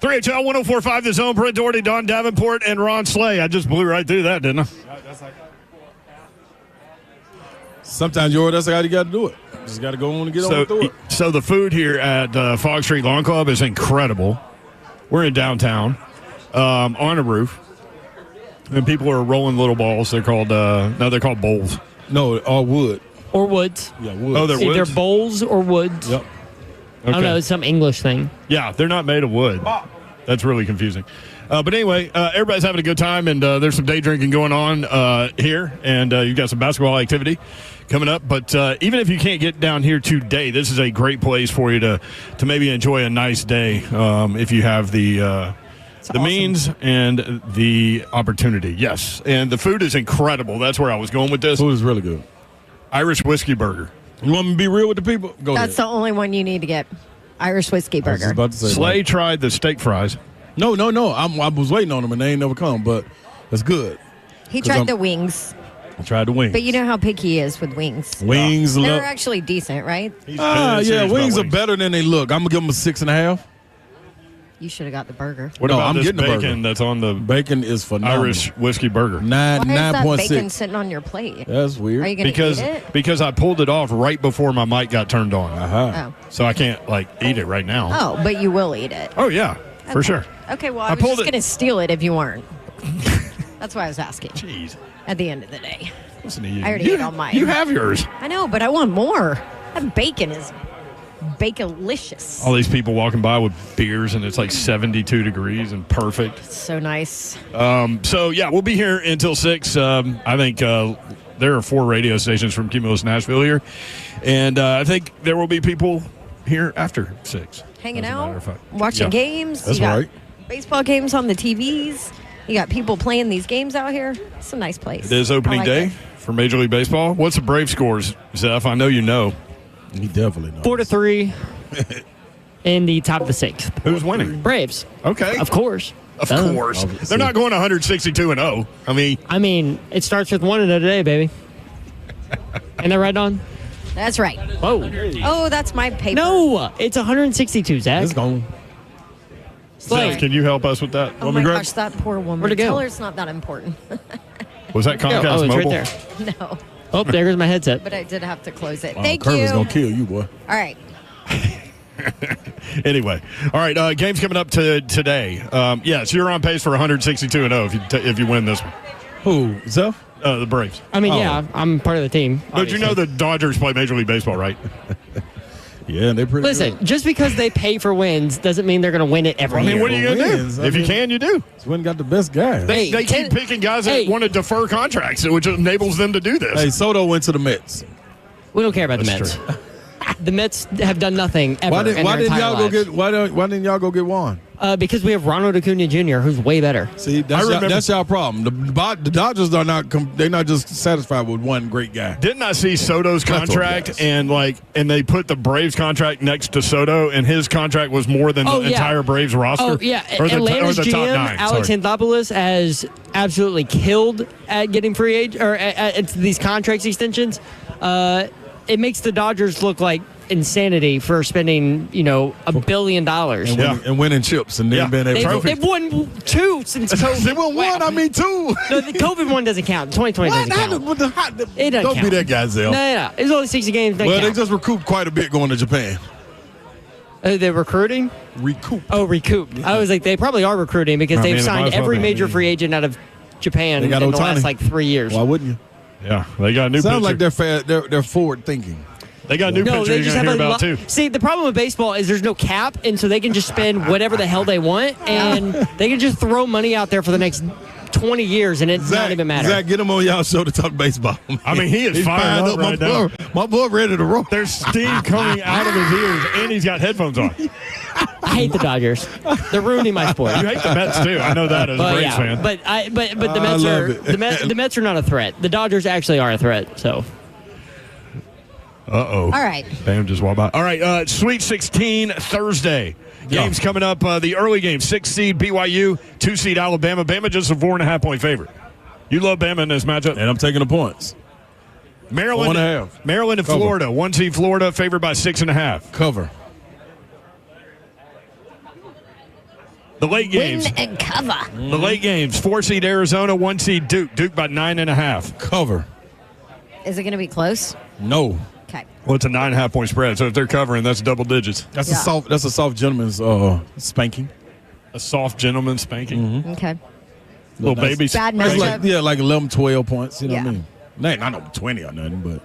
HL 104.5 The Zone. Brent Doherty, Don Davenport, and Ron Slay. I just blew right through that, didn't I? Sometimes, that's how you got to do it. Just got to go on and get on through it. So the food here at Fogg Street Lawn Club is incredible. We're in downtown on a roof. And people are rolling little balls. They're called they're called bowls. No, all wood. Or woods. Yeah, wood. Oh, they're woods? Either bowls or woods. Yep. I don't know. It's some English thing. Yeah, they're not made of wood. That's really confusing. But anyway, everybody's having a good time, and there's some day drinking going on here, and you've got some basketball activity coming up. But even if you can't get down here today, this is a great place for you to maybe enjoy a nice day if you have the means and the opportunity. Yes, and the food is incredible. That's where I was going with this. Food is really good. Irish whiskey burger. You want me to be real with the people? Go That's ahead. the only one you need to get. Irish whiskey I was burger. about to say, Slay tried the steak fries. No. I was waiting on them, and they ain't never come, but it's good. He tried the wings, I tried the wings. but you know how picky he is with wings. Wings. They're actually decent, right? Yeah, wings are better than they look. I'm going to give them a 6.5. You should have got the burger. What No, about I'm this getting the burger. bacon that's on the Bacon is phenomenal. Irish whiskey burger? Why is that 9.6. bacon sitting on your plate? That's weird. Are you going to eat it? Because I pulled it off right before my mic got turned on. Oh. So I can't eat it right now. Oh, but you will eat it. Oh yeah, for sure. Okay, well, I I was pulled just it- going to steal it if you weren't. That's why I was asking. Jeez, At the end of the day. listen to you. I already you, ate all mine. You have yours. I know, but I want more. That bacon is baconlicious. All these people walking by with beers, and it's like 72 degrees and perfect. So nice. So yeah, we'll be here until 6. I think there are 4 radio stations from Cumulus Nashville here, and I think there will be people here after 6. Hanging as a matter out, of fact. watching Yeah. games. That's You got right. Baseball games on the TVs. You got people playing these games out here. It's a nice place. It is opening I like day it. for Major League Baseball. What's the Brave scores, Zeph? I know you know. He definitely knows. 4-3 in the top of the 6th. Who's winning? Braves. Okay. Of course. Of Duh. course. They're not going 162-0. I mean, It starts with 1-0 today, baby. Ain't that right, Don? That's right. Whoa. Oh, that's my paper. No, it's 162, Zach. It's gone. Slay. Zeph, can you help us with that? Oh Want my me to grab- gosh, that poor woman. Where'd it go? Tell her it's not that important. Was that Comcast Oh, it's Mobile? right there. No, Oh, there goes my headset. but I did have to close it. Oh, Thank Kirby's you. going to kill you, boy. All right. Anyway, all right. Game's coming up today. Yes, you're on pace for 162-0 if you win this one. Who? Zeph? The Braves. I mean, yeah, I'm part of the team. But you know the Dodgers play Major League Baseball, right? Yeah, they're pretty Listen, good. just because they pay for wins doesn't mean they're going to win it every I mean, year. what are you going to Wins. do? I If you mean- can, you do. Swin got the best guy. They keep Ken- picking guys that Hey. want to defer contracts, which enables them to do this. Hey, Soto went to the Mets. We don't care about the That's Mets. The Mets have done nothing ever. Why didn't y'all go get Juan? Because we have Ronald Acuna Jr., who's way better. See, that's y'all problem. The Dodgers are they're not just satisfied with one great guy. Didn't I see Soto's contract and they put the Braves contract next to Soto, and his contract was more than the entire Braves roster? Oh, yeah. Or the Atlanta's top GM, nine. Alex Anthopoulos, has absolutely killed at getting free agent or at these contract extensions. It makes the Dodgers look like insanity for spending, $1 billion. And winning chips and then being able to. They've won 2 since COVID. They won 1, I mean 2. No, the COVID one doesn't count. 2020 doesn't count. It doesn't Don't count. be that guy, Zell. No. It's only 60 games. Well, they just recouped quite a bit going to Japan. They're recruiting? Recoup. Oh, recoup. I was like, they probably are recruiting because they've signed every major free agent out of Japan in the last 3 years. Why wouldn't you? Yeah, they got a new Sounds pitcher. like they're forward thinking. They got a new pitcher you're going to hear about, too. See, the problem with baseball is there's no cap, and so they can just spend whatever the hell they want, and they can just throw money out there for the next 20 years, and it's not even matter. Zach, get him on y'all show to talk baseball. I mean, he is fired up right now. My boy ready to roll. There's steam coming out of his ears, and he's got headphones on. I hate the Dodgers. They're ruining my sport. You hate the Mets, too. I know that as a Braves fan. But the Mets the Mets are not a threat. The Dodgers actually are a threat, so. Uh-oh. All right. Bam just walked by. All right, Sweet 16 Thursday. Games coming up. The early game, 6 seed BYU, 2 seed Alabama. Bama just a 4.5-point favorite. You love Bama in this matchup. And I'm taking the points. Maryland 4.5. Maryland and Cover. Florida. 1 seed Florida favored by 6.5. Cover. The late games. Win and cover. The late games, 4 seed Arizona, 1 seed Duke. Duke by 9.5. Cover. Is it going to be close? No. Okay. Well, it's a 9.5-point spread, so if they're covering, that's double digits. That's a soft gentleman's spanking. A soft gentleman spanking. Mm-hmm. Okay. Little baby Bad spanking. matchup. Like 11, 12 points. You know what I Yeah. mean? Not no 20 or nothing, but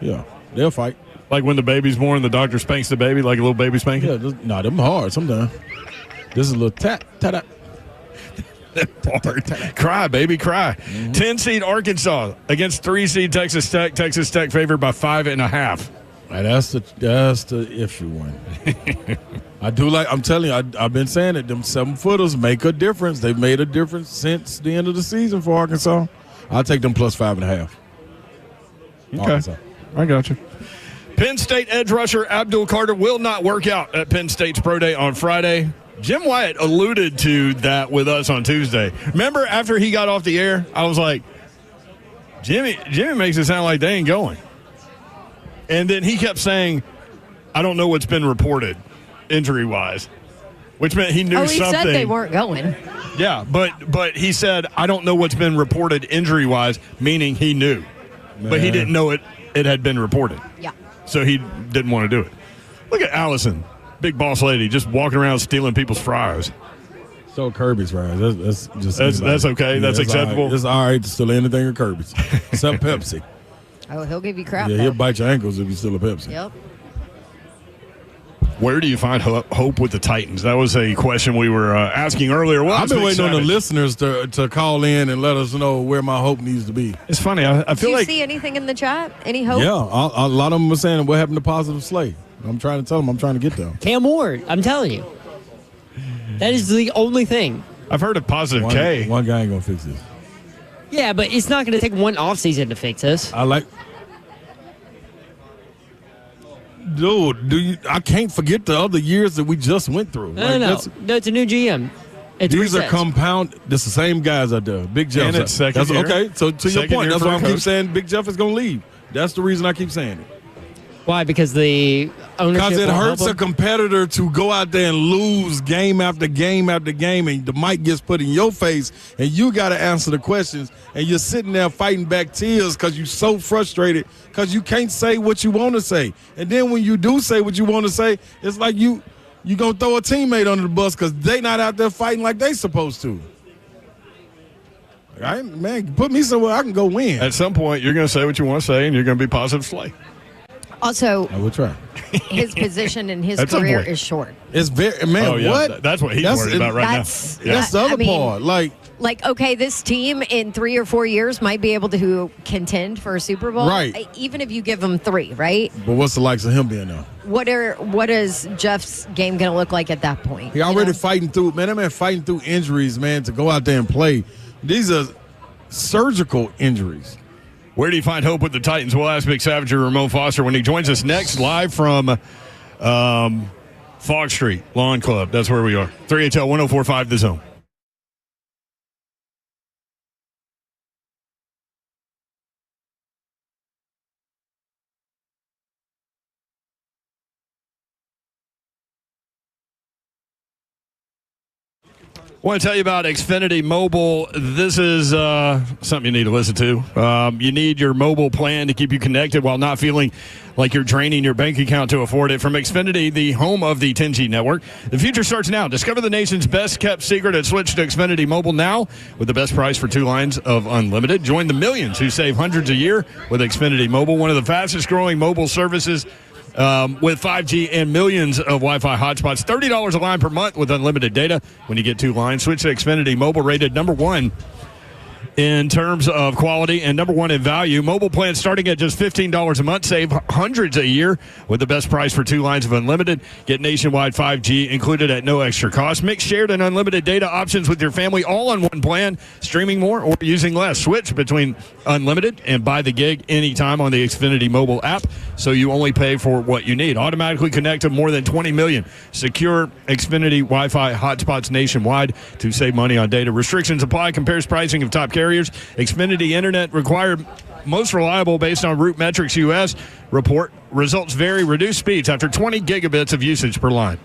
yeah, they'll fight. Like when the baby's born, the doctor spanks the baby like a little baby spanking? Yeah, them hard sometimes. This is a little tap. Hard. Cry, baby, cry. 10 seed Arkansas against 3 seed Texas Tech. Texas Tech favored by 5.5. That's the issue one. I do like. I'm telling you, I've been saying it. Them 7-footers make a difference. They've made a difference since the end of the season for Arkansas. I'll take them plus 5.5. Okay, Arkansas. I got you. Penn State edge rusher Abdul Carter will not work out at Penn State's Pro Day on Friday. Jim Wyatt alluded to that with us on Tuesday. Remember after he got off the air, I was like, Jimmy makes it sound like they ain't going. And then he kept saying, I don't know what's been reported injury-wise, which meant he knew something. He said they weren't going. Yeah, but he said, I don't know what's been reported injury-wise, meaning he knew. But he didn't know it had been reported. Yeah. So he didn't want to do it. Look at Allison, big boss lady, just walking around stealing people's fries. So Kirby's fries. That's okay. That's acceptable. All right. It's all right to steal anything at Kirby's, except Pepsi. Oh, he'll give you crap. Yeah, though. he'll bite your ankles if you steal a Pepsi. Yep. Where do you find hope with the Titans? That was a question we were asking earlier. Well, I've been waiting on the listeners to call in and let us know where my hope needs to be. It's funny. I feel Do you like see anything in the chat? Any hope? Yeah, a lot of them are saying what happened to Positive Slay. I'm trying to tell them I'm trying to get them. Cam Ward, I'm telling you. That is the only thing. I've heard of Positive K. One guy ain't gonna fix this. Yeah, but it's not going to take one offseason to fix this. Dude, I can't forget the other years that we just went through. No, it's a new GM. These are compound. It's the same guys out there. Big Jeff. And it's second year. Okay, so to your Second point, year that's for why a I keep coach. saying Big Jeff is going to leave. That's the reason I keep saying it. Why? Because the ownership. Because it won't hurts a help them? competitor to go out there and lose game after game after game, and the mic gets put in your face, and you got to answer the questions, and you're sitting there fighting back tears because you're so frustrated because you can't say what you want to say. And then when you do say what you want to say, it's like you going to throw a teammate under the bus because they not out there fighting like they supposed to. All right, man, put me somewhere I can go win. At some point, you're going to say what you want to say, and you're going to be Positive Slay. Also, I will try. his position in his At some career point. is short. It's very man. Oh, yeah. What? That's what he's worried about right That's now. Yeah. That's the I other mean, part. Like, okay, this team in 3 or 4 years might be able to contend for a Super Bowl, Right. Even if you give them 3, right? but what's the likes of him being there? What is Jeff's game going to look like at that point? He already fighting through. Man, that man fighting through injuries. Man, to go out there and play. These are surgical injuries. Where do you find hope with the Titans? We'll ask Big Savage or Ramon Foster when he joins us next live from Fogg Street Lawn Club. That's where we are. 3HL 1045 The Zone. I want to tell you about Xfinity Mobile. This is something you need to listen to. You need your mobile plan to keep you connected while not feeling like you're draining your bank account to afford it. From Xfinity, the home of the 10G network, the future starts now. Discover the nation's best-kept secret and switch to Xfinity Mobile now with the best price for 2 lines of unlimited. Join the millions who save hundreds a year with Xfinity Mobile, one of the fastest-growing mobile services with 5G and millions of Wi-Fi hotspots. $30 a line per month with unlimited data when you get 2 lines. Switch to Xfinity Mobile, rated number 1 in terms of quality and number 1 in value. Mobile plans starting at just $15 a month. Save hundreds a year with the best price for 2 lines of unlimited. Get nationwide 5G included at no extra cost. Mix shared and unlimited data options with your family all on one plan. Streaming more or using less. Switch between unlimited and buy the gig anytime on the Xfinity mobile app, so you only pay for what you need. Automatically connect to more than 20 million secure Xfinity Wi-Fi hotspots nationwide to save money on data. Restrictions apply. Compares pricing of top carriers. Xfinity Internet required most reliable based on Root Metrics US report. Results vary. Reduced speeds after 20 gigabits of usage per line.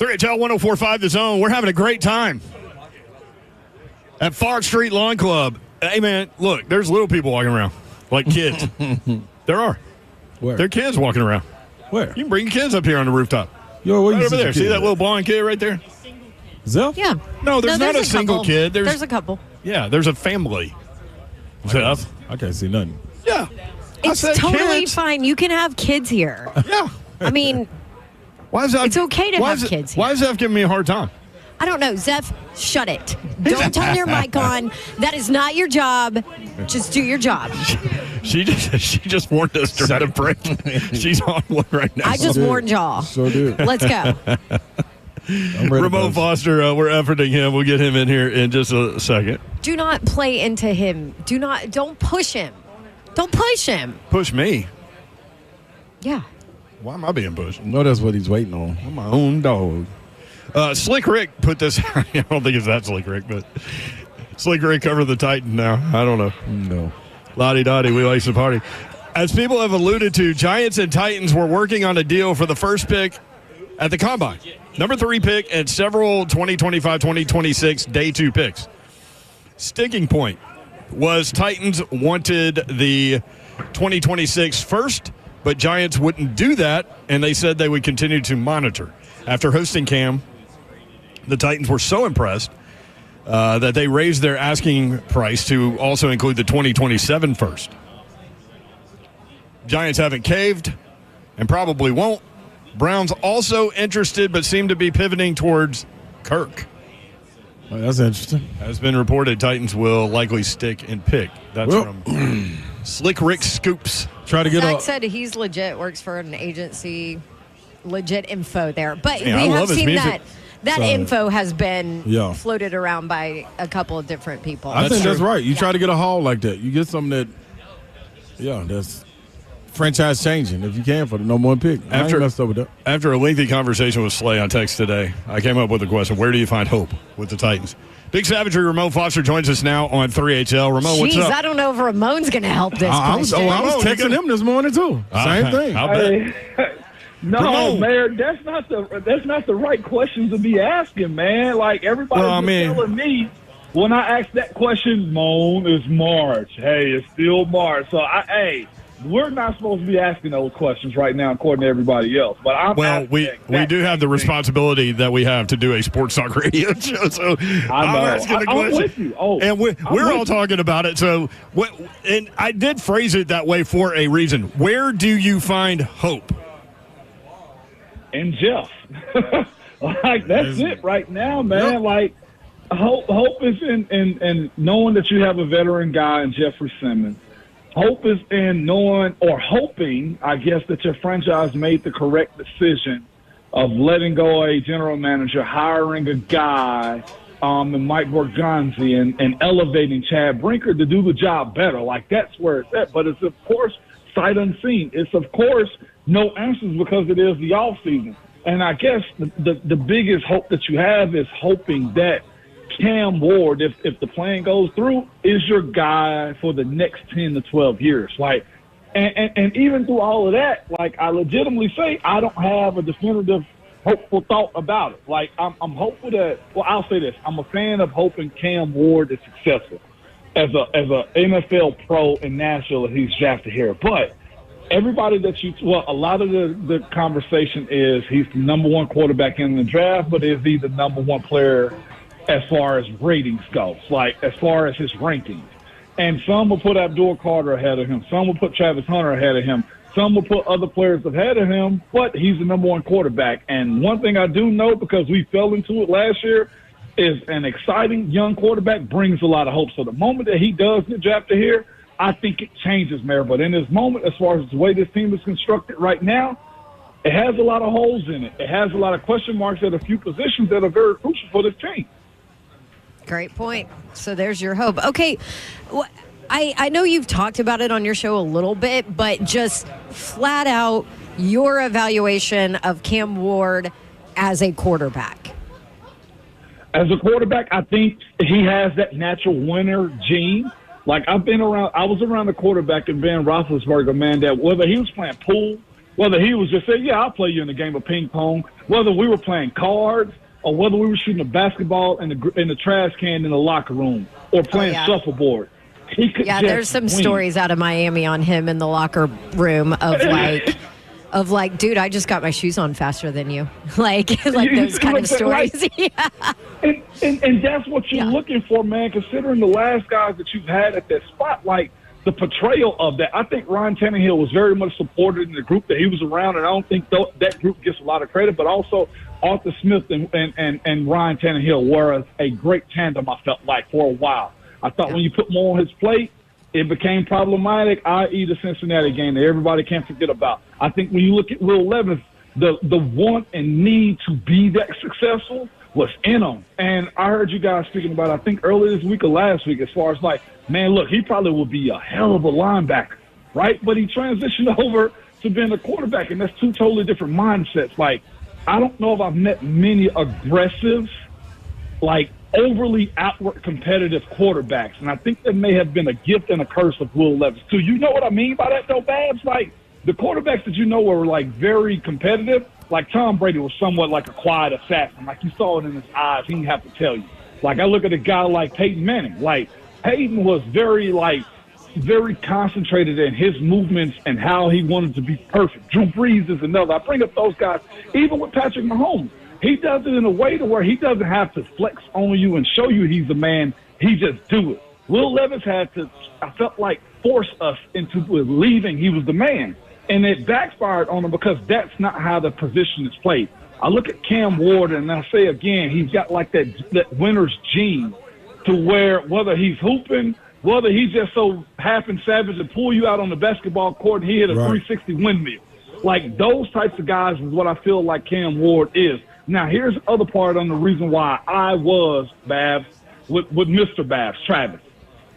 3HL 104.5 The Zone. We're having a great time at Fogg Street Lawn Club. Hey, man, look, there's little people walking around, like kids. There are. Where? There are kids walking around. Where? You can bring your kids up here on the rooftop. Yo, where Right you over see there. See that little blonde kid right there? Zeph? Yeah. No, there's not a single couple. kid. There's a couple. Yeah, there's a family. Zeph. I can't see nothing. Yeah. It's totally fine. You can have kids here. Yeah. I mean, Why is that? it's okay to have kids here. Why is Zeph giving me a hard time? I don't know. Zeph, shut it. Don't turn your mic on. That is not your job. Just do your job. She just warned us during the break. She's on one right now. I just warned y'all. So did. Let's go. Ramon Foster, we're efforting him. We'll get him in here in just a second. Do not play into him. Don't push him. Don't push him. Push me. Yeah. Why am I being pushed? No, that's what he's waiting on. I'm my own dog. Slick Rick put this. I don't think it's that Slick Rick, but Slick Rick covered the Titan now. I don't know. No. Lottie Dottie, we like to party. As people have alluded to, Giants and Titans were working on a deal for the first pick at the Combine. Number 3 pick and several 2025, 2026 day 2 picks. Sticking point was Titans wanted the 2026 first, but Giants wouldn't do that, and they said they would continue to monitor. After hosting Cam, the Titans were so impressed that they raised their asking price to also include the 2027 first. Giants haven't caved and probably won't. Browns also interested but seem to be pivoting towards Kirk. Oh, that's interesting. Has been reported Titans will likely stick and pick. That's from Slick Rick Scoops. Try to get Zach up. said he's legit, works for an agency, legit info there. But Yeah, we I have love his seen music. that So, info has been yeah. floated around by a couple of different people. I think that's right. You Yeah. try to get a haul like that. You get something that, that's franchise changing if you can for the number 1 pick. I ain't messed up with that. After a lengthy conversation with Slay on text today, I came up with a question. Where do you find hope with the Titans? Big Savagery, Ramon Foster joins us now on 3HL. Ramon, what's Jeez, up? I don't know if Ramon's going to help this I was question. texting him this morning too. Same thing. I'll bet. No, Ramon. man, that's not the right question to be asking, man. Like everybody's telling me when I ask that question, Moan, it's March. Hey, it's still March. So we're not supposed to be asking those questions right now, according to everybody else. But we do have the responsibility that we have to do a sports talk radio show. So I'm asking the question. I'm with you. And we're all talking about it. So, and I did phrase it that way for a reason. Where do you find hope? And Jeff, like that's it right now, man. Yep. Like hope is in knowing that you have a veteran guy in Jeffrey Simmons. Hope is in knowing or hoping, I guess, that your franchise made the correct decision of letting go a general manager, hiring a guy, and Mike Borgonzi, and elevating Chad Brinker to do the job better. Like that's where it's at. But it's of course sight unseen. It's of course no answers because it is the off season. And I guess the biggest hope that you have is hoping that Cam Ward, if the plan goes through, is your guy for the next 10 to 12 years. Like, and even through all of that, like I legitimately say, I don't have a definitive, hopeful thought about it. Like I'm hopeful that. Well, I'll say this: I'm a fan of hoping Cam Ward is successful as a NFL pro in Nashville if he's drafted here. But everybody a lot of the conversation is he's the number 1 quarterback in the draft, but is he the number 1 player as far as ratings goes, like as far as his rankings? And some will put Abdul Carter ahead of him. Some will put Travis Hunter ahead of him. Some will put other players ahead of him, but he's the number 1 quarterback. And one thing I do know, because we fell into it last year, is an exciting young quarterback brings a lot of hope. So the moment that he does get drafted here, I think it changes, Mayor. But in this moment, as far as the way this team is constructed right now, it has a lot of holes in it. It has a lot of question marks at a few positions that are very crucial for this team. Great point. So there's your hope. Okay, I know you've talked about it on your show a little bit, but just flat out your evaluation of Cam Ward as a quarterback. As a quarterback, I think he has that natural winner gene. Like I was around the quarterback in Ben Roethlisberger, man, that whether he was playing pool, Whether he was just saying, yeah, I'll play you in a game of ping pong, whether we were playing cards or whether we were shooting a basketball in the trash can in the locker room or playing shuffleboard. He could there's some stories out of Miami on him in the locker room of like, dude, I just got my shoes on faster than you. like those kind of stories. And that's what you're looking for, man, considering the last guys that you've had at that spot, like the portrayal of that. I think Ryan Tannehill was very much supported in the group that he was around, and I don't think that group gets a lot of credit, but also Arthur Smith and Ryan Tannehill were a great tandem, I felt like, for a while. I thought when you put more on his plate, it became problematic, i.e. the Cincinnati game that everybody can't forget about. I think when you look at Will Levis, the want and need to be that successful was in him. And I heard you guys speaking about, I think earlier this week or last week, as far as like, man, look, he probably would be a hell of a linebacker, right? But he transitioned over to being a quarterback, and that's two totally different mindsets. Like, I don't know if I've met many aggressive, like, overly outward competitive quarterbacks, and I think that may have been a gift and a curse of Will Levis too. You know what I mean by that though, Babs? Like the quarterbacks that you know were like very competitive, like Tom Brady was somewhat like a quiet assassin. Like you saw it in his eyes. He didn't have to tell you. Like I look at a guy like Peyton Manning. Like Peyton was very concentrated in his movements and how he wanted to be perfect. Drew Brees is another. I bring up those guys, even with Patrick Mahomes. He does it in a way to where he doesn't have to flex on you and show you he's the man. He just do it. Will Levis had to, I felt like, force us into believing he was the man. And it backfired on him because that's not how the position is played. I look at Cam Ward, and I say again, he's got like that winner's gene to where whether he's hooping, whether he's just so half and savage and pull you out on the basketball court and he hit a 360 windmill. Like those types of guys is what I feel like Cam Ward is. Now, here's the other part on the reason why I was, Babs, with Mr. Babs, Travis.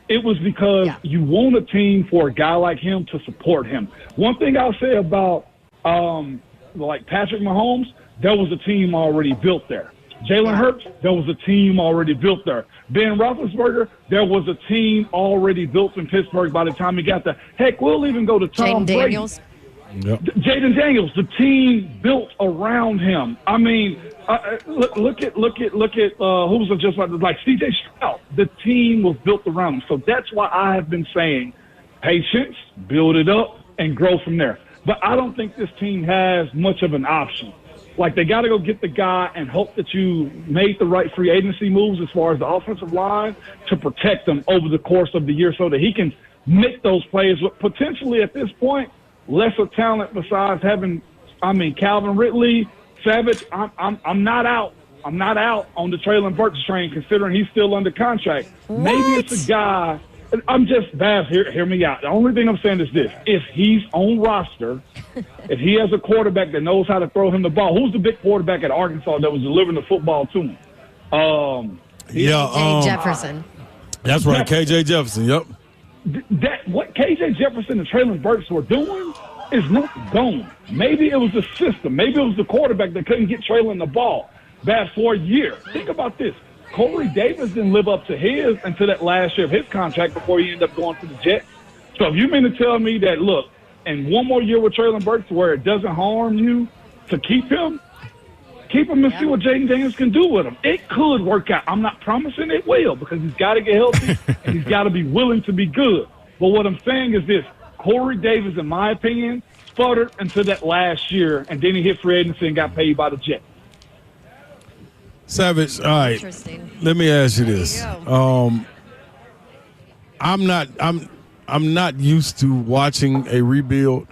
It was because you want a team for a guy like him to support him. One thing I'll say about, like Patrick Mahomes, there was a team already built there. Jalen Hurts, there was a team already built there. Ben Roethlisberger, there was a team already built in Pittsburgh by the time he got there. Heck, we'll even go to Tom Brady. Daniels. Yep. Jaden Daniels, the team built around him. I mean, look at who was just like C.J. Stroud. The team was built around him. So that's why I have been saying patience, build it up, and grow from there. But I don't think this team has much of an option. Like they got to go get the guy and hope that you made the right free agency moves as far as the offensive line to protect them over the course of the year so that he can make those plays with potentially at this point lesser talent besides having, Calvin Ridley, Savage. I'm not out. I'm not out on the Traylon Burks train considering he's still under contract. What? Maybe it's a guy. I'm just, Babs, hear me out. The only thing I'm saying is this. If he's on roster, if he has a quarterback that knows how to throw him the ball, who's the big quarterback at Arkansas that was delivering the football to him? KJ Jefferson. That's right, KJ Jefferson, yep. That what KJ Jefferson and Traylon Burks were doing is not gone. Maybe it was the system. Maybe it was the quarterback that couldn't get Traylon the ball. Bad for a year. Think about this. Corey Davis didn't live up to his until that last year of his contract before he ended up going to the Jets. So if you mean to tell me that, look, and one more year with Traylon Burks where it doesn't harm you to keep him and see what Jaden Daniels can do with him. It could work out. I'm not promising it will because he's got to get healthy and he's got to be willing to be good. But what I'm saying is this. Corey Davis, in my opinion, sputtered until that last year, and then he hit free agency and got paid by the Jets. Savage, all right. Let me ask you this. I'm not used to watching a rebuild.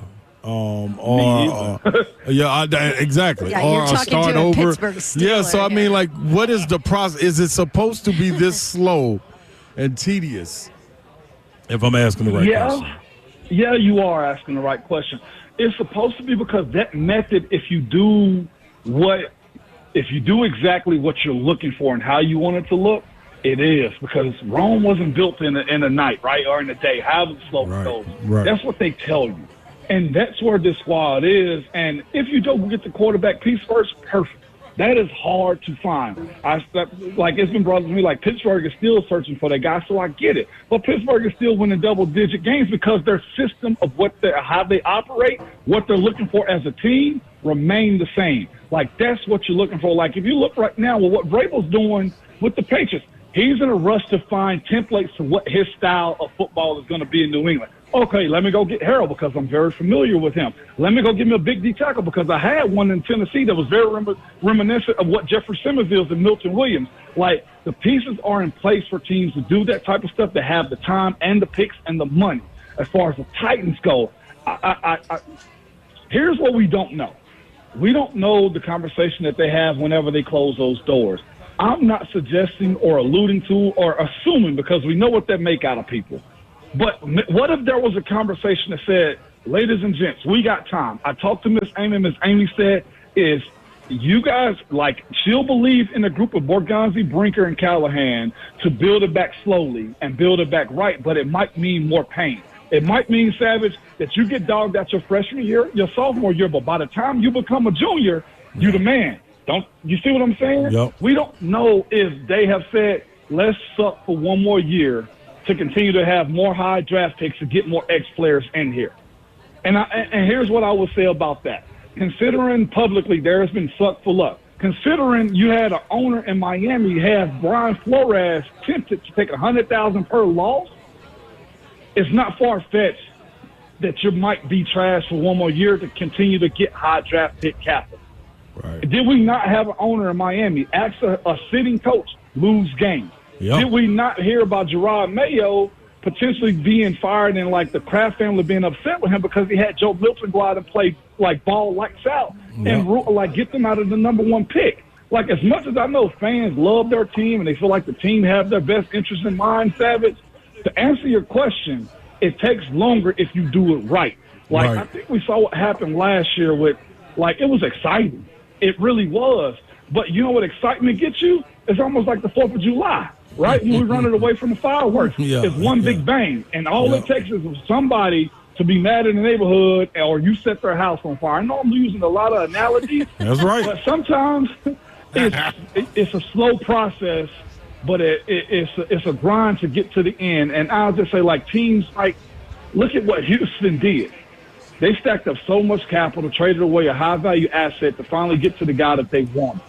Exactly. Yeah, or you're talking start to a over. Pittsburgh Steeler, So I mean, like, what is the process? Is it supposed to be this slow and tedious? If I'm asking the right question. Yeah, you are asking the right question. It's supposed to be because that method, if you do exactly what you're looking for and how you want it to look, it is, because Rome wasn't built in a night, right, or in a day. However slow it goes. Right. That's what they tell you. And that's where this squad is. And if you don't get the quarterback piece first, perfect. That is hard to find. Like it's been brought to me, like Pittsburgh is still searching for that guy, so I get it. But Pittsburgh is still winning double-digit games because their system of how they operate, what they're looking for as a team, remain the same. Like that's what you're looking for. Like if you look right now, what Vrabel's doing with the Patriots, he's in a rush to find templates to what his style of football is going to be in New England. Okay, let me go get Harold because I'm very familiar with him. Let me go give me a big D tackle because I had one in Tennessee that was very reminiscent of what Jeffrey Simmons is and Milton Williams. Like, the pieces are in place for teams to do that type of stuff, to have the time and the picks and the money. As far as the Titans go, here's what we don't know. We don't know the conversation that they have whenever they close those doors. I'm not suggesting or alluding to or assuming because we know what they make out of people. But what if there was a conversation that said, ladies and gents, we got time. I talked to Miss Amy. Miss Amy said, is you guys, like, she'll believe in a group of Borgonzi, Brinker, and Callahan to build it back slowly and build it back right, but it might mean more pain. It might mean, Savage, that you get dogged out your freshman year, your sophomore year, but by the time you become a junior, you're the man. Don't you see what I'm saying? Yep. We don't know if they have said, let's suck for one more year to continue to have more high draft picks to get more ex-players in here. And here's what I will say about that. Considering publicly there has been suck for luck, considering you had an owner in Miami have Brian Flores tempted to take $100,000 per loss, it's not far-fetched that you might be trashed for one more year to continue to get high draft pick capital. Right. Did we not have an owner in Miami ask a sitting coach lose games? Yep. Did we not hear about Gerard Mayo potentially being fired and, like, the Kraft family being upset with him because he had Joe Milton go out and play, like, ball lights out and, like, get them out of the number one pick? Like, as much as I know fans love their team and they feel like the team have their best interest in mind, Savage, to answer your question, it takes longer if you do it right. Like, right. I think we saw what happened last year with, like, it was exciting. It really was. But you know what excitement gets you? It's almost like the 4th of July. Right? When we run it away from the fireworks. It's one big bang. And all it takes is somebody to be mad in the neighborhood or you set their house on fire. I know I'm using a lot of analogies. That's right. But sometimes it's a slow process, but it's a grind to get to the end. And I'll just say, like, teams, like, look at what Houston did. They stacked up so much capital, traded away a high-value asset to finally get to the guy that they want.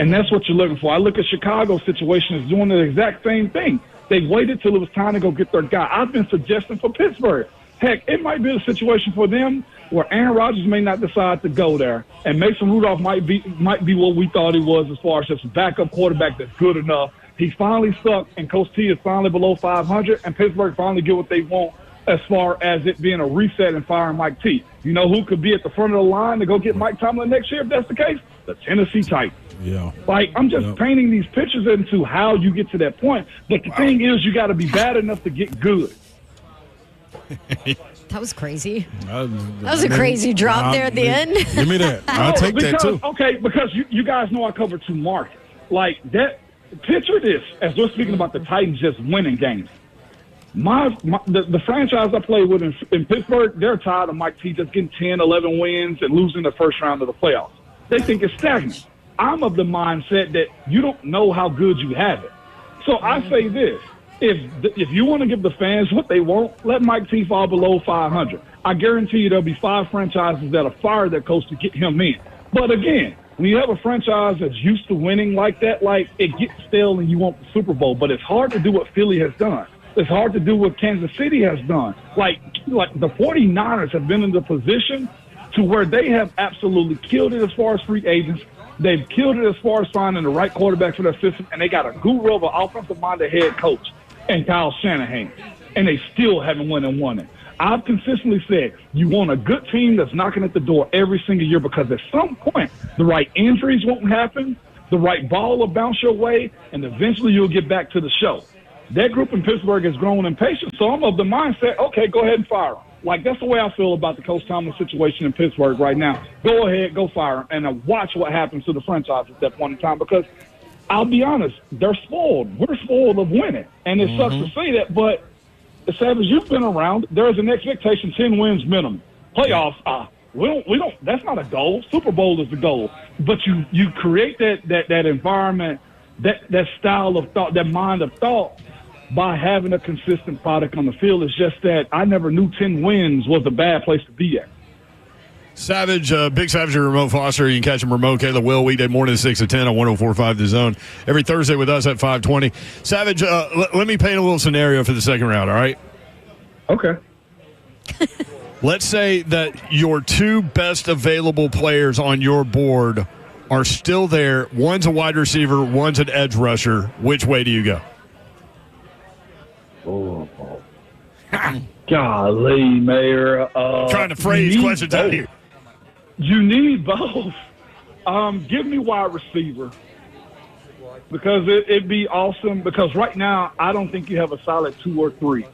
And that's what you're looking for. I look at Chicago's situation as doing the exact same thing. They waited till it was time to go get their guy. I've been suggesting for Pittsburgh. Heck, it might be a situation for them where Aaron Rodgers may not decide to go there, and Mason Rudolph might be what we thought he was as far as just a backup quarterback that's good enough. He finally stuck, and Coach T is finally below 500, and Pittsburgh finally get what they want as far as it being a reset and firing Mike T. You know who could be at the front of the line to go get Mike Tomlin next year if that's the case? The Tennessee Titans. Yeah. Like, I'm just painting these pictures into how you get to that point. But the thing is, you got to be bad enough to get good. That was crazy. That was a crazy drop there at the end. Give me that. I'll take that, too. Okay, because you guys know I cover 2 markets. Like, that. Picture this, as we're speaking about the Titans just winning games. The franchise I play with in Pittsburgh, they're tired of Mike T just getting 10, 11 wins and losing the first round of the playoffs. They think it's stagnant. I'm of the mindset that you don't know how good you have it. So I say this. If you want to give the fans what they want, let Mike T fall below 500. I guarantee you there'll be 5 franchises that'll fire their coach to get him in. But again, when you have a franchise that's used to winning like that, like, it gets stale and you want the Super Bowl. But it's hard to do what Philly has done. It's hard to do what Kansas City has done. Like the 49ers have been in the position to where they have absolutely killed it as far as free agents. They've killed it as far as finding the right quarterback for their system, and they got a guru of an offensive-minded head coach and Kyle Shanahan, and they still haven't won it. I've consistently said you want a good team that's knocking at the door every single year because at some point the right injuries won't happen, the right ball will bounce your way, and eventually you'll get back to the show. That group in Pittsburgh has grown impatient, so I'm of the mindset, okay, go ahead and fire them. Like, that's the way I feel about the Coach Tomlin situation in Pittsburgh right now. Go ahead, go fire him, and watch what happens to the franchise at that point in time because I'll be honest, they're spoiled. We're spoiled of winning, and it sucks to say that, but Savage, you've been around. There's an expectation 10 wins minimum. Playoffs, We don't. That's not a goal. Super Bowl is the goal. But you create that environment, that style of thought, that mind of thought, by having a consistent product on the field. It's just that I never knew 10 wins was a bad place to be at. Savage, Big Savage and Ramon Foster. You can catch him Ramon Kayla Will weekday morning 6 to 10 on 104.5 The Zone. Every Thursday with us at 5:20. Savage, let me paint a little scenario for the second round, all right? Okay. Let's say that your two best available players on your board are still there. One's a wide receiver, one's an edge rusher. Which way do you go? Oh, golly, Mayor. Trying to phrase questions out here. You need both. Give me wide receiver because it'd be awesome. Because right now, I don't think you have a solid 2 or 3.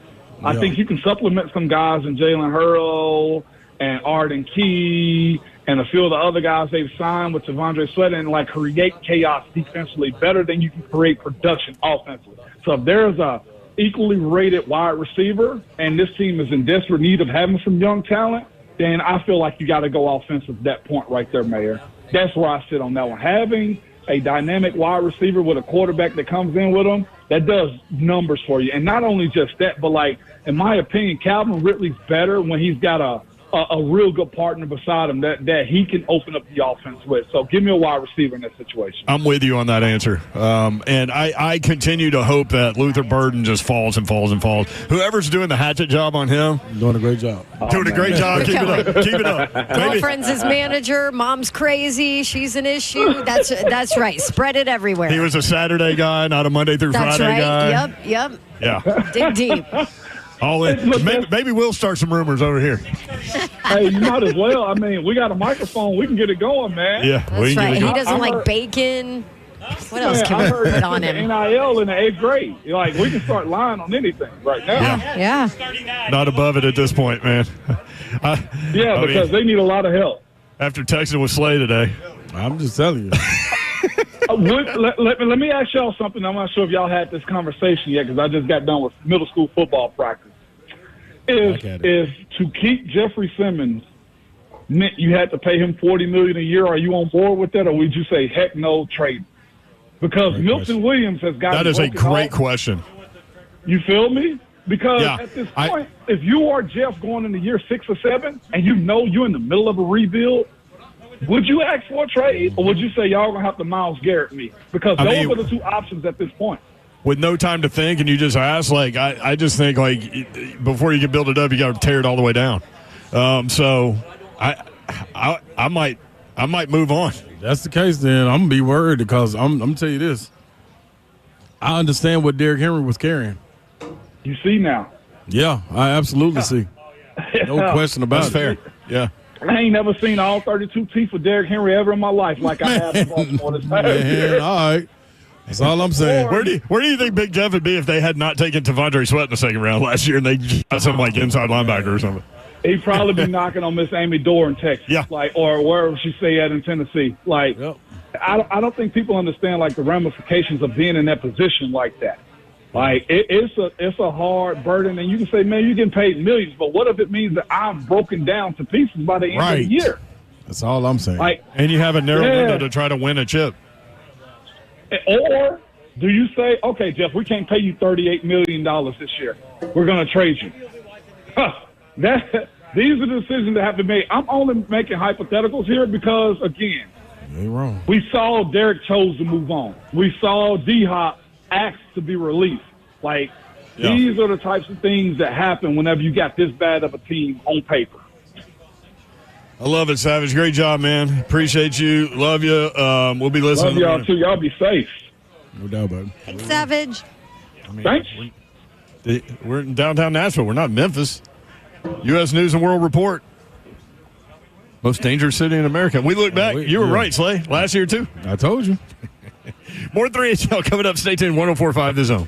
I think you can supplement some guys in Jalen Hurl and Arden Key and a few of the other guys they've signed with Tavondre Sweat and like create chaos defensively better than you can create production offensively. So if there's a equally rated wide receiver and this team is in desperate need of having some young talent, then I feel like you got to go offensive at that point right there, Mayor. That's where I sit on that one. Having a dynamic wide receiver with a quarterback that comes in with them, that does numbers for you. And not only just that, but like, in my opinion, Calvin Ridley's better when he's got a real good partner beside him that he can open up the offense with. So give me a wide receiver in that situation. I'm with you on that answer. And I continue to hope that Luther Burden just falls and falls and falls. Whoever's doing the hatchet job on him. Doing a great job. Doing a great job. Keep it up. Keep it up. Girlfriend's his manager. Mom's crazy. She's an issue. That's right. Spread it everywhere. He was a Saturday guy, not a Monday through That's Friday right. guy. Yep. Yeah. Dig deep. All in. Maybe we'll start some rumors over here. Hey, you might as well. I mean, we got a microphone. We can get it going, man. Yeah. That's right. He doesn't like bacon. What else can we put on him? NIL in the 8th grade. Like, we can start lying on anything right now. Yeah. Not above it at this point, man. Because they need a lot of help. After texting with Slay today. I'm just telling you. Let me ask y'all something. I'm not sure if y'all had this conversation yet because I just got done with middle school football practice. If to keep Jeffrey Simmons meant you had to pay him $40 million a year, are you on board with that, or would you say heck no, trade? Because Great Milton question. Williams has got That is a great question. You feel me? Because at this point, if you are Jeff going into year 6 or 7, and you know you're in the middle of a rebuild, would you ask for a trade, or would you say y'all gonna have to Myles Garrett me? Because those are the two options at this point. With no time to think, and you just ask, like I just think like before you can build it up, you got to tear it all the way down. So I might move on. If that's the case, then I'm gonna be worried because I'm gonna tell you this. I understand what Derrick Henry was carrying. You see now? Yeah, I absolutely see. No question about That's fair. Yeah. I ain't never seen all 32 teeth of Derrick Henry ever in my life like I have in Baltimore this past year. All right. That's all I'm saying. Where do you think Big Jeff would be if they had not taken Tavondre Sweat in the second round last year and they got some like inside linebacker or something? He'd probably be knocking on Miss Amy Dorr in Texas, or wherever she stay at in Tennessee. Like, I don't think people understand like the ramifications of being in that position like that. Like it's a hard burden, and you can say, man, you're getting paid millions, but what if it means that I'm broken down to pieces by the end of the year? That's all I'm saying. Like, and you have a narrow window to try to win a chip. Or do you say, okay, Jeff, we can't pay you $38 million this year. We're going to trade you. These are the decisions that have to be made. I'm only making hypotheticals here because, again, you ain't wrong. We saw Derek chose to move on. We saw D-Hop asked to be released. Like, these are the types of things that happen whenever you got this bad of a team on paper. I love it, Savage. Great job, man. Appreciate you. Love you. We'll be listening. Love y'all, too. Y'all be safe. No doubt, baby. Thanks, Savage. Thanks. We're in downtown Nashville. We're not Memphis. U.S. News and World Report. Most dangerous city in America. We look back. You were right, Slay. Last year, too. I told you. More 3HL coming up. Stay tuned. 104.5 The Zone.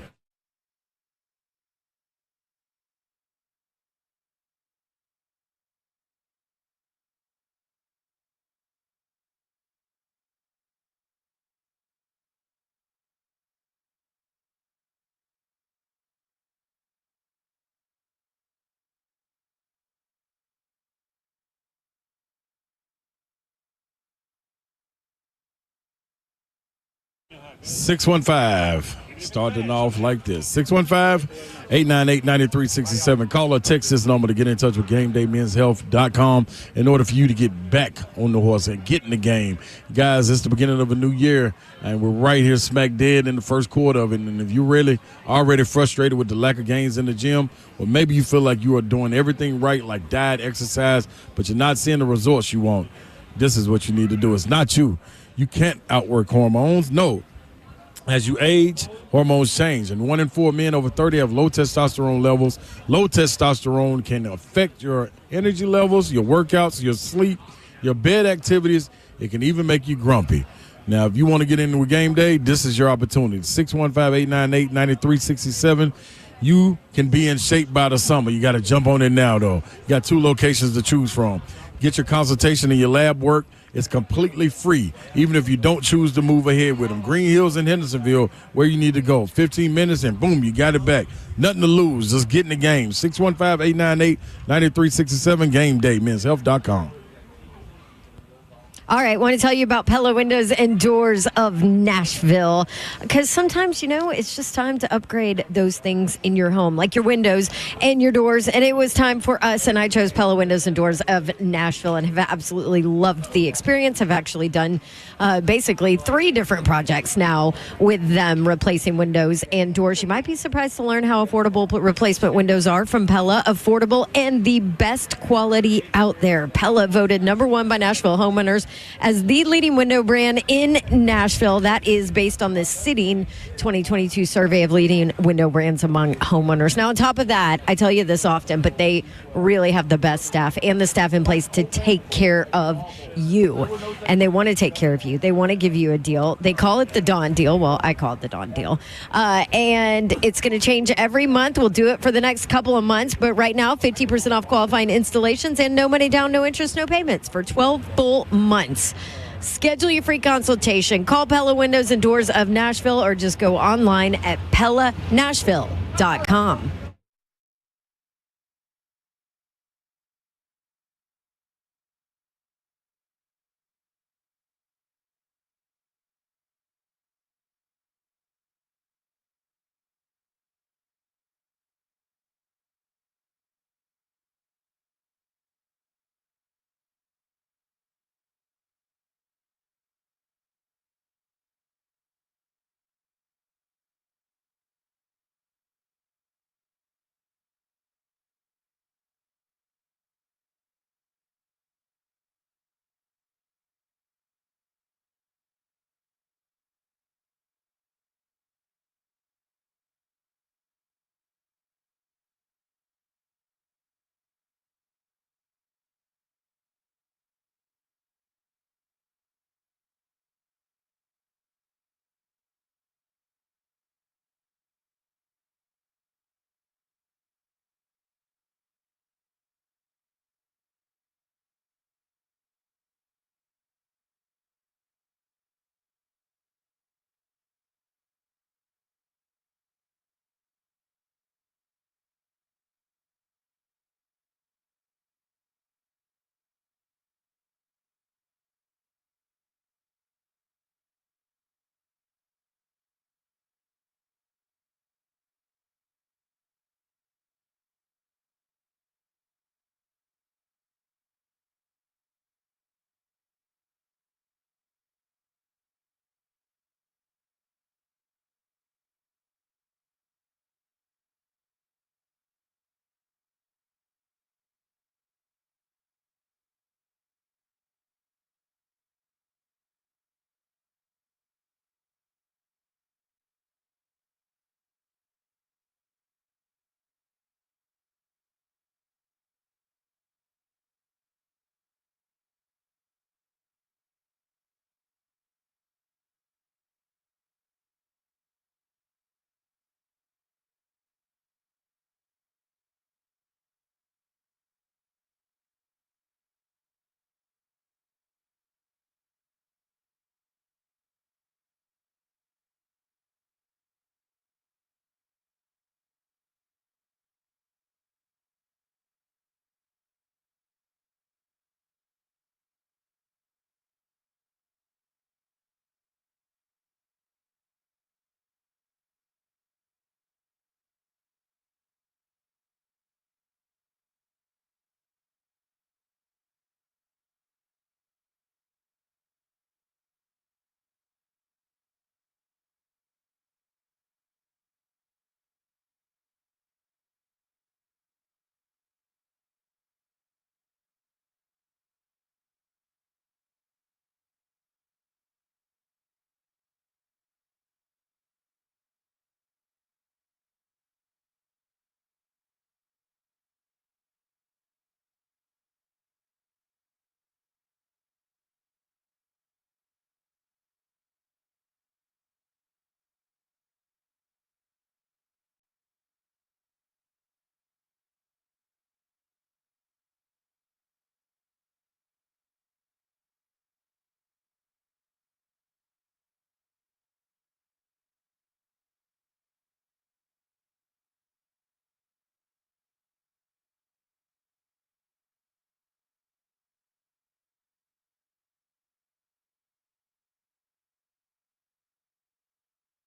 615. Starting off like this. 615-898-9367. Call or text this number to get in touch with GameDayMen'sHealth.com in order for you to get back on the horse and get in the game. Guys, it's the beginning of a new year, and we're right here smack dead in the first quarter of it. And if you're really already frustrated with the lack of gains in the gym, or maybe you feel like you are doing everything right, like diet, exercise, but you're not seeing the results you want, this is what you need to do. It's not you. You can't outwork hormones. No. As you age, hormones change, and 1 in 4 men over 30 have low testosterone levels. Low testosterone can affect your energy levels, your workouts, your sleep, your bed activities. It can even make you grumpy. Now, if you want to get into a game day, this is your opportunity. 615-898-9367. You can be in shape by the summer. You got to jump on it now, though. You got 2 locations to choose from. Get your consultation and your lab work. It's completely free, even if you don't choose to move ahead with them. Green Hills and Hendersonville, where you need to go. 15 minutes and boom, you got it back. Nothing to lose. Just get in the game. 615-898-9367, GameDayMen'sHealth.com. All right, want to tell you about Pella Windows and Doors of Nashville, because sometimes, it's just time to upgrade those things in your home, like your windows and your doors, and it was time for us, and I chose Pella Windows and Doors of Nashville and have absolutely loved the experience. I've actually done basically 3 different projects now with them, replacing windows and doors. You might be surprised to learn how affordable replacement windows are from Pella, affordable and the best quality out there. Pella voted #1 by Nashville homeowners as the leading window brand in Nashville. That is based on the sitting 2022 survey of leading window brands among homeowners. Now, on top of that, I tell you this often, but they really have the best staff and the staff in place to take care of you. And they want to take care of you. They want to give you a deal. They call it the Dawn deal. Well, I call it the Dawn deal. And it's going to change every month. We'll do it for the next couple of months. But right now, 50% off qualifying installations and no money down, no interest, no payments for 12 full months. Schedule your free consultation. Call Pella Windows and Doors of Nashville or just go online at PellaNashville.com.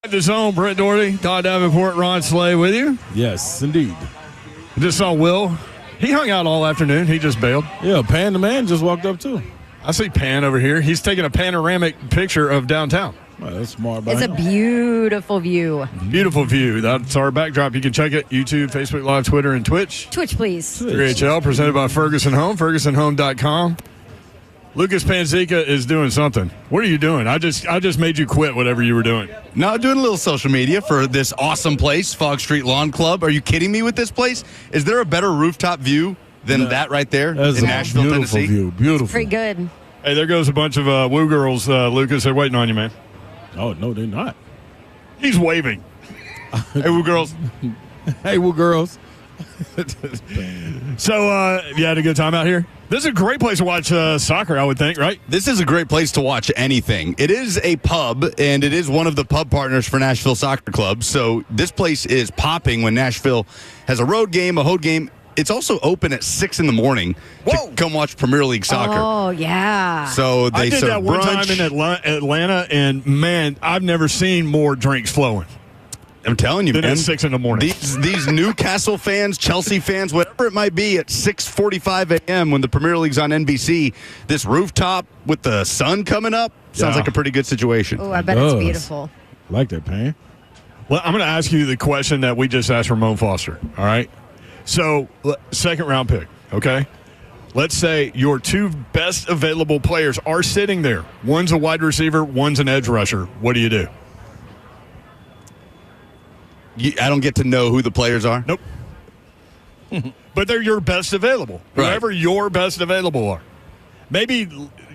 The Zone, Brett Doherty, Todd Davenport, Ron Slay with you. Yes, indeed. Just saw Will. He hung out all afternoon. He just bailed. Yeah, Pan the Man just walked up, too. I see Pan over here. He's taking a panoramic picture of downtown. Well, that's smart. It's a beautiful view. Beautiful view. That's our backdrop. You can check it. YouTube, Facebook Live, Twitter, and Twitch. Twitch, please. 3HL, presented by Ferguson Home, fergusonhome.com. Lucas Panzica is doing something. What are you doing? I just made you quit whatever you were doing. No, doing a little social media for this awesome place, Fogg Street Lawn Club. Are you kidding me with this place? Is there a better rooftop view than that right there That's in a Nashville, beautiful Tennessee? view. Beautiful. Pretty good. Hey, there goes a bunch of woo girls, Lucas. They're waiting on you, man. Oh, no, they're not. He's waving. Hey, woo girls. Hey, well, girls. So, you had a good time out here? This is a great place to watch soccer, I would think, right? This is a great place to watch anything. It is a pub, and it is one of the pub partners for Nashville Soccer Club. So this place is popping when Nashville has a road game, a home game. It's also open at 6 in the morning to come watch Premier League soccer. Oh, yeah. So they I did serve that one brunch. time in Atlanta, and, man, I've never seen more drinks flowing. I'm telling you, Then man. at 6 in the morning. These Newcastle fans, Chelsea fans, whatever it might be, at 6:45 a.m. when the Premier League's on NBC, this rooftop with the sun coming up sounds like a pretty good situation. Oh, I bet it's beautiful. Like that, Pan. Well, I'm going to ask you the question that we just asked Ramon Foster, all right? So, second round pick, okay? Let's say your two best available players are sitting there. One's a wide receiver, one's an edge rusher. What do you do? I don't get to know who the players are. Nope. But they're your best available. Right. Whoever your best available are. Maybe,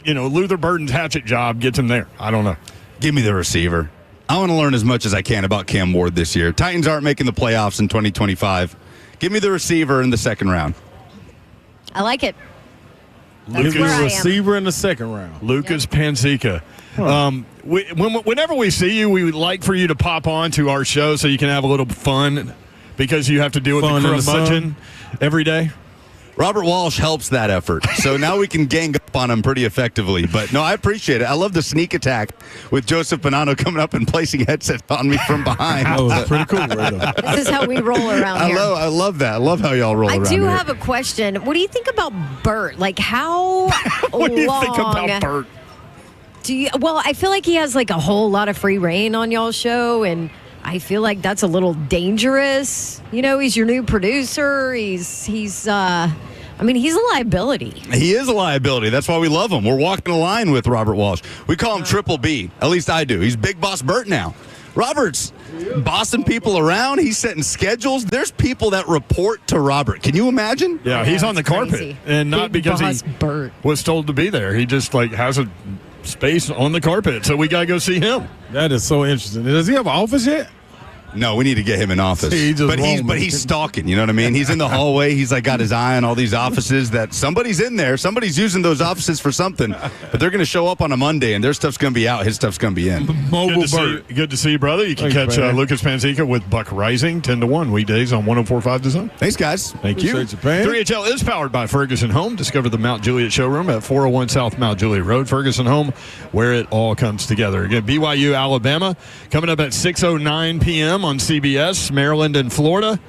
Luther Burton's hatchet job gets him there. I don't know. Give me the receiver. I want to learn as much as I can about Cam Ward this year. Titans aren't making the playoffs in 2025. Give me the receiver in the second round. I like it. That's Give where you I a am. receiver in the second round. Lucas Panzica. Whenever we see you, we would like for you to pop on to our show so you can have a little fun because you have to deal with Fun the in the sun. curmudgeon every day. Robert Walsh helps that effort. So now we can gang up on him pretty effectively. But, no, I appreciate it. I love the sneak attack with Joseph Bonanno coming up and placing headsets on me from behind. That was pretty cool, right? This is how we roll around here. I love that. I love how y'all roll I around do here. have a question. What do you think about Bert? Like, how What do you long think about Bert? do you? Well, I feel like he has like a whole lot of free reign on y'all's show, and I feel like that's a little dangerous. He's your new producer. He's he's a liability. He is a liability. That's why we love him. We're walking a line with Robert Walsh. We call him Triple B. At least I do. He's Big Boss Bert now. Robert's bossing people around. He's setting schedules. There's people that report to Robert. Can you imagine? Yeah, he's on the carpet. crazy. And not Big because Boss he Bert. was told to be there. He just has a space on the carpet. So we got to go see him. That is so interesting. Does he have an office yet? No, we need to get him in office. See, he just but roaming. he's stalking. You know what I mean? He's in the hallway. He's got his eye on all these offices that somebody's in there. Somebody's using those offices for something. But they're going to show up on a Monday, and their stuff's going to be out. His stuff's going to be in. Mobile Good to see you, brother. You can Thanks, catch man. Lucas Panzica with Buck Reising 10-1 weekdays on 104.5 The Zone. Thanks, guys. Thank you. Appreciate you, Pan. 3HL is powered by Ferguson Home. Discover the Mount Juliet showroom at 401 South Mount Juliet Road. Ferguson Home, where it all comes together. Again, BYU, Alabama, coming up at 6:09 p.m. on CBS. Maryland and Florida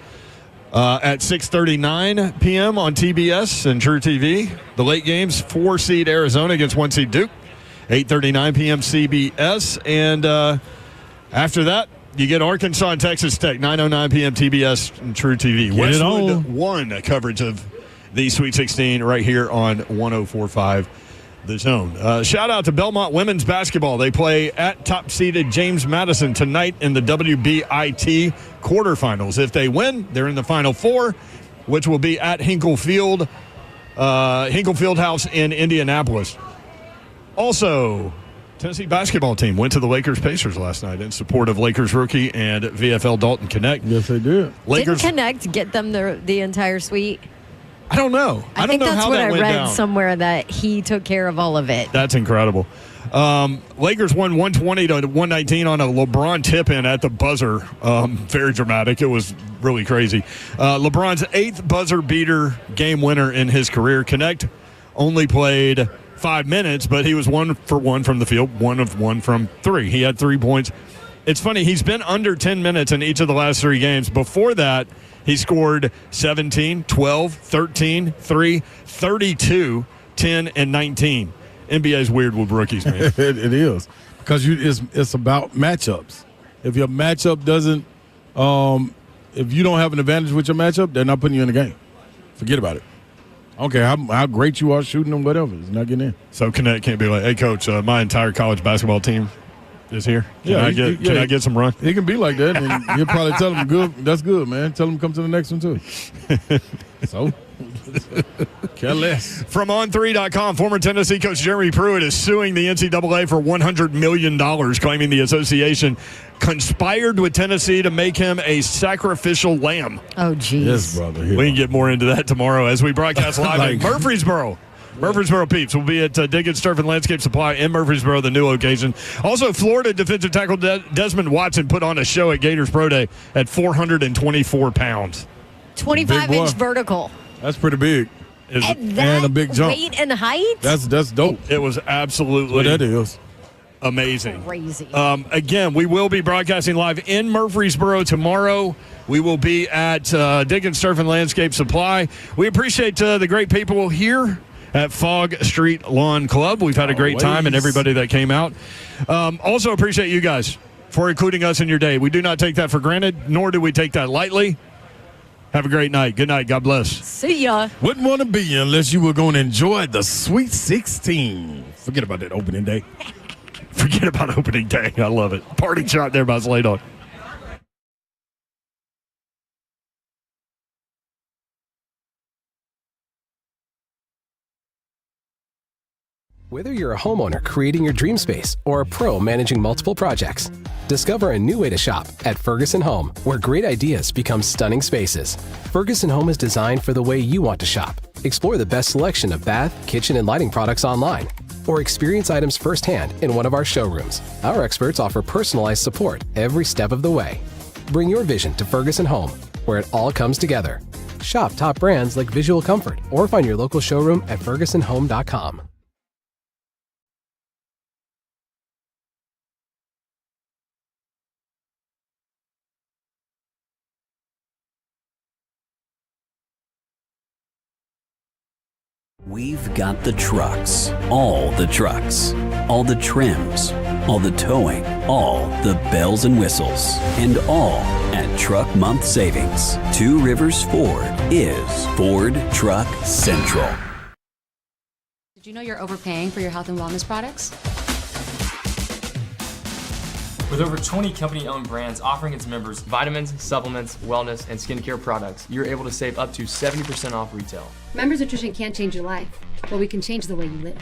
at 6:39 p.m. on TBS and True TV. The late games, 4-seed Arizona against 1-seed Duke, 8:39 p.m. CBS. And after that, you get Arkansas and Texas Tech, 9:09 p.m. TBS and True TV. Get it Westwood on. won coverage of the Sweet 16 right here on 104.5 The Zone. Shout out to Belmont women's basketball. They play at top-seeded James Madison tonight in the WBIT quarterfinals. If they win, they're in the Final Four, which will be at Hinkle Fieldhouse in Indianapolis. Also, Tennessee basketball team went to the Lakers-Pacers last night in support of Lakers rookie and VFL Dalton Connect. Yes, they did. Didn't Connect get them the entire suite? I don't know. I think don't know that's how what that I went read down. somewhere, that he took care of all of it. That's incredible. Lakers won 120 to 119 on a LeBron tip-in at the buzzer. Very dramatic. It was really crazy. LeBron's 8th buzzer beater game winner in his career. Connect only played 5 minutes, but he was 1 for 1 from the field, 1 of 1 from 3. He had 3 points It's funny. He's been under 10 minutes in each of the last 3 games. Before that, he scored 17, 12, 13, 3, 32, 10, and 19. NBA's weird with rookies, man. It is. Because it's about matchups. If your matchup doesn't if you don't have an advantage with your matchup, they're not putting you in the game. Forget about it. I don't care how great you are shooting them, whatever. It's not getting in. So Connect can't be like, hey, Coach, my entire college basketball team is here. Can I get some run? He can be like that, and he'll probably tell them, good. That's good, man. Tell them to come to the next one, too. So, care less. From On3.com, former Tennessee coach Jeremy Pruitt is suing the NCAA for $100 million, claiming the association conspired with Tennessee to make him a sacrificial lamb. Oh, geez. Yes, brother. We can get more into that tomorrow as we broadcast live in Murfreesboro. Murfreesboro Peeps will be at Diggins Turf and Landscape Supply in Murfreesboro, the new location. Also, Florida defensive tackle Desmond Watson put on a show at Gators Pro Day at 424 pounds. 25-inch vertical. That's pretty big. And a big jump. Weight and height? That's dope. It was absolutely what that is. Amazing. Crazy. Again, we will be broadcasting live in Murfreesboro tomorrow. We will be at Diggins Turf and Landscape Supply. We appreciate the great people here at Fogg Street Lawn Club. We've had a great time, and everybody that came out. Also appreciate you guys for including us in your day. We do not take that for granted, nor do we take that lightly. Have a great night. Good night. God bless. See ya. Wouldn't want to be you unless you were going to enjoy the Sweet 16. Forget about that opening day. Forget about opening day. I love it. Party shot there by Slade on. Whether you're a homeowner creating your dream space or a pro managing multiple projects, discover a new way to shop at Ferguson Home, where great ideas become stunning spaces. Ferguson Home is designed for the way you want to shop. Explore the best selection of bath, kitchen, and lighting products online, or experience items firsthand in one of our showrooms. Our experts offer personalized support every step of the way. Bring your vision to Ferguson Home, where it all comes together. Shop top brands like Visual Comfort, or find your local showroom at fergusonhome.com. We've got the trucks, all the trims, all the towing, all the bells and whistles, and all at Truck Month Savings. Two Rivers Ford is Ford Truck Central. Did you know you're overpaying for your health and wellness products? With over 20 company-owned brands offering its members vitamins, supplements, wellness, and skincare products, you're able to save up to 70% off retail. Members Nutrition can't change your life, but we can change the way you live.